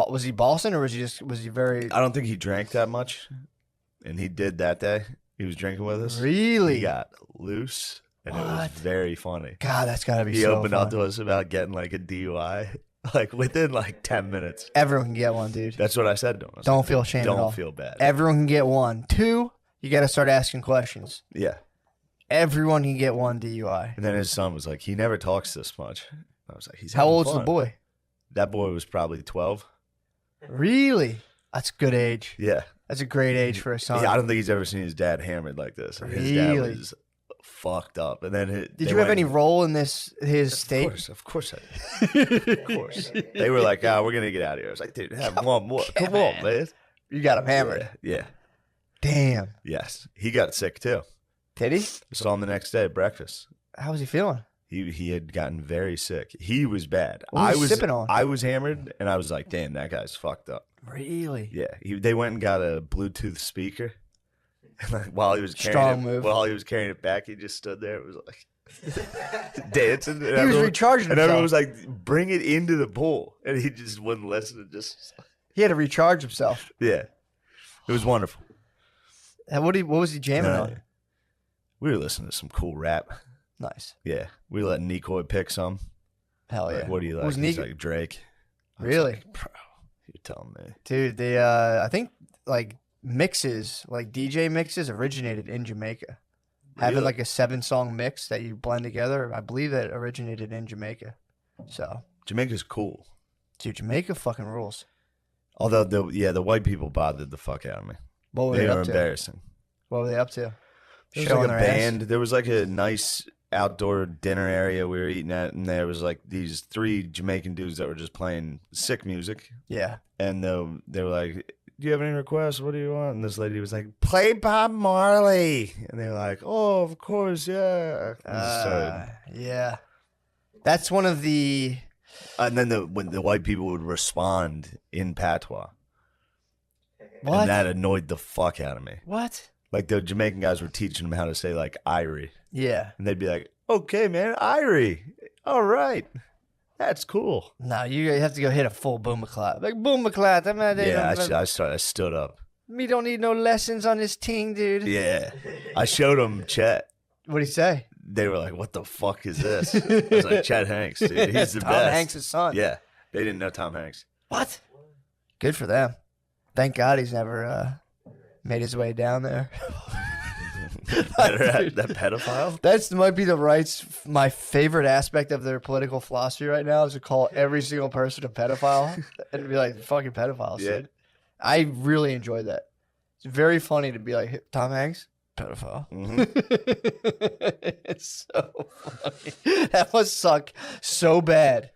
Was he Boston or was he very I don't think he drank that much, and he did that day. He was drinking with us. really? He got loose, and it was What? very funny. God, that's gotta be. He so opened up fun. to us about getting like a DUI, like within like 10 minutes. Everyone can get one, dude. That's what I said to him. I was Don't like, feel ashamed at all. Don't feel bad. Everyone can get one. 2, you got to start asking questions. Yeah. Everyone can get one DUI. And then his son was like, he never talks this much. I was like, he's How having old's the fun. boy? That boy was probably 12. Really? That's a good age. Yeah. That's a great age for a son. Yeah, I don't think he's ever seen his dad hammered like this. His dad Really? was fucked up. And then Did you have any role in his state? Of course I did. Of course. They were like, we're going to get out of here. I was like, dude, have one more. Come on, man. You got him hammered. Yeah. Damn. Yes. He got sick too. Did he? I saw him the next day at breakfast. How was he feeling? He had gotten very sick. He was bad. What was he sipping on? I was hammered, and I was like, damn, that guy's fucked up. Really? Yeah. They went and got a Bluetooth speaker. And like, while he was Strong carrying move. While he was carrying it back, he just stood there. It was like dancing. And He was recharging And everyone himself. was like, bring it into the pool. And he just wouldn't listen. And just, He had to recharge himself. yeah. It was wonderful. What was he jamming on? We were listening to some cool rap. Nice. Yeah. We let Nikoi pick some. Hell yeah. Like, what do you like? Was He's Nico- like Drake. I was Really? like, bro, you're telling me. Dude, they I think like mixes, like DJ mixes originated in Jamaica. Having Really? like a 7-song mix that you blend together, I believe that originated in Jamaica. So, Jamaica's cool. dude, Jamaica fucking rules. Although the white people bothered the fuck out of me. What were They they were up to? embarrassing. What were they up to? There was Showing like a their ass? band. There was like a nice outdoor dinner area we were eating at, and there was like these 3 Jamaican dudes that were just playing sick music. Yeah. And they were like, do you have any requests? What do you want? And this lady was like, play Bob Marley. And they were like, oh, of course, yeah. And just started- Yeah. That's one of the. and then when the white people would respond in patois. What? And that annoyed the fuck out of me. What? Like the Jamaican guys were teaching them how to say like Irie. Yeah. And they'd be like, okay, man, Irie. All right. That's cool. No, you have to go hit a full boomaclat. Like boomaclat. I stood up. Me don't need no lessons on this ting, dude. Yeah. I showed them Chet. What'd he say? They were like, what the fuck is this? I was like, Chet Hanks, dude. He's the Tom best. Hanks' son. Yeah. They didn't know Tom Hanks. What? Good for them. Thank God he's never made his way down there. that pedophile? That's might be the right's my favorite aspect of their political philosophy right now is to call every single person a pedophile and be like fucking pedophiles, Yeah. dude. I really enjoyed that. It's very funny to be like, Tom Hanks, pedophile. It's so funny. That must suck so bad.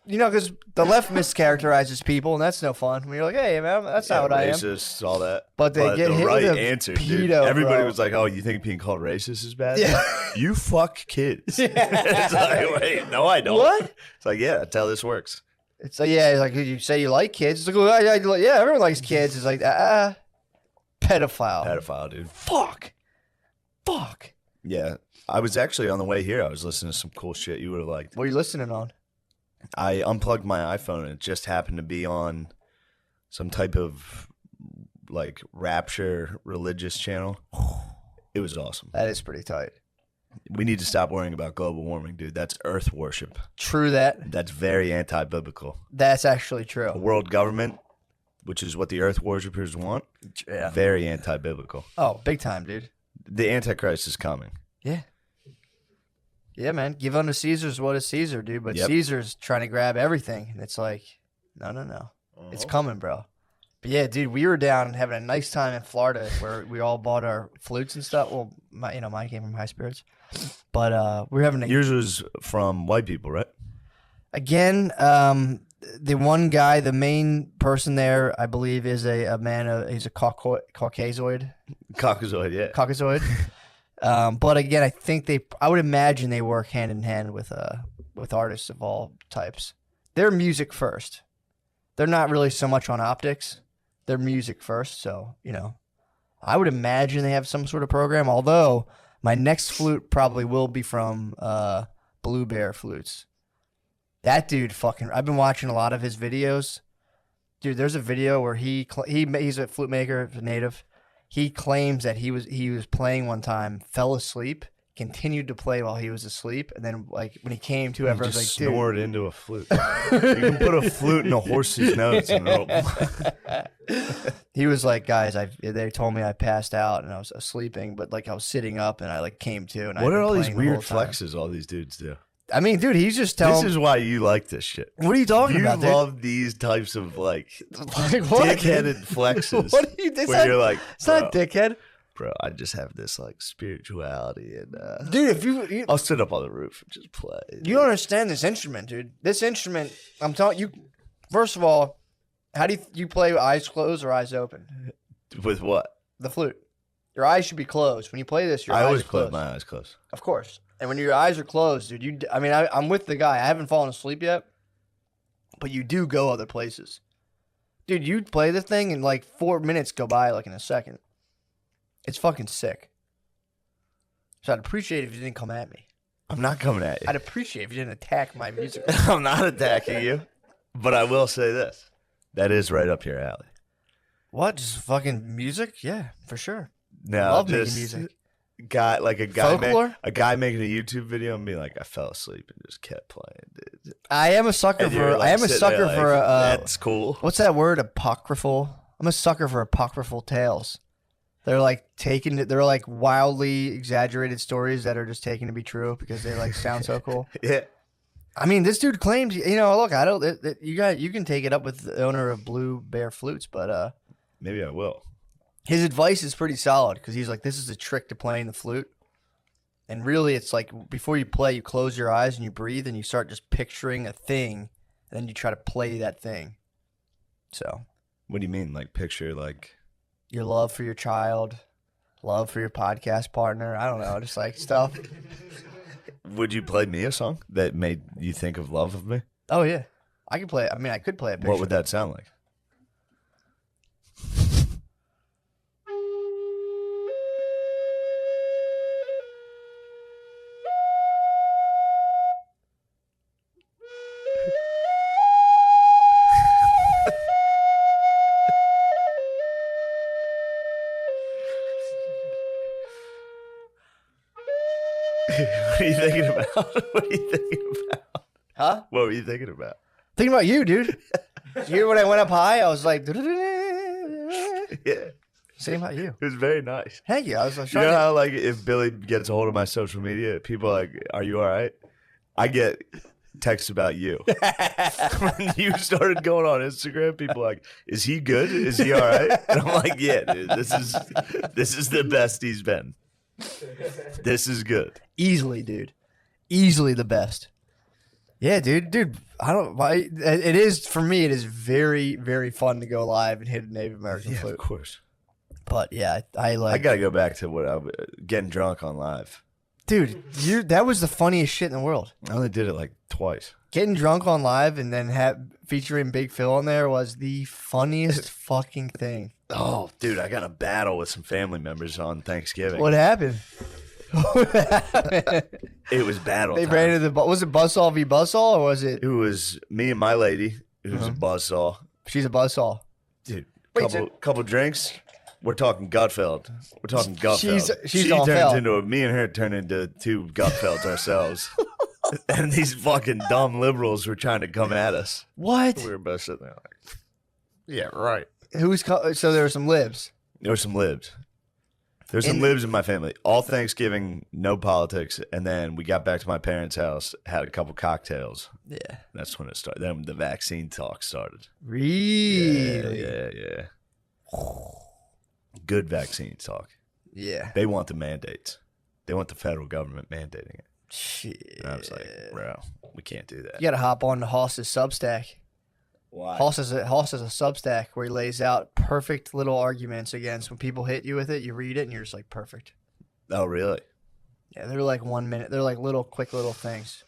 You know, because the left mischaracterizes people, and that's no fun. When you're like, hey, man, that's not what I am. Racist, all that. But they get the hit right with a answer, pedo, dude. Everybody bro. was like, oh, you think being called racist is bad? Yeah. You fuck kids. Yeah. It's like, wait, no, I don't. What? It's like, yeah, that's how this works. It's like, yeah, like you say you like kids. It's like, well, yeah, everyone likes kids. It's like, pedophile. Pedophile, dude. Fuck. Yeah. I was actually on the way here. I was listening to some cool shit you would have liked. What are you listening on? I unplugged my iPhone and it just happened to be on some type of like rapture religious channel. It was awesome. That is pretty tight. We need to stop worrying about global warming, dude. That's earth worship. True that. That's very anti-biblical. That's actually A true. world government, which is what the earth worshippers want, Yeah. very anti-biblical. Oh, big time, dude. The Antichrist is coming. Yeah. Yeah, man. Give unto Caesar's what is Caesar, dude. But Yep. Caesar's trying to grab everything. And it's like, no. It's coming, bro. But yeah, dude, we were down having a nice time in Florida where we all bought our flutes and stuff. Well, mine came from High Spirits. But we were having a Yours was from white people, right? again, the one guy, the main person there, I believe, is a man. He's a Caucasoid. Caucasoid, yeah. Caucasoid. But again, I would imagine they work hand in hand with artists of all types. They're music first. They're not really so much on optics. They're music first. So, I would imagine they have some sort of program. Although my next flute probably will be from Blue Bear Flutes. That dude I've been watching a lot of his videos. Dude, there's a video where he's a flute maker, a native. He claims that he was playing one time, fell asleep, continued to play while he was asleep, and then like when he came to, everyone's Just like, dude. snored into a flute. You can put a flute in a horse's nose and it'll... He was like, guys, they told me I passed out and I was sleeping, but like I was sitting up and I like came to. And What I'd are been all these playing the weird whole time. flexes all these dudes do? I mean, dude, he's just telling. This is why you like this shit. What are you talking You about, dude? love these types of like Like, what? dickheaded flexes. What are you? Where you're like, It's not dickhead, bro, I just have this like spirituality and dude. If you I'll sit up on the roof and just play. you don't understand this instrument, dude. This instrument, I'm telling you. First of all, how do you play with eyes closed or eyes open? With what? The flute. Your eyes should be closed when you play this. Your I eyes always are close closed. my eyes closed. Of course. And when your eyes are closed, dude, I'm with the guy. I haven't fallen asleep yet, but you do go other places. Dude, you play the thing and like 4 minutes go by like in a second. It's fucking sick. So I'd appreciate it if you didn't come at me. I'm not coming at you. I'd appreciate if you didn't attack my music. I'm not attacking you. But I will say this. That is right up your alley. What? Just fucking music? Yeah, for sure. No, Love making just music. a guy Folklore? a guy making a YouTube video and being like, I fell asleep and just kept playing, dude. I am a sucker And you're, for. like, I am a sitting sucker there for. like, that's cool. What's that word? Apocryphal. I'm a sucker for apocryphal tales. They're like they're like wildly exaggerated stories that are just taken to be true because they like sound so cool. Yeah. I mean, this dude claims, look, I don't. You can take it up with the owner of Blue Bear Flutes, but Maybe I will. his advice is pretty solid because he's like, this is a trick to playing the flute. And really, it's like before you play, you close your eyes and you breathe and you start just picturing a thing, and then you try to play that thing. So, What do you mean? Like picture like your love for your child, love for your podcast partner. I don't know, just like stuff. would you play me a song that made you think of love of me? Oh yeah, I could play. I mean, I could play a picture. What would that sound like? What are you thinking about? What are you thinking about? Huh? What were you thinking about? Thinking about you, dude. You when I went up high, I was like, Yeah, same about you. it was very nice. Thank you. I was You trying know to. how like if Billy gets a hold of my social media, people are like, "Are you all right?" I get texts about you. When you started going on Instagram, people were like, is he good? Is he all right? And I'm like, yeah, dude, this is the best he's been. This is good. Easily, dude. Easily the best. Yeah, dude. It is, for me, it is very, very fun to go live and hit a Native American flute. Of course. But yeah, I gotta go back to what I was getting drunk on live. Dude, that was the funniest shit in the world. I only did it like twice. Getting drunk on live and then featuring Big Phil on there was the funniest fucking thing. Oh, dude, I got in a battle with some family members on Thanksgiving. What happened? It was battle They time. ran into was it Buzzsaw v Buzzsaw or was it? It was me and my lady, who was a buzzsaw. She's a Buzzsaw. Dude, Wait, couple drinks. We're talking Gutfeld. We're talking Gutfeld. She's she on turns Feld. into me and her turn into two Gutfelds ourselves. And these fucking dumb liberals were trying to come at us. What? We were both sitting there like, yeah, right. So there were some libs. There were some libs. There's some libs in my family. All Thanksgiving, no politics. And then we got back to my parents' house, had a couple cocktails. Yeah. That's when it started. Then the vaccine talk started. Really? Yeah. Good vaccine talk. Yeah. They want the mandates. They want the federal government mandating it. Shit. And I was like, bro, we can't do that. You gotta hop on to Hoss's Substack. Why? Hoss has a Substack where he lays out perfect little arguments against when people hit you with it. You read it and you're just like, perfect. Oh, really? Yeah, they're like 1 minute. They're like quick little things.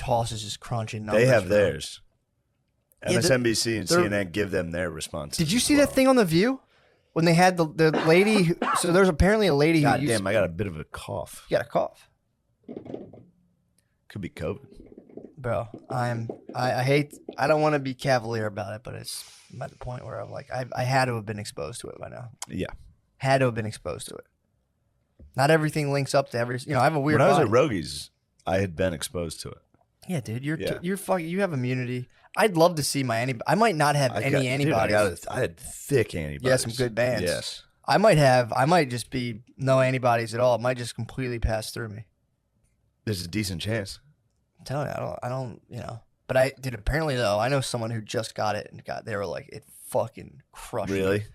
Hoss is just crunching numbers. They have bro. theirs. Yeah, MSNBC and they're- CNN give them their response. Did you see that thing on The View? When they had the lady, so there's apparently a lady God who damn, I got a bit of a cough. you got a cough. Could be COVID. Bro, I don't want to be cavalier about it, but it's at the point where I'm like, I had to have been exposed to it by now. Yeah. Had to have been exposed to it. Not everything links up to every, I have a weird When I was body. at Rogies, I had been exposed to it. Yeah, dude, you're Yeah. fucking, you have immunity. I'd love to see my I might not have any antibodies. I had thick antibodies. Yeah, some good bands. Yes. I might just be no antibodies at all. It might just completely pass through me. There's a decent chance. I'm telling you, I don't, But dude, apparently though, I know someone who just got it and they were like, it fucking crushed. Really? them.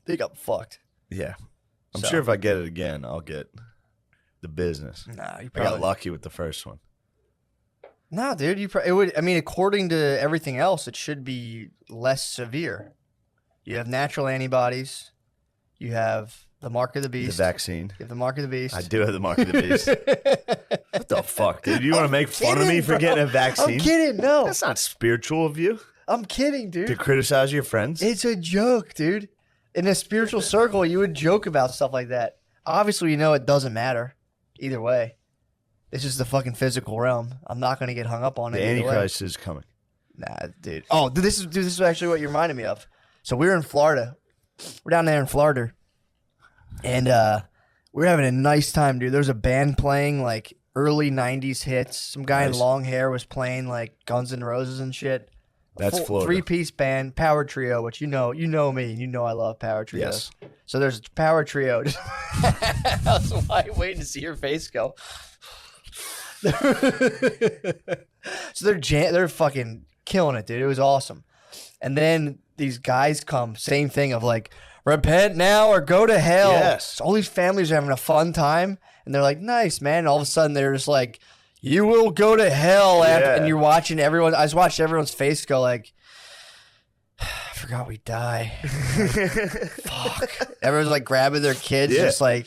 They got fucked. Yeah. I'm So- sure if I get it again, I'll get the business. Nah, you I probably got lucky with the first one. No, dude, it would. I mean, according to everything else, it should be less severe. You have natural antibodies. You have the mark of the beast. The vaccine. You have the mark of the beast. I do have the mark of the beast. What the fuck, dude? You want to make fun of me kidding, for bro. getting a vaccine? I'm kidding. No, That's not spiritual of you I'm kidding, to dude. criticize your friends. It's a joke, dude. In a spiritual circle, you would joke about stuff like that. Obviously, it doesn't matter either way. It's just the fucking physical realm. I'm not gonna get hung up on it. The either way. Antichrist is coming. Nah, dude. Oh, this is actually what you reminded me of. So we were in Florida. We're down there in Florida, and we were having a nice time, dude. There was a band playing like early '90s hits. Some guy in Nice. long hair was playing like Guns N' Roses and shit. That's Florida. 3-piece band, power trio, which you know me, you know I love power trios. Yes. So there's a power trio. I was waiting to see your face go. So they're fucking killing it, dude. It was awesome. And then these guys come, same thing of like, repent now or go to hell. Yes. So all these families are having a fun time, and they're like, nice, man. And all of a sudden they're just like, you will go to hell. Yeah. And you're watching everyone. I just watched everyone's face go like, I forgot we die. Fuck. Everyone's like grabbing their kids, Yeah. just like,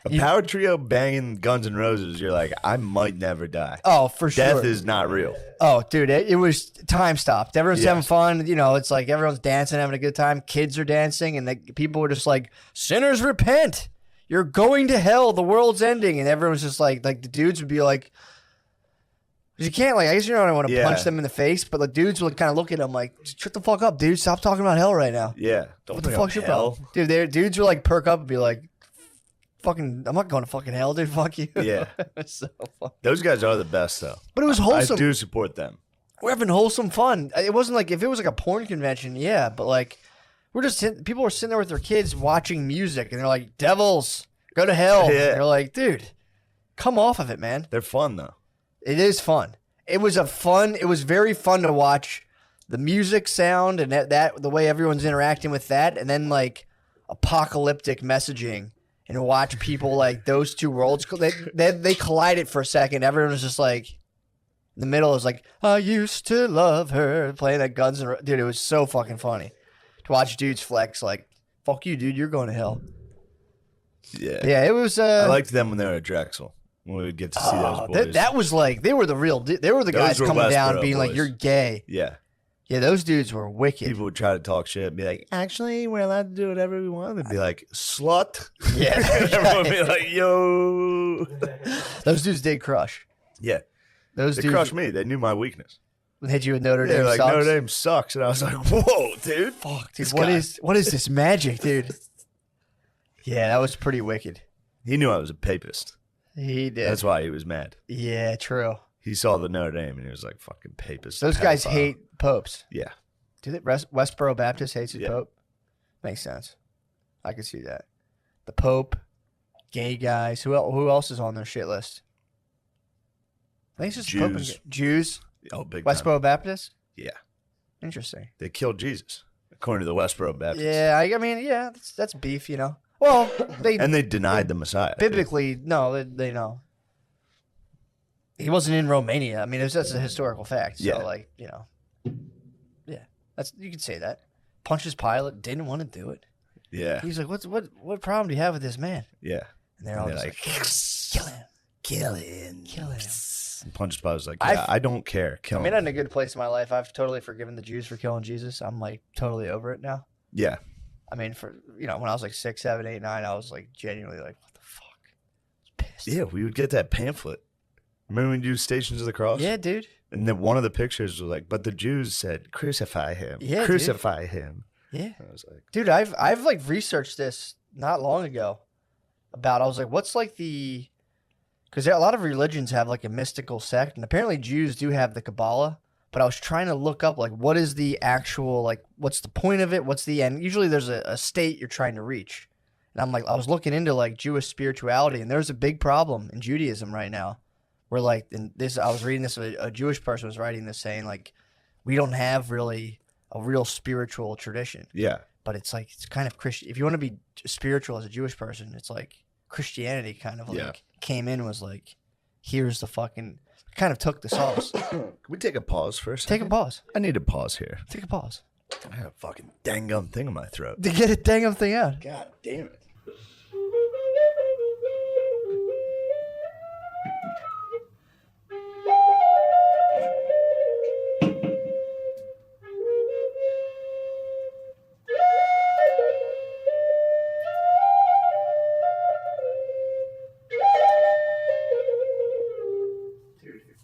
A power trio banging Guns N' Roses, you're like, I might never die. oh, for sure. Death is not real. Oh, dude, it was time stopped. Everyone's having Yes. fun. It's like everyone's dancing, having a good time. Kids are dancing, and people were just like, sinners repent. You're going to hell. The world's ending. And everyone's just like the dudes would be like, you can't, like, I guess you don't want to Yeah. punch them in the face, but the dudes would kind of look at them like, shut the fuck up, dude. Stop talking about hell right now. Yeah. Don't What the bring up fuck's your hell. problem? Dude, dudes would like perk up and be like, fucking, I'm not going to fucking hell, dude. Fuck you. Yeah. So fun. Those guys are the best, though. But it was wholesome. I do support them. We're having wholesome fun. It wasn't like, if it was like a porn convention, yeah, but like, people were sitting there with their kids watching music, and they're like, devils, go to hell. Yeah. And they're like, dude, come off of it, man. They're fun, though. It is fun. It was very fun to watch the music sound and that the way everyone's interacting with that, and then like apocalyptic messaging, and watch people like those two worlds. They collided for a second. Everyone was just like, in the middle is like, I used to love her, playing that Guns N' Roses. Dude, it was so fucking funny to watch dudes flex like, fuck you, dude, you're going to hell. Yeah, it was. I liked them when they were at Drexel. When we would get to see those boys. That was like, they were the guys coming down being like, you're gay. Yeah. Yeah, those dudes were wicked. People would try to talk shit and be like, actually, we're allowed to do whatever we want. They'd be like, slut. Yeah. Everyone would be like, yo. Those dudes did crush. Yeah. Those They dudes crushed me. They knew my weakness. hit you with Notre They're Dame like, sucks. Notre Dame sucks. And I was like, whoa, dude. Fuck, dude, what is this magic, dude? Yeah, that was pretty wicked. He knew I was a papist. He did. That's why he was mad. Yeah, true. He saw the Notre Dame and he was like, fucking papist. Those guys pedophile. hate popes. Yeah. Do they? Westboro Baptist hates his Yeah. pope? Makes sense. I can see that. The Pope, gay guys. Who else is on their shit list? I think it's just Pope Jews. and Jews. Oh, big time. Westboro Baptist? Yeah. Interesting. They killed Jesus, according to the Westboro Baptists. Yeah, I mean, yeah, that's beef, you know. Well, And they denied the Messiah. biblically, no, they know. He wasn't in Romania. I mean, that's a historical fact. So, Yeah. like, you know, yeah, you can say that. Pontius Pilate didn't want to do it. Yeah. He's like, what problem do you have with this man? Yeah. And they're all And just they're like, kill him. And Pontius Pilate was like, yeah, I don't care. Kill I'm him. in a good place in my life. I've totally forgiven the Jews for killing Jesus. I'm like totally over it now. Yeah. I mean, when I was like 6, 7, 8, 9, I was like genuinely like, what the fuck? I was pissed. Yeah, we would get that pamphlet. Remember when you do Stations of the Cross? Yeah, dude. And then one of the pictures was like, but the Jews said, crucify him. Yeah, Crucify him. Yeah. I was like, Dude, I've like researched this not long ago I was like, what's like because a lot of religions have like a mystical sect, and apparently Jews do have the Kabbalah, but I was trying to look up like what is the actual, like what's the point of it? What's the end? Usually there's a state you're trying to reach. And I'm like, I was looking into like Jewish spirituality, and there's a big problem in Judaism right now. Where like, I was reading this, a Jewish person was writing this saying like, we don't have really a real spiritual tradition. yeah. But it's like, it's kind of Christian. If you want to be spiritual as a Jewish person, it's like Christianity kind of like came in and was like, here's the fucking, kind of took the sauce. Can we take a pause for a second? Take a pause. I need a pause here. Take a pause. I have a fucking dang gum thing in my throat. To get a dang of thing out. God damn it.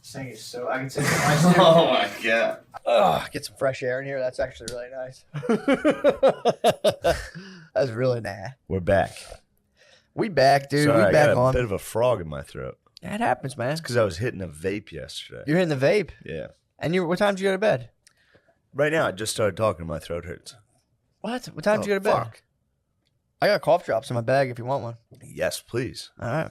Thing is so, I can say Oh my God. get some fresh air in here. That's actually really nice. That's really nice. We're back. We back, dude. Sorry, We I back got a on. bit of a frog in my throat. That happens, man. Because I was hitting a vape yesterday. You're hitting the vape. Yeah. And what time did you go to bed? Right now, I just started talking. My throat hurts. What time did you go to bed? Fuck. I got cough drops in my bag if you want one. Yes, please. All right.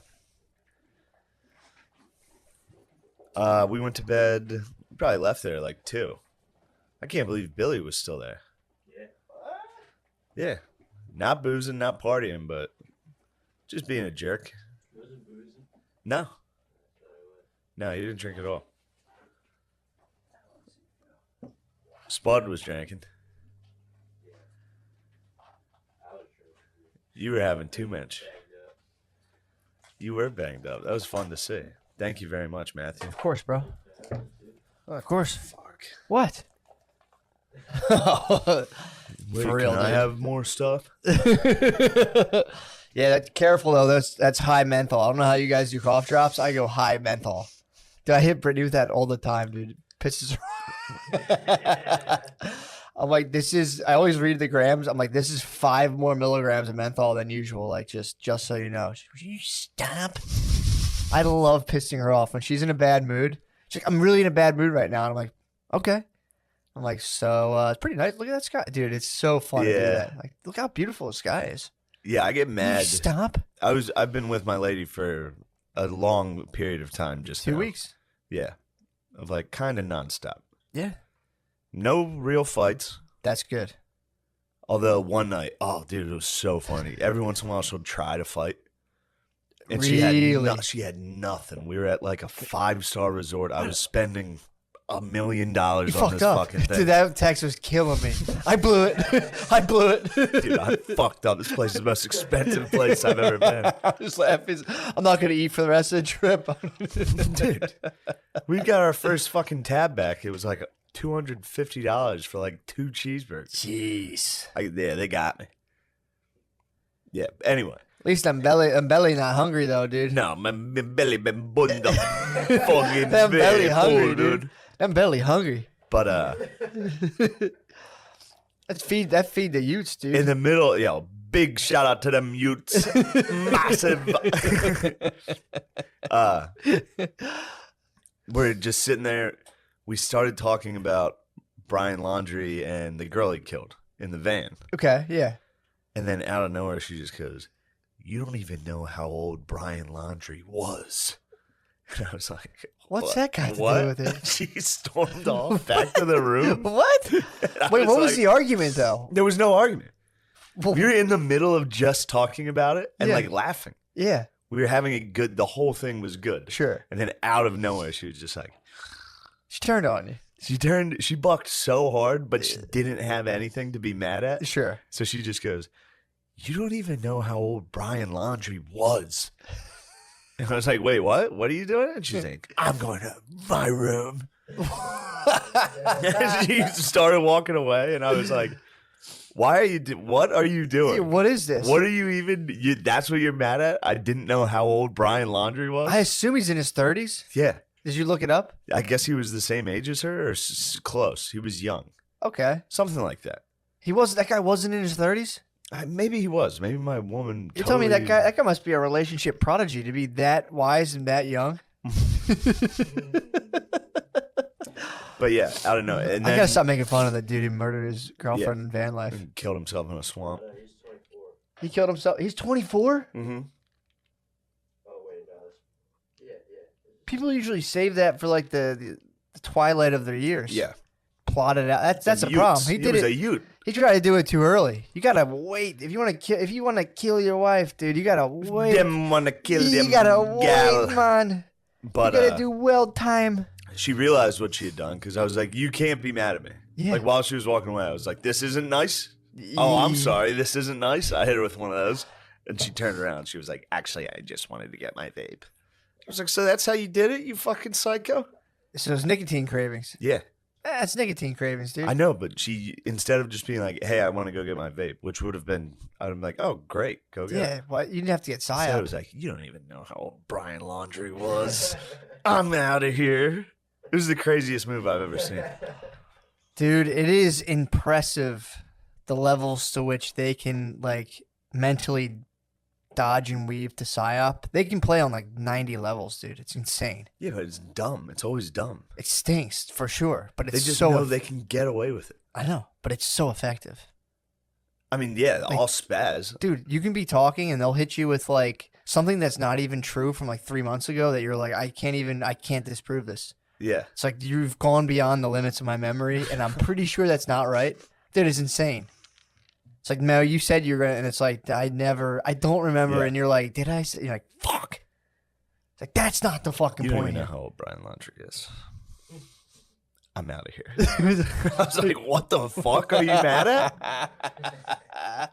We went to bed. We probably left there like 2. I can't believe Billy was still there. Yeah. Not boozing, not partying, but just being a jerk. No. No, he didn't drink at all. Spud was drinking. You were having too much. You were banged up. That was fun to see. Thank you very much, Matthew. Of course, bro. Of course. Fuck. What? Wait, For real, can I dude. have more stuff? Yeah, careful though. That's high menthol. I don't know how you guys do cough drops. I go high menthol. Dude, I hit Brittany with that all the time, dude. It pisses her. I'm like, I always read the grams. I'm like, this is 5 more milligrams of menthol than usual. Like, just so you know. She's like, will you stop? I love pissing her off when she's in a bad mood. She's like, I'm really in a bad mood right now. And I'm like, okay. I'm like, so it's pretty nice. Look at that sky, dude. It's so fun to do Yeah. that. Like, look how beautiful the sky is. Yeah, I get Will you mad. stop. I've been with my lady for a long period of time. Just 2 now. weeks. Yeah. Of like kind of nonstop. Yeah. No real fights. That's good. Although one night, oh, dude, it was so funny. Every once in a while, she'll try to fight. And Really? she had nothing. We were at like a 5-star resort. I was spending $1 million on You this fucked up. fucking thing. Dude, that text was killing me. I blew it. I blew it. Dude, I fucked up. This place is the most expensive place I've ever been. I was laughing. I'm not going to eat for the rest of the trip. Dude, we got our first fucking tab back. It was like $250 for like 2 cheeseburgers. Jeez. Yeah, they got me. Yeah. Anyway. At least I'm belly not hungry though, dude. No, my belly been bunda. Fucking Them belly very hungry, full, dude. I'm belly hungry. But Feed the Utes, dude. in the middle, big shout out to them Utes. Massive. We're just sitting there. We started talking about Brian Laundrie and the girl he killed in the van. Okay, yeah. And then out of nowhere, she just goes, "You don't even know how old Brian Laundrie was." And I was like, What's that got to what? do with it? She stormed off back to the room. What? And I Wait, what was like, the argument though? There was no argument. Well, We were in the middle of just talking about it and Yeah. like laughing. yeah, We were having a good, the whole thing was good. sure. And then out of nowhere, she was just like, She turned on you. she bucked so hard, but she didn't have anything to be mad at. Sure. So she just goes, "You don't even know how old Brian Laundrie was." And I was like, "Wait, what? What are you doing?" And she's like, "I'm going to my room." And she started walking away, and I was like, "Why are you? What are you Hey, doing? what is this? What are you even? That's what you're mad at? I didn't know how old Brian Laundrie was." I assume he's in his 30s. Yeah, Did you look it up? I guess he was the same age as her, or close. He was young, Okay. something like that. That guy wasn't in his 30s? Maybe he was. Maybe my woman. You told me that guy must be a relationship prodigy to be that wise and that young. But yeah, I don't know. And then I gotta stop making fun of that dude who murdered his girlfriend in van life. he killed himself in a swamp. He killed himself. He's 24? Mm-hmm. People usually save that for like the twilight of their years. Yeah, Plot it out. That's a Utes. problem. He did was it. a Ute. He tried to do it too early. You gotta wait. If you want to kill your wife, dude, you gotta wait. Them wanna kill you them gotta gal. wait, man. But You gotta do well time. she realized what she had done because I was like, "You can't be mad at me." Yeah. Like while she was walking away, I was like, "This isn't nice." "Oh, I'm sorry. This isn't nice." I hit her with one of those, and she turned around. She was like, "Actually, I just wanted to get my vape." I was like, "So that's how you did it, you fucking psycho?" So it's nicotine cravings. Yeah, That's nicotine cravings, dude. I know, but she, instead of just being like, "Hey, I want to go get my vape," which would have been, I'd have been like, "Oh, great, go get it." Yeah, what? You didn't have to get So psyop. I was like, "You don't even know how old Brian Laundrie was." I'm out of here. It was the craziest move I've ever seen. Dude, it is impressive the levels to which they can like mentally dodge and weave to psyop. They can play on like 90 levels, dude. It's insane. Yeah, but it's dumb. It's always dumb. It stinks for sure, but They it's just so know they can get away with it. I know, but it's so effective. I mean, yeah, Like- all spaz. Dude, you can be talking and they'll hit you with like something that's not even true from like 3 months ago that you're like, I can't disprove this. Yeah. It's like you've gone beyond the limits of my memory, and I'm pretty sure that's not right. Dude, it's insane. It's like, Mel, you said you're gonna, and it's like, I don't remember, Yeah. and you're like, did I say? You're like, fuck. It's like, that's not the fucking You don't point. even know here. how old Brian Laundrie is. I'm out of here. I was like, what the fuck are you mad at?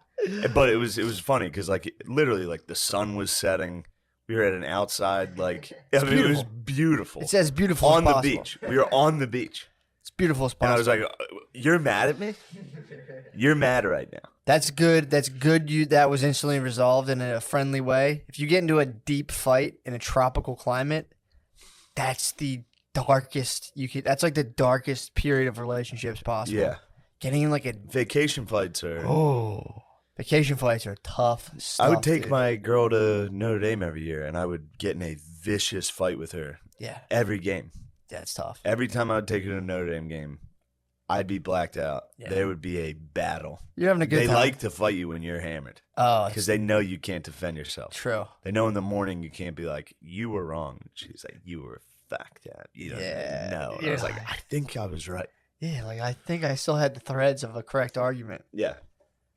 But it was funny because like literally like the sun was setting. We were at an outside like I mean, it was beautiful. It's as beautiful on as the possible. beach. We were on the beach. It's beautiful as And possible. I was like, "You're mad at me? You're mad right now." That's good. That's good. That was instantly resolved in a friendly way. If you get into a deep fight in a tropical climate, that's the darkest you could. That's like the darkest period of relationships possible. Yeah. Getting in like a Vacation flights are. vacation flights are tough stuff. I would take dude. my girl to Notre Dame every year, and I would get in a vicious fight with her yeah. every game. That's tough. Every time I would take her to a Notre Dame game, I'd be blacked out. Yeah. There would be a battle. You're having a good They time. like to fight you when you're hammered Oh, because they know you can't defend yourself. true. They know in the morning you can't be like, "You were wrong." She's like, "You were fact, Dad. You don't Yeah, even know. And I you're was like, like- I think I was right. Yeah, like I think I still had the threads of a correct argument. Yeah.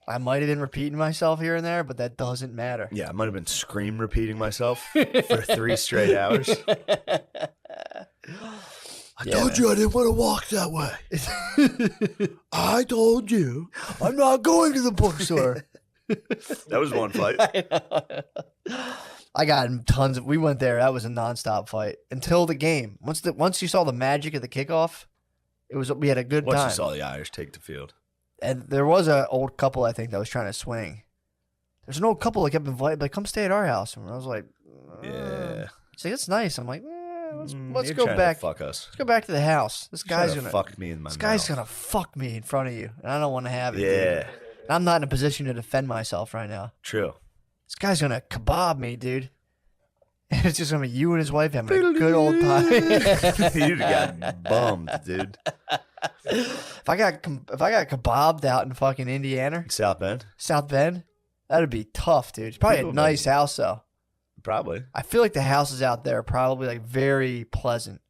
I might have been repeating myself here and there, but that doesn't matter. Yeah, I might have been scream repeating myself for 3 straight hours. I told you I didn't want to walk that way. I told you I'm not going to the bookstore. that was one fight. I got in tons of. We went there. That was a nonstop fight until the game. Once you saw the magic of the kickoff, we had a good Once time. you saw the Irish take the field. And there was an old couple I think that was trying to swing. There's an old couple that kept inviting, like, come stay at our house. And I was like, Yeah. She's like, it's nice. I'm like, let's You're go trying back. to fuck us. Let's go back to the house. This Trying guy's to gonna fuck me in my This mouth. guy's gonna fuck me in front of you, and I don't want to have it. dude. Yeah. And I'm not in a position to defend myself right now. True. This guy's gonna kebab me, dude. And it's just gonna be you and his wife having a good old time. You got bummed, dude. If I got kebabbed out in fucking Indiana, South Bend? South Bend, that'd be tough, dude. It's probably a People nice house though. Probably. I feel like the houses out there are probably like very pleasant.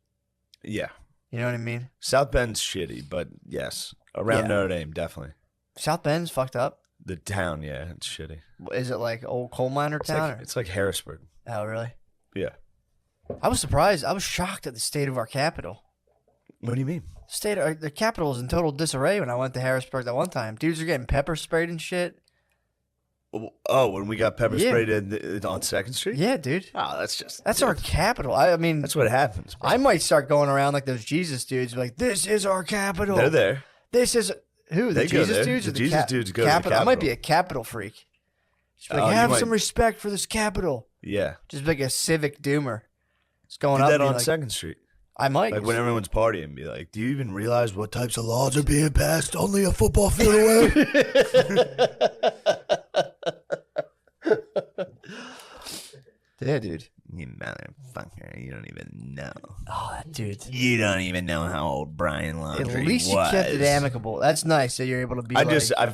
Yeah. You know what I mean? South Bend's shitty, but yes. Around Yeah. Notre Dame, definitely. South Bend's fucked up. The town, yeah, it's shitty. Is it like old coal miner town? It's like Harrisburg. Oh, really? Yeah. I was surprised. I was shocked at the state of our capital. What do you mean? The capital is in total disarray when I went to Harrisburg that one time. Dudes are getting pepper sprayed and shit. Oh, when we got pepper Yeah. sprayed on 2nd Street? Yeah, dude. Oh, that's our capital. I mean, That's what happens. Bro. I might start going around like those Jesus dudes, like, this is our capital. They're there. This is who? The They go Jesus there. dudes? The or Jesus dudes go to the capital? I might be Capitol. a capital freak. Just be Oh, like, you have might- some respect for this capital. Yeah. Just be like a civic doomer. Just going Do up that and be on like, 2nd Street. I might. Like when everyone's partying, be like, do you even realize what types of laws are being passed only a football field away? Yeah, dude. You motherfucker. You don't even know. Oh, that dude. You don't even know how old Brian At Laundrie least you was. kept it amicable. That's nice that you're able to be It come was on,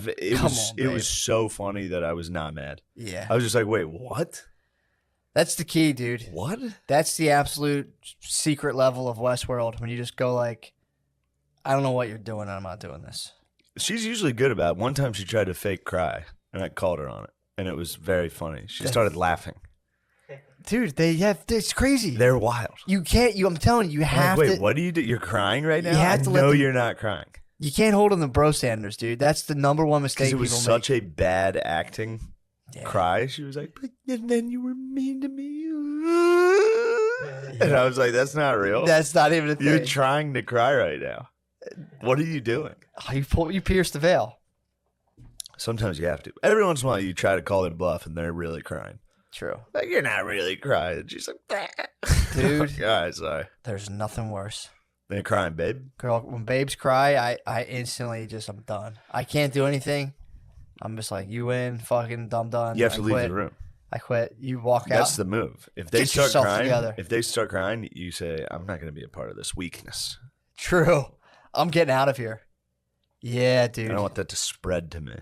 it babe. was so funny that I was not mad. Yeah. I was just like, wait, what? That's the key, dude. What? That's the absolute secret level of Westworld when you just go like, I don't know what you're doing. I'm not doing this. She's usually good about it. One time she tried to fake cry, and I called her on it, and it was very funny. She started laughing. Dude, it's crazy. They're wild. You can't, I'm telling you, you I'm have like, wait, to. what do you do? You're crying right now? You have I to let know them- you're not crying. You can't hold on the bro standards, dude. That's the number one mistake Because it was people such make. a bad acting cry. She was like, but and then you were mean to me. And I was like, that's not real. That's not even a thing. You're trying to cry right now. What are you doing? You pierce the veil. Sometimes you have to. Every once in a while, you try to call their bluff, and they're really crying. True. Like, you're not really crying. She's like, Dude. All right, sorry. There's nothing worse. They're crying, babe. Girl, when babes cry, I instantly I'm done. I can't do anything. I'm just like, you win, fucking I'm done. You have to I leave quit. the room. I quit. You walk That's out. the move. If they Get start yourself crying, together. you say, I'm not going to be a part of this weakness. True. I'm getting out of here. Yeah, dude. I don't want that to spread to me.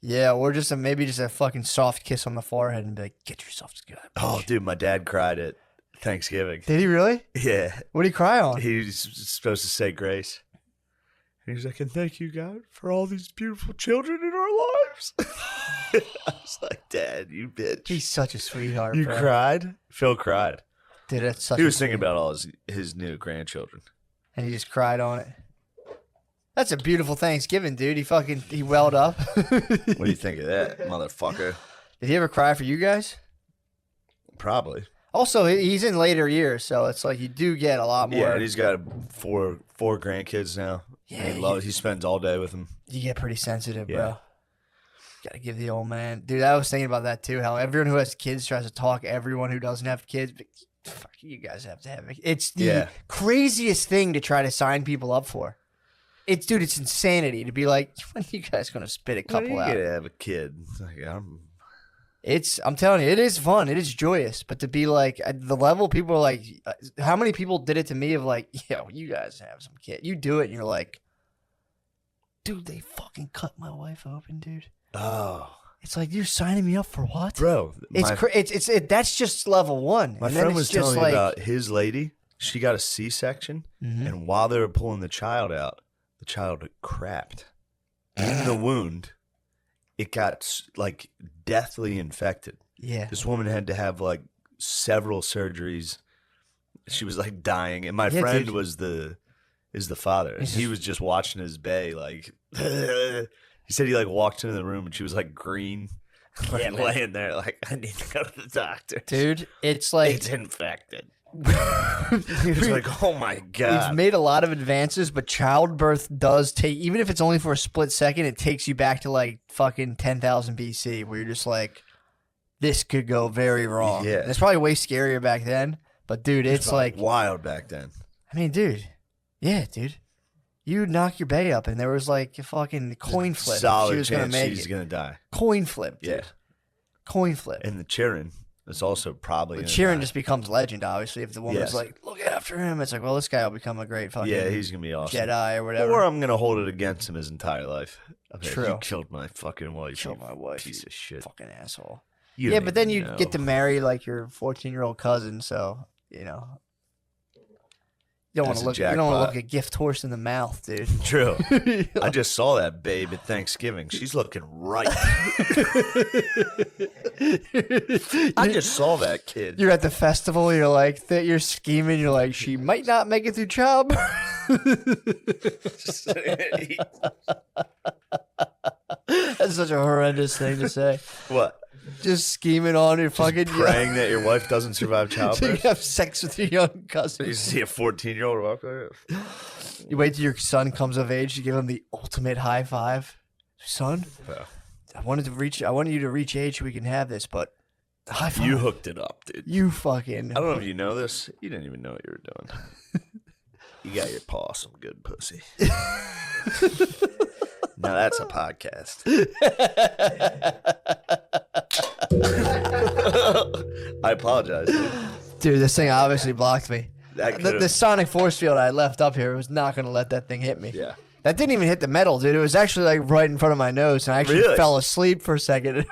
Yeah, or just maybe just a fucking soft kiss on the forehead and be like, get yourself together. Oh, dude, my dad cried at Thanksgiving. Did he really? Yeah. What did he cry on? He was supposed to say grace. And he was like, and thank you, God, for all these beautiful children in our lives. I was like, Dad, you bitch. He's such a sweetheart. You bro. cried? Phil cried. Dude, that's such He a was thinking sweet- about all his new grandchildren. And he just cried on it. That's a beautiful Thanksgiving, dude. He welled up. What do you think of that, motherfucker? Did he ever cry for you guys? Probably. Also, he's in later years, so it's like you do get a lot more. Yeah, and he's got four grandkids now. Yeah, And he spends all day with them. You get pretty sensitive, Yeah. bro. Gotta give the old man. Dude, I was thinking about that too. How everyone who has kids tries to talk everyone who doesn't have kids. But fuck, you guys have to have it. It's the craziest thing to try to sign people up for. It's insanity to be like, when are you guys gonna spit a couple When are out? you gonna have a kid? It's like, I'm telling you, it is fun. It is joyous. But to be like, at the level people are like, how many people did it to me of like, yo, you guys have some kid. You do it and you're like, dude, they fucking cut my wife open, dude. oh, It's like, you're signing me up for what? bro. That's just level one. My And then friend it's was just telling me like, about his lady she got a C-section, Mm-hmm. and while they were pulling the child out, the child crapped in the wound. It got like deathly infected. Yeah. This woman had to have like several surgeries. She was like dying, and my Yeah, friend dude. is the father. And he was just watching his bae like. He said he like walked into the room and she was like green, like laying there like I need to go to the doctor. Dude, it's like It's infected. It's like, oh my god. we've made a lot of advances, but childbirth does take, even if it's only for a split second, it takes you back to like fucking 10,000 BC, where you're just like, this could go very wrong. Yeah. And it's probably way scarier back then, but dude, it's like, wild back then. I mean, dude, yeah, dude, you knock your bae up, and there was like a fucking coin flip. Solid She was gonna chance make she's it. gonna die. Coin flip, dude. Yeah. Coin flip. And the children is also probably. But gonna Chiron die. just becomes legend, obviously. If the woman's Yes. like, look after him, it's like, well, this guy will become a great fucking Yeah, he's gonna be awesome. Jedi or whatever. Or I'm gonna hold it against him his entire life. Okay, True. You killed my fucking wife. Kill you my wife, Piece you of shit. fucking asshole. You Yeah, don't but then even you know. get to marry like your 14-year-old cousin, so you know. You don't want That's to a look. You don't want to jackpot. look a gift horse in the mouth, dude. True. I just saw that babe at Thanksgiving. She's looking right. I just saw that kid. You're at the festival. You're like, you're scheming. You're like, she might not make it through childbirth. That's such a horrendous thing to say. What? Just scheming on your fucking. Praying that your wife doesn't survive So you childbirth. have sex with your young You cousin. see a 14-year-old walk there. You wait till your son comes of age to give him the ultimate high five. Son, Yeah. I wanted you to reach age so we can have this, but the high five. You hooked it up, dude. You fucking. I don't know if you know this. You didn't even know what you were doing. You got your paw some good pussy. Now that's a podcast. I apologize, dude. Dude, this thing obviously blocked me. That The could've- sonic force field I left up here was not going to let that thing hit me. Yeah. That didn't even hit the metal, dude. It was actually like right in front of my nose, and I actually Really? fell asleep for a second.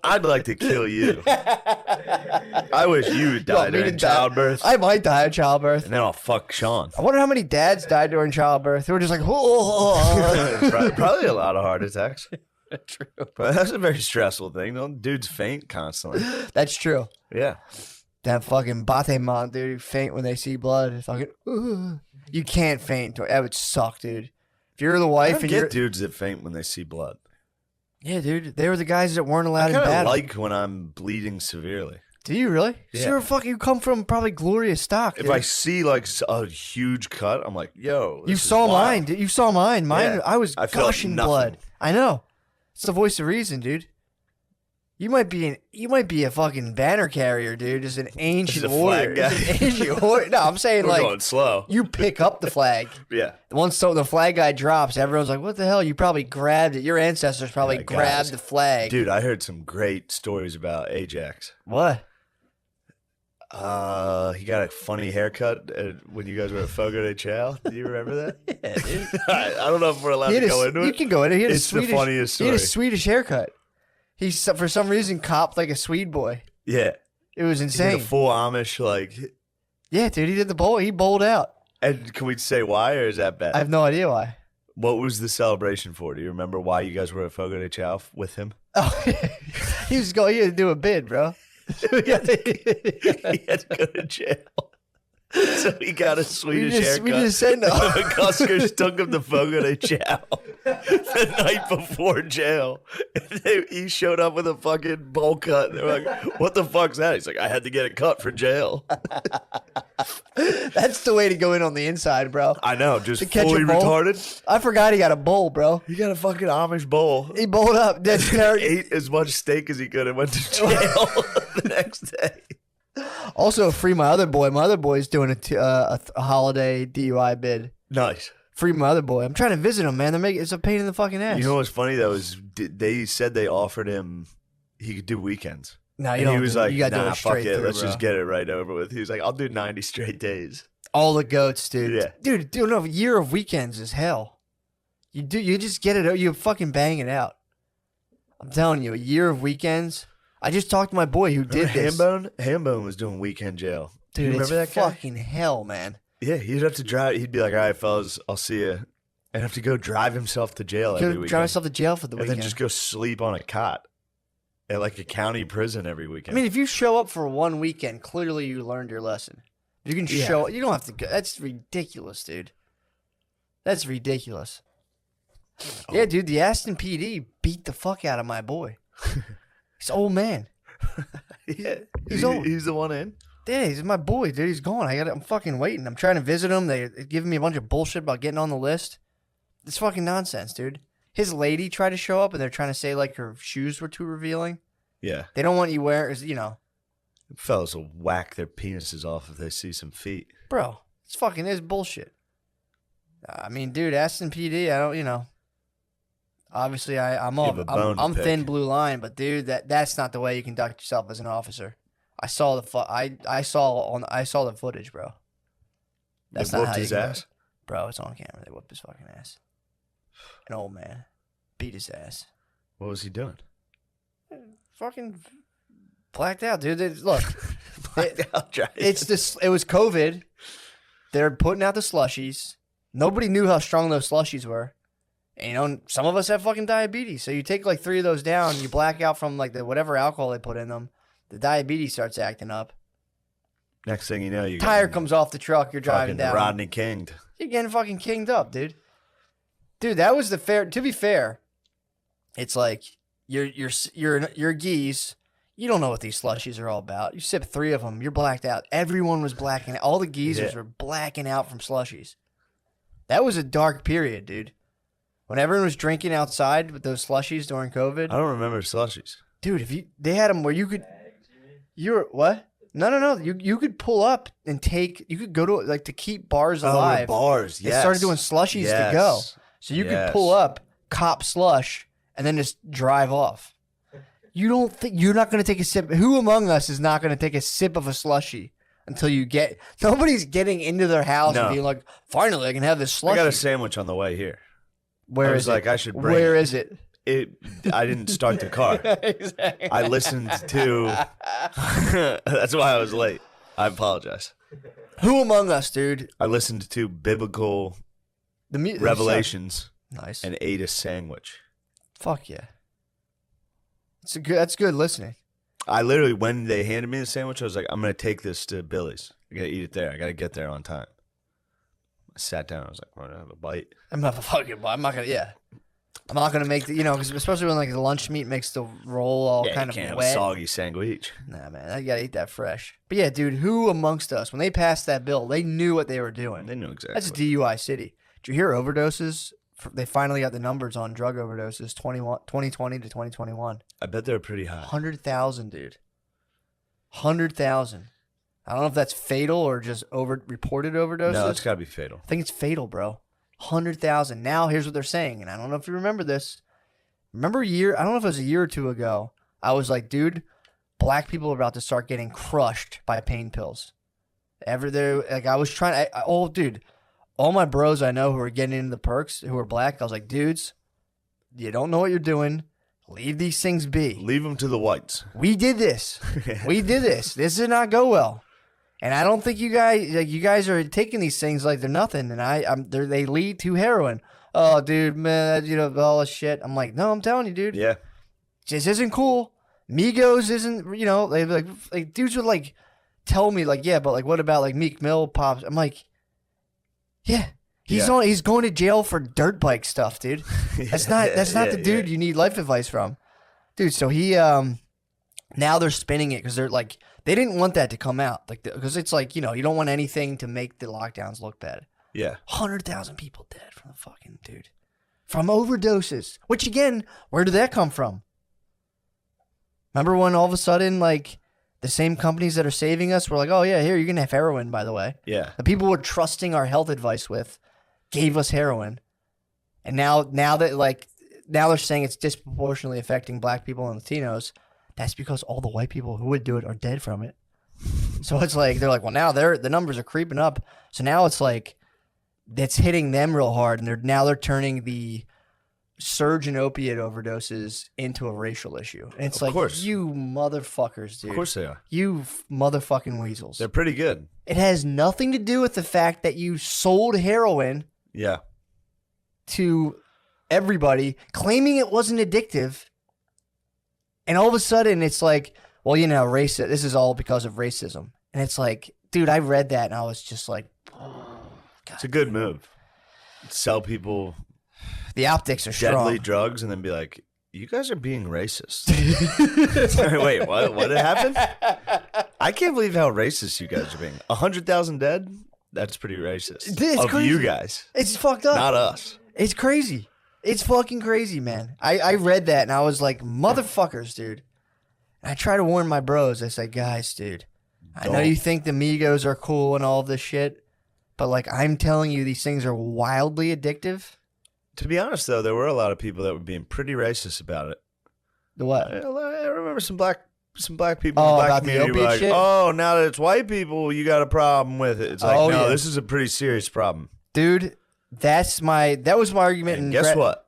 I'd like to kill you. I wish you would die Want me to during die? childbirth. I might die of childbirth. And then I'll fuck Sean. I wonder how many dads died during childbirth. They were just like, oh. Probably a lot of heart attacks. True. But that's a very stressful thing. Don't dudes faint constantly. That's true. Yeah. That fucking Batemon, dude, who faint when they see blood. It's fucking, you can't faint. That would suck, dude. If you're the I wife don't and get you're, dudes that faint when they see blood. yeah, dude, they were the guys that weren't I allowed in kind of battle. like when I'm bleeding severely. Do you really? Yeah. So you're fucking. You come from probably glorious stock. If dude. I see like a huge cut, I'm like, yo. You this is saw wild. mine, dude. You saw mine. Mine. Yeah. I was I felt gushing nothing. blood. I know. It's the voice of reason, dude. You might be a fucking banner carrier, dude. Just an ancient Just a warrior. flag Just guy. an ancient warrior. No, I'm saying We're like going slow. you pick up the flag. Yeah. Once the flag guy drops, everyone's like, "What the hell?" You probably grabbed it. Your ancestors probably Yeah, grabbed guys. the flag. Dude, I heard some great stories about Ajax. What? He got a funny haircut when you guys were at Fogo de Chao. Do you remember that? Yeah, dude. I don't know if we're allowed He to had go a, into you it. can go into it. He had It's a Swedish, the funniest He had a story. Swedish haircut. He for some reason copped like a Swede boy. Yeah. It was He did insane. a full Amish, like. Yeah, dude, he did the bowl. He bowled out. And can we say why, or is that bad? I have no idea why. What was the celebration for? Do you remember why you guys were at Fogo de Chao with him? Oh, he was going. He had to do a bid, bro. He had to go to jail. So he got a Swedish haircut. we just said no. The Cuskers took him to Fogo de Chao the night before jail. And he showed up with a fucking bowl cut. They were like, what the fuck's that? He's like, I had to get it cut for jail. That's the way to go in on the inside, bro. I know, just To catch a fully bowl? retarded. I forgot he got a bowl, bro. He got a fucking Amish bowl. He bowled up. That's very, Ate as much steak as he could and went to jail the next day. also free my other boy. My other boy's doing a holiday DUI bid. Nice. Free my other boy. I'm trying to visit him, man. It's a pain in the fucking ass. You know what's funny though is they said they offered him he could do weekends. no, you And don't. he was like, you gotta do nah, it straight fuck it. through, Let's bro. just get it right over with. He was like, I'll do 90 straight days. All the goats, dude. Yeah. Dude, no, a year of weekends is hell. You just get it. You fucking bang it out. I'm telling you, a year of weekends. I just talked to my boy who did Remember this. Hambone? Hambone was doing weekend jail. Dude, You it's remember that guy? fucking hell, man. Yeah, he'd have to drive. He'd be like, all right, fellas, I'll see you. And have to go drive himself to jail every weekend. Drive myself to jail for the and weekend. then just go sleep on a cot at like a county prison every I weekend. mean, if you show up for one weekend, clearly you learned your lesson. You can show. You don't have to go. That's ridiculous, dude. That's ridiculous. Oh. Yeah, dude. The Aston PD beat the fuck out of my boy. He's an old man. yeah, he's old. He's the one in. Yeah, he's my boy, dude. He's gone. I'm fucking waiting. I'm trying to visit him. They're giving me a bunch of bullshit about getting on the list. It's fucking nonsense, dude. His lady tried to show up, and they're trying to say like her shoes were too revealing. Yeah, They don't want you wearing, you know, fellas will whack their penises off if they see some feet. bro. It's bullshit. I mean, dude, Aston PD. I don't, you know. Obviously, I'm You have a bone to I'm pick. thin blue line, but dude, that's not the way you conduct yourself as an officer. I saw I saw the footage, bro. That's They not whooped how you his conduct- ass? Bro, it's on camera. They whooped his fucking ass. An old man beat his ass. What was he doing? Fucking blacked out, dude. Look, Blacked out driving. it's this. It was COVID. They're putting out the slushies. Nobody knew how strong those slushies were. And, you know, some of us have fucking diabetes. So you take like 3 of those down, you black out from like the whatever alcohol they put in them. The diabetes starts acting up. Next thing you know, you Tire comes off the truck. You're driving down. Rodney Kinged. You're getting fucking kinged up, dude. Dude, that was the fair. To be fair, it's like you're geese. You don't know what these slushies are all about. You sip 3 of them, you're blacked out. Everyone was blacking out. All the geezers were blacking out from slushies. That was a dark period, dude. When everyone was drinking outside with those slushies during COVID. I don't remember slushies. Dude, they had them where you could. You were what? No. You could pull up and take. You could go to like to keep bars alive. Oh, bars. Yes. They started doing slushies to go, so you could pull up, cop slush, and then just drive off. You don't think you're not going to take a sip? Who among us is not going to take a sip of a slushie until you get? Nobody's getting into their house and being like, "Finally, I can have this slushie." I got a sandwich on the way here. Where I was is like, it? I should bring Where it. is it? I didn't start the car. Exactly. I listened to. That's why I was late. I apologize. Who among us, dude? I listened to biblical The revelations Nice. and ate a sandwich. Fuck yeah. That's good listening. I literally, when they handed me the sandwich, I was like, I'm going to take this to Billy's. I got to eat it there. I got to get there on time. I sat down. I was like, I'm going to have a bite. I'm not gonna make the, because especially when like the lunch meat makes the roll all Yeah, kind you of can't have a wet. soggy sandwich. Nah, man, I gotta eat that fresh. But yeah, dude, who amongst us, when they passed that bill, they knew what they were doing. They knew exactly. That's DUI city. Did you hear overdoses? They finally got the numbers on drug overdoses 2020 to 2021. I bet they're pretty high. 100,000, dude. 100,000. I don't know if that's fatal or just reported overdoses. No, it's got to be fatal. I think it's fatal, bro. 100,000. Now here's what they're saying, and I don't know if you remember this. Remember I don't know if it was a year or 2 ago, I was like, dude, black people are about to start getting crushed by pain pills. I was trying, dude, all my bros I know who are getting into the perks, who are black, I was like, dudes, you don't know what you're doing. Leave these things be. Leave them to the whites. We did this. This did not go well. And I don't think you guys are taking these things like they're nothing. And they lead to heroin. Oh, dude, man, all this shit. I'm like, no, I'm telling you, dude. Yeah. This isn't cool. Migos isn't, they like dudes would like tell me like, yeah, but like, what about like Meek Mill pops? I'm like, yeah, he's going to jail for dirt bike stuff, dude. That's not the dude you need life advice from, dude. So he, now they're spinning it because they're like, they didn't want that to come out, like, because it's like, you don't want anything to make the lockdowns look bad. Yeah. 100,000 people dead from the fucking dude, from overdoses. Which again, where did that come from? Remember when all of a sudden, like, the same companies that are saving us were like, oh yeah, here, you're gonna have heroin, by the way. Yeah. The people we're trusting our health advice with gave us heroin, and now they're saying it's disproportionately affecting black people and Latinos. That's because all the white people who would do it are dead from it. So it's like, they're like, well, now the numbers are creeping up. So now it's like, it's hitting them real hard. And they're turning the surge in opiate overdoses into a racial issue. And it's Of course. you motherfuckers, dude. Of course they are. You motherfucking weasels. They're pretty good. It has nothing to do with the fact that you sold heroin Yeah. to everybody, claiming it wasn't addictive. And all of a sudden, it's like, well, you know, this is all because of racism. And it's like, dude, I read that and I was just like, It's a good move. Sell people the optics are strong. deadly drugs and then be like, you guys are being racist. Wait, what? What happened? I can't believe how racist you guys are being. 100,000 dead? That's pretty racist. It's of crazy. you guys. It's fucked up. Not us. It's crazy. It's fucking crazy, man. I read that and I was like, motherfuckers, dude. And I try to warn my bros. I say, guys, dude, I know you think the Migos are cool and all this shit, but like I'm telling you, these things are wildly addictive. To be honest, though, there were a lot of people that were being pretty racist about it. The what? I remember some black people Oh, in the black about the community were opiate like, shit? oh, now that it's white people, you got a problem with it. It's like, Oh, no, yeah. this is a pretty serious problem. Dude, that was my argument. And in guess what?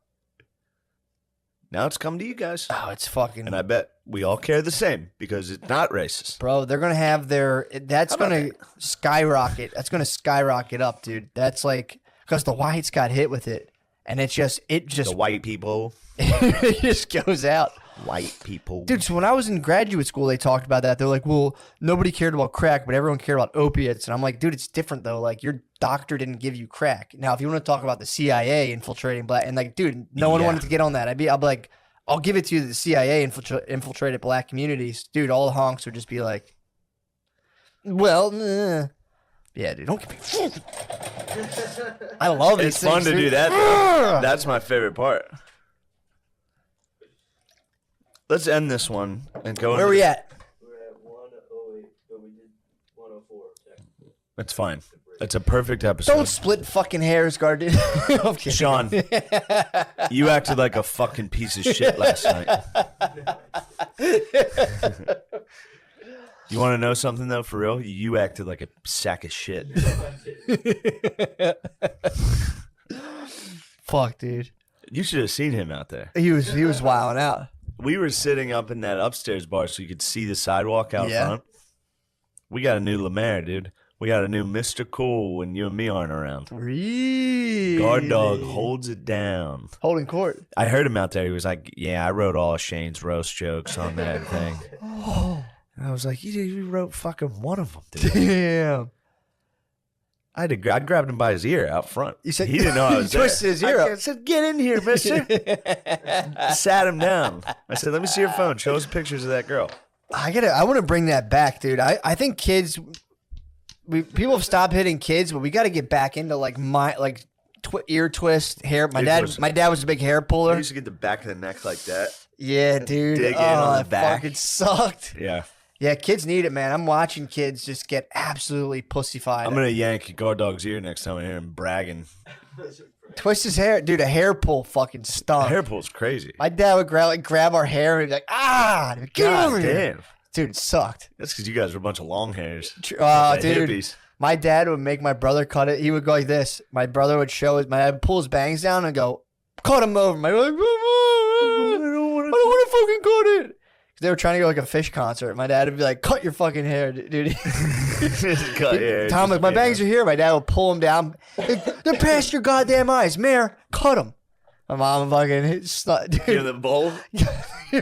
Now it's come to you guys. Oh, it's fucking. And I bet we all care the same because it's not racist. Bro, they're gonna have that's How about gonna skyrocket. That's gonna skyrocket up, dude. That's like because the whites got hit with it, and it just The white people. it just goes out. White people. Dude, so when I was in graduate school, they talked about that. They're like, well, nobody cared about crack, but everyone cared about opiates. And I'm like, dude, it's different, though. Like, your doctor didn't give you crack. Now, if you want to talk about the CIA infiltrating black, and like, dude, no one wanted to get on that. I'll be like, I'll give it to you that the CIA infiltrated black communities. Dude, all the honks would just be like, well, yeah, dude, don't get me. I love these It's things, fun to dude. do that, though. That's my favorite part. Let's end this one and go. Where are we at? We're at 108, but we did 104. That's fine. That's a perfect episode. Don't split fucking hairs, Guardian. I'm kidding. Sean, you acted like a fucking piece of shit last night. You want to know something, though, for real? You acted like a sack of shit. Fuck, dude. You should have seen him out there. He was wilding out. We were sitting up in that upstairs bar so you could see the sidewalk out Yeah. front. We got a new Lemaire, dude. We got a new Mr. Cool when you and me aren't around. Really? Guard dog holds it down. Holding court. I heard him out there. He was like, yeah, I wrote all Shane's roast jokes on that thing. And I was like, you wrote fucking one of them, dude. Damn. I grabbed him by his ear out front. You said he didn't know I was there. twisted his ear I up. said, get in here, mister. Sat him down. I said, let me see your phone. Show us pictures of that girl. I want to bring that back, dude. I think kids, people have stopped hitting kids, but we got to get back into like ear twist, hair. My dad was a big hair I puller. used to get the back of the neck like that. Yeah, dude. Dig in on the it back. fucking sucked. Yeah. Yeah, kids need it, man. I'm watching kids just get absolutely pussified. I'm going to yank guard dog's ear next time I hear him bragging. Twist his hair. Dude, a hair pull fucking stunk. Hair pull's crazy. My dad would grab our hair and be like, get God over here. damn. Dude, it sucked. That's because you guys were a bunch of long hairs. Dude. Hippies. My dad would make my brother cut it. He would go like this. My brother would my dad would pull his bangs down and go, cut him over. My dad would like, I don't want to fucking cut it. They were trying to go like a fish concert. My dad would be like, cut your fucking hair, dude. Cut your hair. Tom, like, my bangs are here. My dad would pull them down. They're past your goddamn eyes. Mayor, cut them. My mom fucking dude. Give him the bowl. Give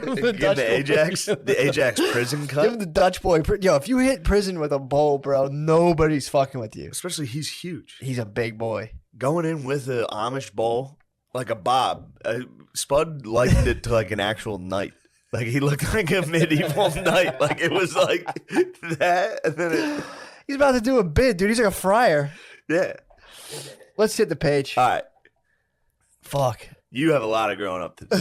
him Give him the Ajax. The Ajax prison cut. Give him the Dutch boy. Yo, if you hit prison with a bowl, bro, nobody's fucking with you. Especially he's huge. He's a big boy. Going in with an Amish bowl, like a bob. Spud likened it to like an actual knight. Like he looked like a medieval knight. Like it was like that. And then He's about to do a bid, dude. He's like a friar. yeah. Let's hit the page. All right. Fuck. You have a lot of growing up to do.